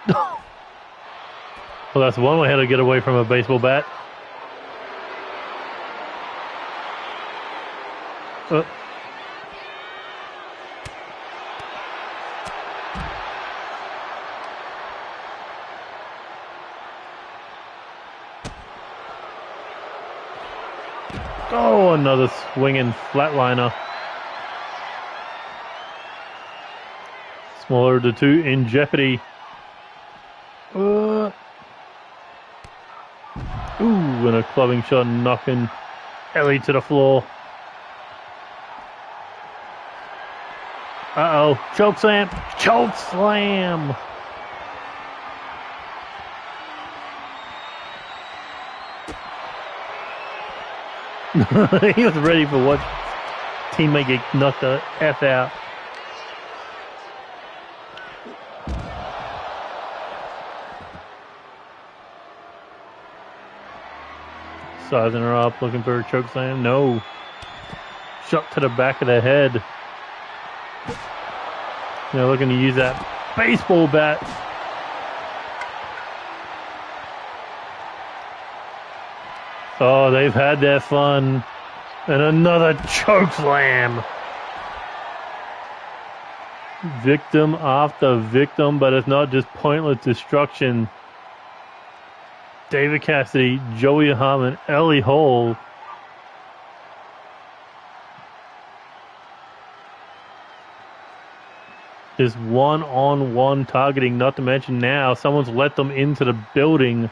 Well, that's one way to get away from a baseball bat. Oh, another swinging flatliner. Smaller of the two in jeopardy. Ooh, and a clubbing shot knocking Ellie to the floor. Uh-oh. Choke slam. Choke slam. He was ready for what teammate get knocked the F out. Sizing her up, looking for a choke slam. No. Shot to the back of the head. They're looking to use that baseball bat. Oh, they've had their fun. And another choke slam. Victim after victim, but it's not just pointless destruction. David Cassidy, Joey Harmon, Ellie Hall. Just one-on-one targeting, not to mention now someone's let them into the building.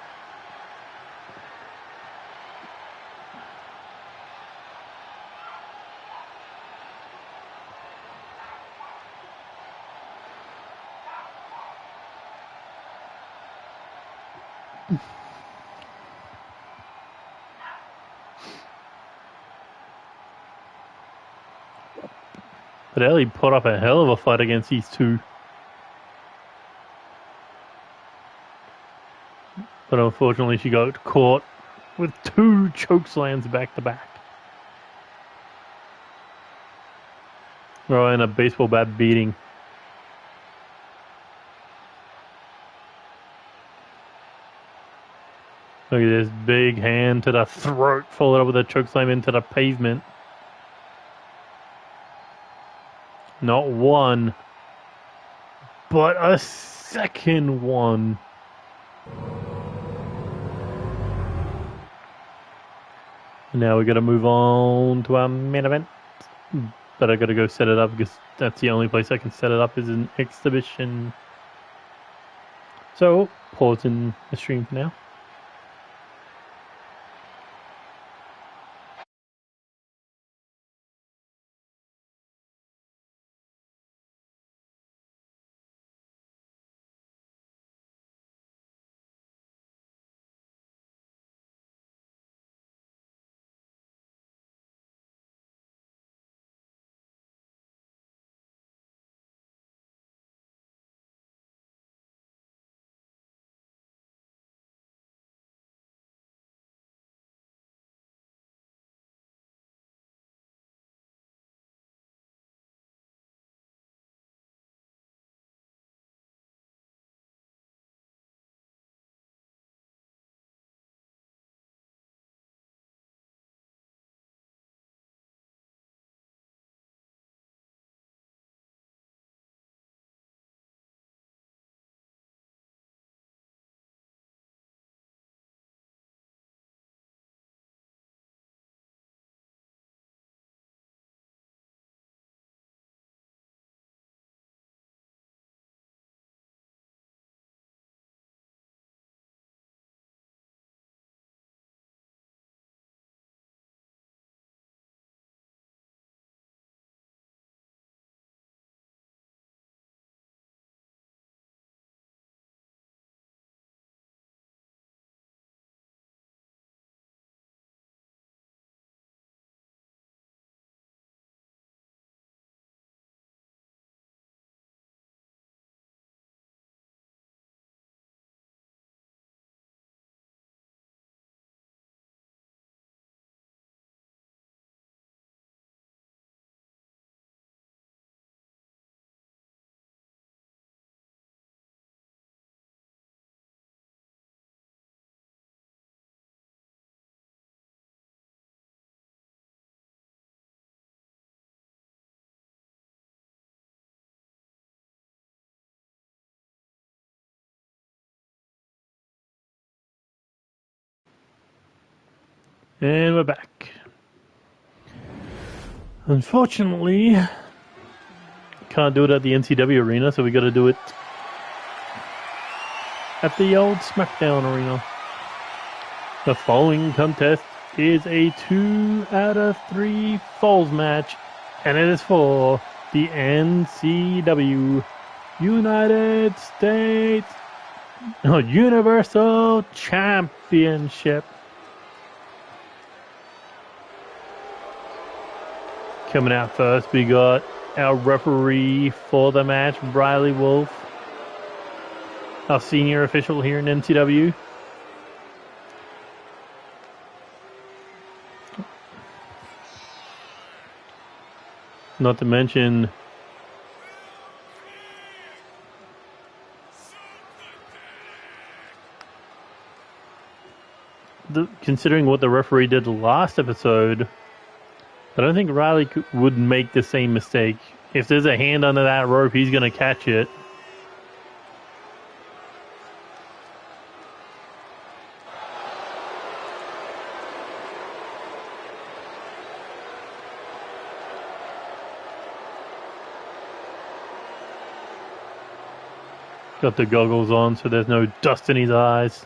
But Ellie put up a hell of a fight against these two. But unfortunately she got caught with two choke slams back to back. Right, and a baseball bat beating. Look at this big hand to the throat, followed up with a choke slam into the pavement. Not one, but a second one. Now we got to move on to our main event. But I got to go set it up because that's the only place I can set it up is an exhibition. So, pausing the stream for now. And we're back. Unfortunately, can't do it at the NCW arena, so we got to do it at the old SmackDown arena. The following contest is a 2 out of 3 falls match, and it is for the NCW United States Universal Championship. Coming out first, we got our referee for the match, Riley Wolf, our senior official here in NCW. Not to mention considering what the referee did last episode, I don't think Riley would make the same mistake. If there's a hand under that rope, he's going to catch it. Got the goggles on so there's no dust in his eyes.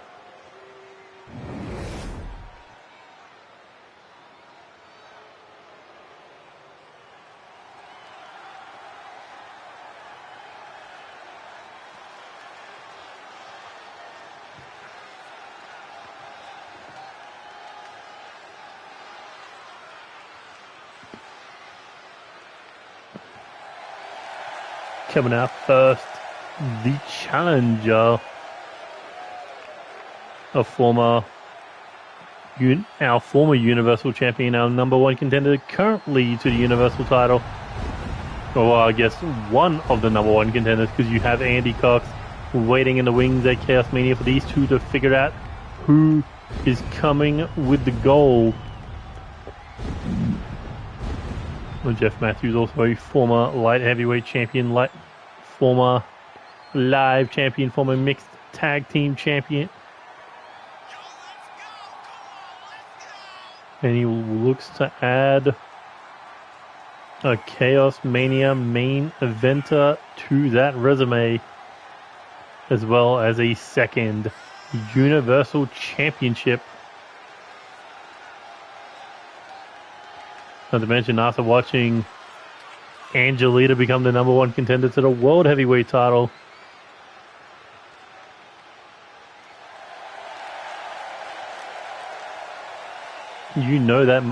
Coming out first, the challenger, our former Universal Champion, our #1 contender currently to the Universal title. Well, I guess one of the #1 contenders, because you have Andy Cox waiting in the wings at ChaosMania for these two to figure out who is coming with the gold. Well, Jeff Matthews, also a former light heavyweight champion, former live champion, former mixed tag team champion. And he looks to add a ChaosMania main eventer to that resume, as well as a second Universal Championship. Not to mention, after watching Angelita become the #1 contender to the World Heavyweight title, you know that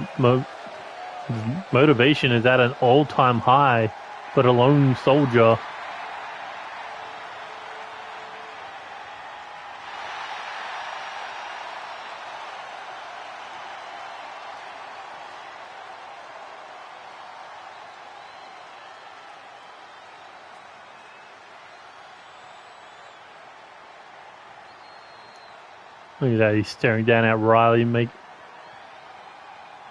motivation is at an all-time high for the lone soldier. Look at that, he's staring down at Riley,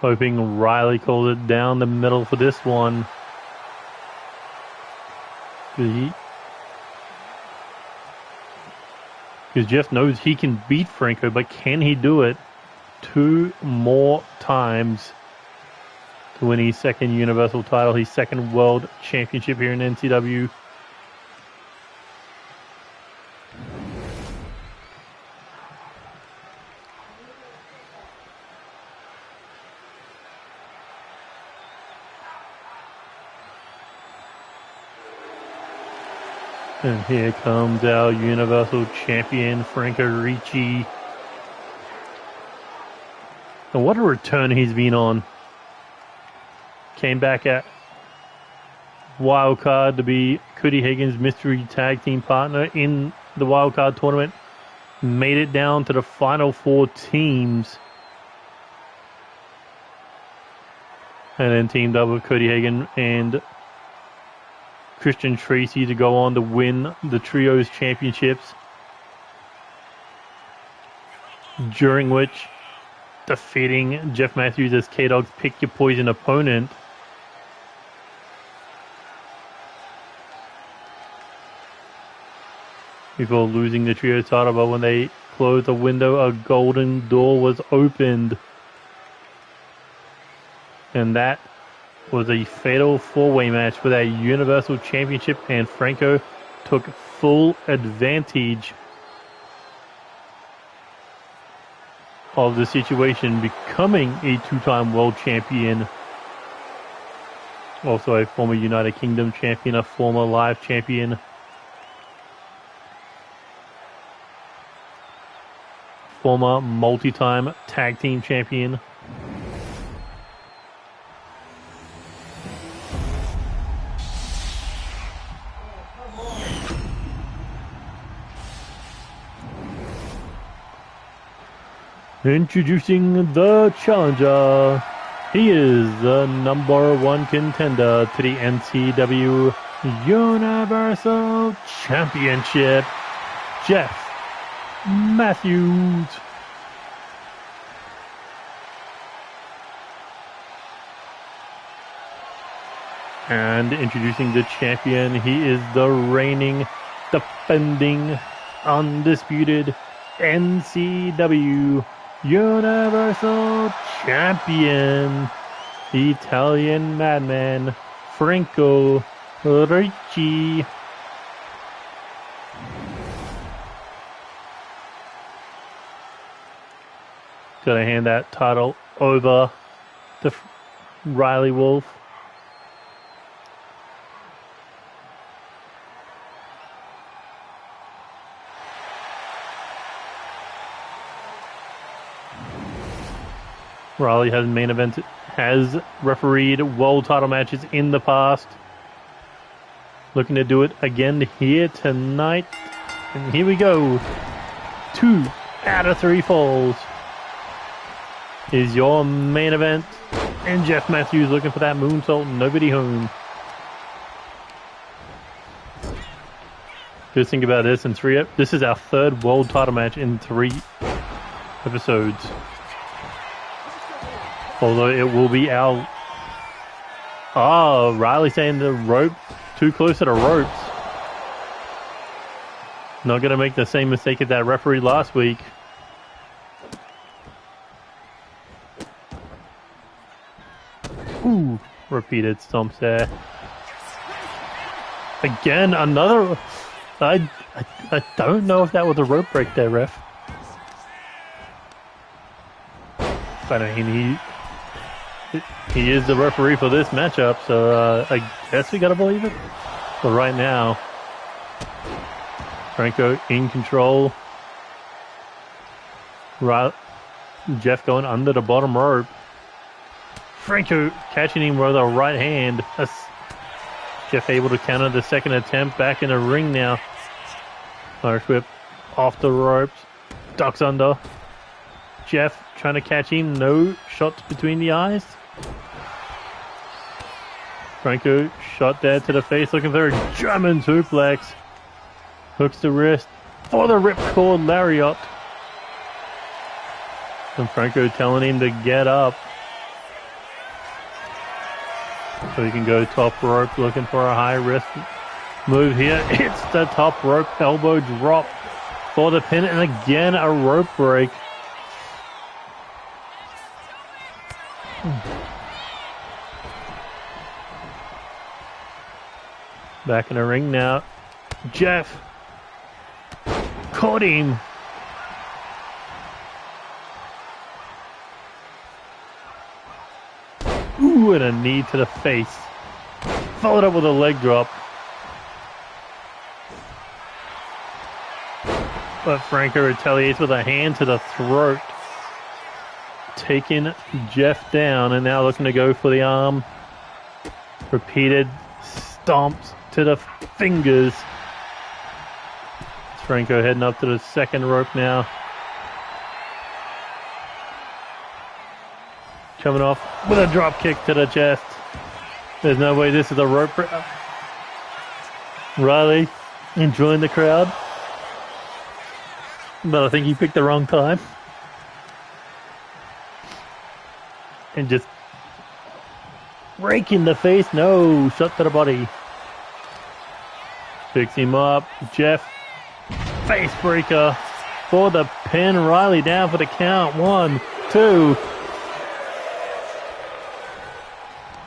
hoping Riley calls it down the middle for this one. Because Jeff knows he can beat Franco, but can he do it 2 more times to win his second Universal title, his second World Championship here in NCW? And here comes our Universal Champion, Franco Ricci. And what a return he's been on. Came back at Wildcard to be Cody Hagan's mystery tag team partner in the Wildcard tournament. Made it down to the final 4 teams. And then teamed up with Cody Hagan and Christian Tracy to go on to win the Trios Championships, during which defeating Jeff Matthews as K-Dog's Pick Your Poison opponent. Before losing the Trio title, but when they closed the window, a golden door was opened. And that was a fatal four-way match with a Universal Championship, and Franco took full advantage of the situation, becoming a two-time world champion. Also a former United Kingdom champion, a former live champion. Former multi-time tag team champion. Introducing the challenger. He is the #1 contender to the NCW Universal Championship, Jeff Matthews. And introducing the champion, he is the reigning, defending, undisputed NCW Universal Champion, Italian Madman, Franco Ricci. Gonna hand that title over to Riley Wolf. Riley has refereed world title matches in the past. Looking to do it again here tonight. And here we go. 2 out of 3 falls is your main event. And Jeff Matthews looking for that moonsault. Nobody home. Just think about this. This is our 3rd world title match in 3 episodes. Although it will be our... Oh, Riley saying the rope, too close to the ropes. Not going to make the same mistake as that referee last week. Ooh, repeated stomps there. Again, another... I don't know if that was a rope break there, ref. But I mean, he is the referee for this matchup, so I guess we gotta believe it. But right now, Franco in control. Jeff going under the bottom rope. Franco catching him with a right hand. Jeff able to counter the second attempt. Back in the ring now. Irish whip off the ropes. Ducks under. Jeff trying to catch him. No shots between the eyes. Franco shot there to the face, looking for a German suplex. Hooks the wrist for the ripcord lariat. And Franco telling him to get up. So he can go top rope, looking for a high risk move here. It's the top rope elbow drop for the pin, and again a rope break. Back in the ring now. Jeff caught him. Ooh, and a knee to the face. Followed up with a leg drop. But Franco retaliates with a hand to the throat. Taking Jeff down, and now looking to go for the arm. Repeated stomps to the fingers. Franco heading up to the second rope now. Coming off with a drop kick to the chest. There's no way this is a rope break. Riley enjoying the crowd. But I think he picked the wrong time. And just raking the face. No, shot to the body. Picks him up. Jeff, face breaker for the pin. Riley down for the count. 1, 2.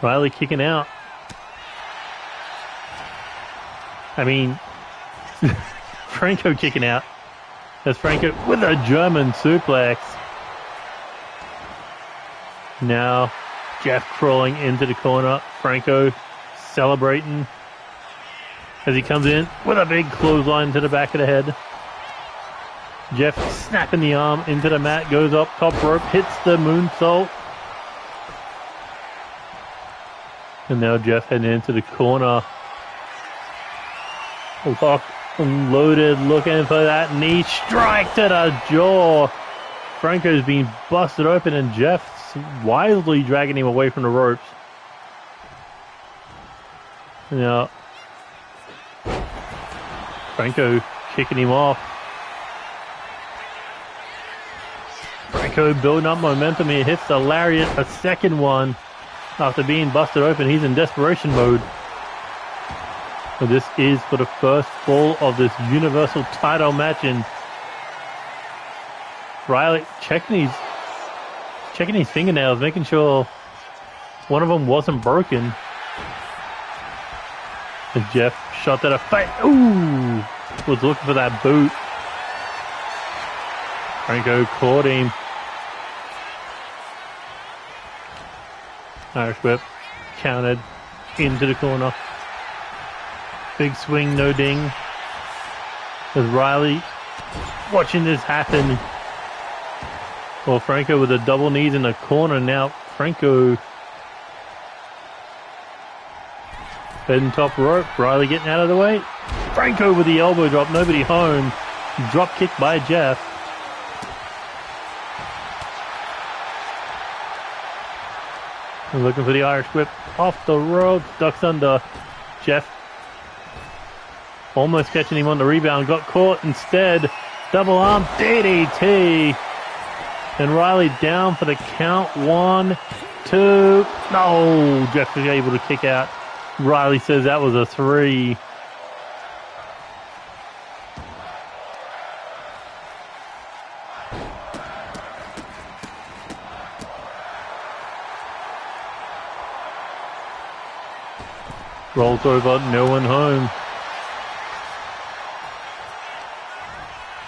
Riley kicking out. I mean, Franco kicking out. That's Franco with a German suplex. Now, Jeff crawling into the corner. Franco celebrating as he comes in with a big clothesline to the back of the head. Jeff snapping the arm into the mat, goes up top rope, hits the moonsault. And now Jeff heading into the corner. Locked and loaded, looking for that knee strike to the jaw. Franco's being busted open and Jeff's wisely dragging him away from the ropes. Now, Franco kicking him off. Franco building up momentum. He hits the lariat, a second one. After being busted open, he's in desperation mode. So this is for the first fall of this Universal title match, and Riley checking his fingernails, making sure one of them wasn't broken. And Jeff shot at a face. Ooh! Was looking for that boot. Franco caught him. Irish whip, counted into the corner. Big swing, no ding. As Riley watching this happen. Well, Franco with the double knees in the corner. Now Franco heading top rope. Riley getting out of the way. Franco with the elbow drop. Nobody home. Drop kick by Jeff. And looking for the Irish whip off the rope. Ducks under. Jeff almost catching him on the rebound. Got caught instead. Double arm DDT. And Riley down for the count. 1, 2. No, Jeff was able to kick out. Riley says that was a 3. Rolls over, no one home.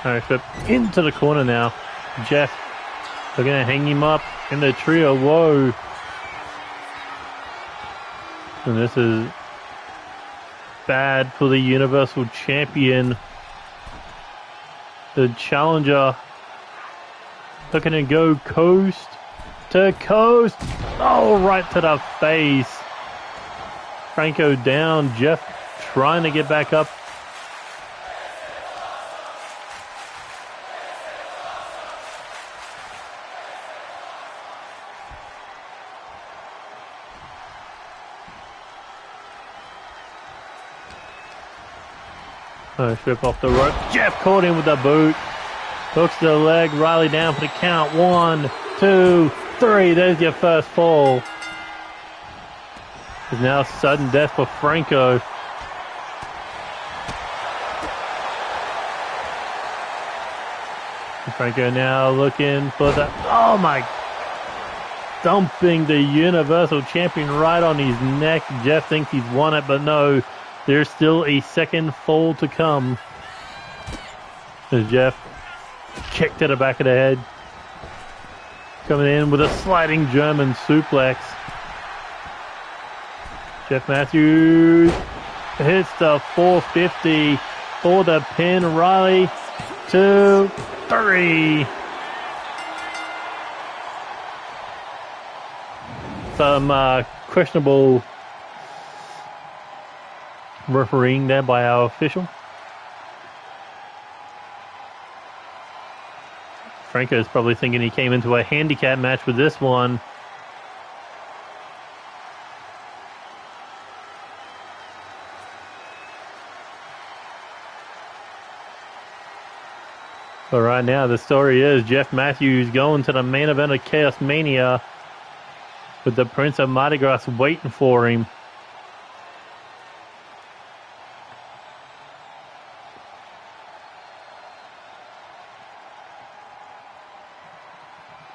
Irish whip into the corner now. Jeff, they're going to hang him up in the trio. Whoa. And this is bad for the Universal Champion. The challenger looking to go coast to coast. Oh, right to the face. Franco down. Jeff trying to get back up. Strip off the rope. Jeff caught him with the boot. Hooks to the leg. Riley down for the count. 1, 2, 3. There's your first fall. There's now sudden death for Franco. Franco now looking for the... Oh my... Dumping the Universal Champion right on his neck. Jeff thinks he's won it, but no. There's still a second fall to come. As Jeff kicked to the back of the head. Coming in with a sliding German suplex. Jeff Matthews hits the 450 for the pin. Riley, 2, 3. Some questionable refereeing there by our official. Franco's probably thinking he came into a handicap match with this one. But right now the story is Jeff Matthews going to the main event of ChaosMania with the Prince of Mardi Gras waiting for him.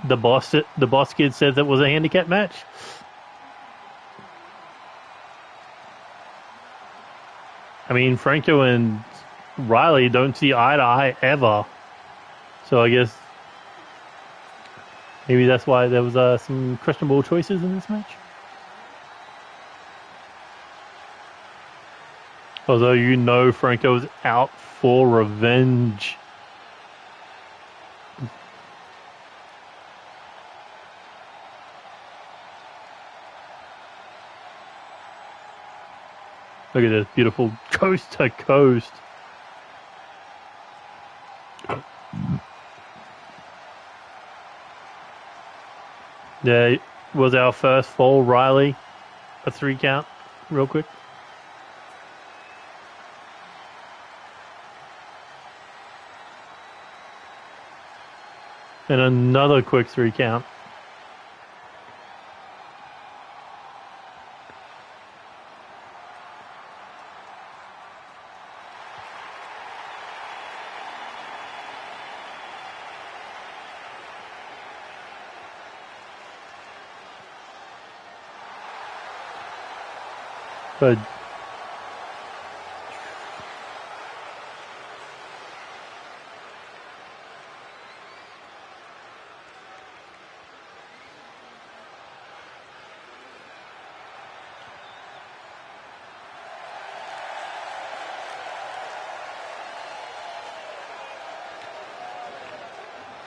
The boss kid says it was a handicap match. I mean, Franco and Riley don't see eye to eye ever. So I guess maybe that's why there was some questionable choices in this match. Although you know Franco's out for revenge. Look at this beautiful coast to coast. There was our first fall. Riley, a 3 count, real quick. And another quick 3 count.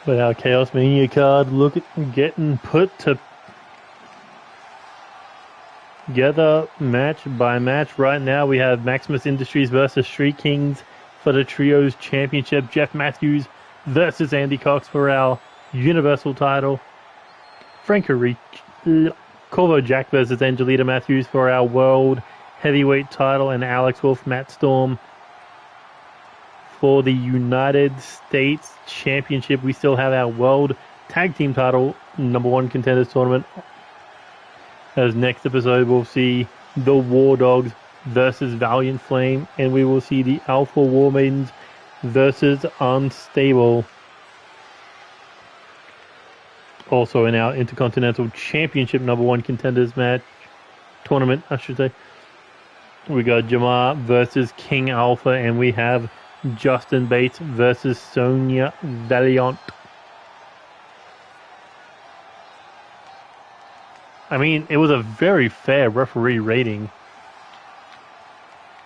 But our ChaosMania card, look at getting put together match by match. Right now we have Maximus Industries versus Street Kings for the Trios Championship. Jeff Matthews versus Andy Cox for our Universal title. Corvo Jack versus Angelita Matthews for our World Heavyweight title. And Alex Wolf, Matt Storm for the United States Championship. We still have our World Tag Team title, #1 Contenders Tournament. As next episode, we'll see the War Dogs versus Valiant Flame, and we will see the Alpha War Maidens versus Unstable. Also in our Intercontinental Championship #1 Contenders match, tournament, I should say, we got Jamar versus King Alpha, and we have Justin Bates versus Sonia Valiant. I mean, it was a very fair referee rating.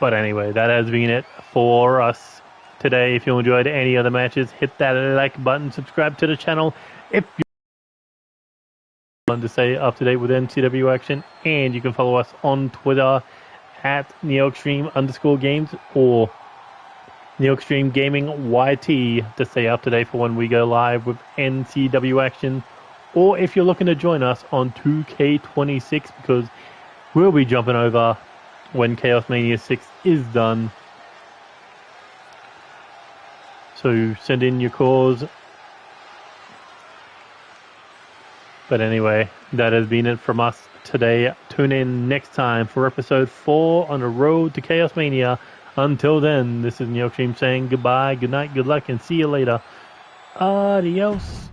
But anyway, that has been it for us today. If you enjoyed any other matches, hit that like button, subscribe to the channel if you want to stay up to date with NCW action. And you can follow us on Twitter at NeoExtreme_games or NeoExtreme Gaming YT to stay up to date for when we go live with NCW action. Or if you're looking to join us on 2K26, because we'll be jumping over when ChaosMania 6 is done. So send in your calls. But anyway, that has been it from us today. Tune in next time for episode 4 on the road to ChaosMania. Until then, this is NeoExtreme saying goodbye, good night, good luck, and see you later. Adios.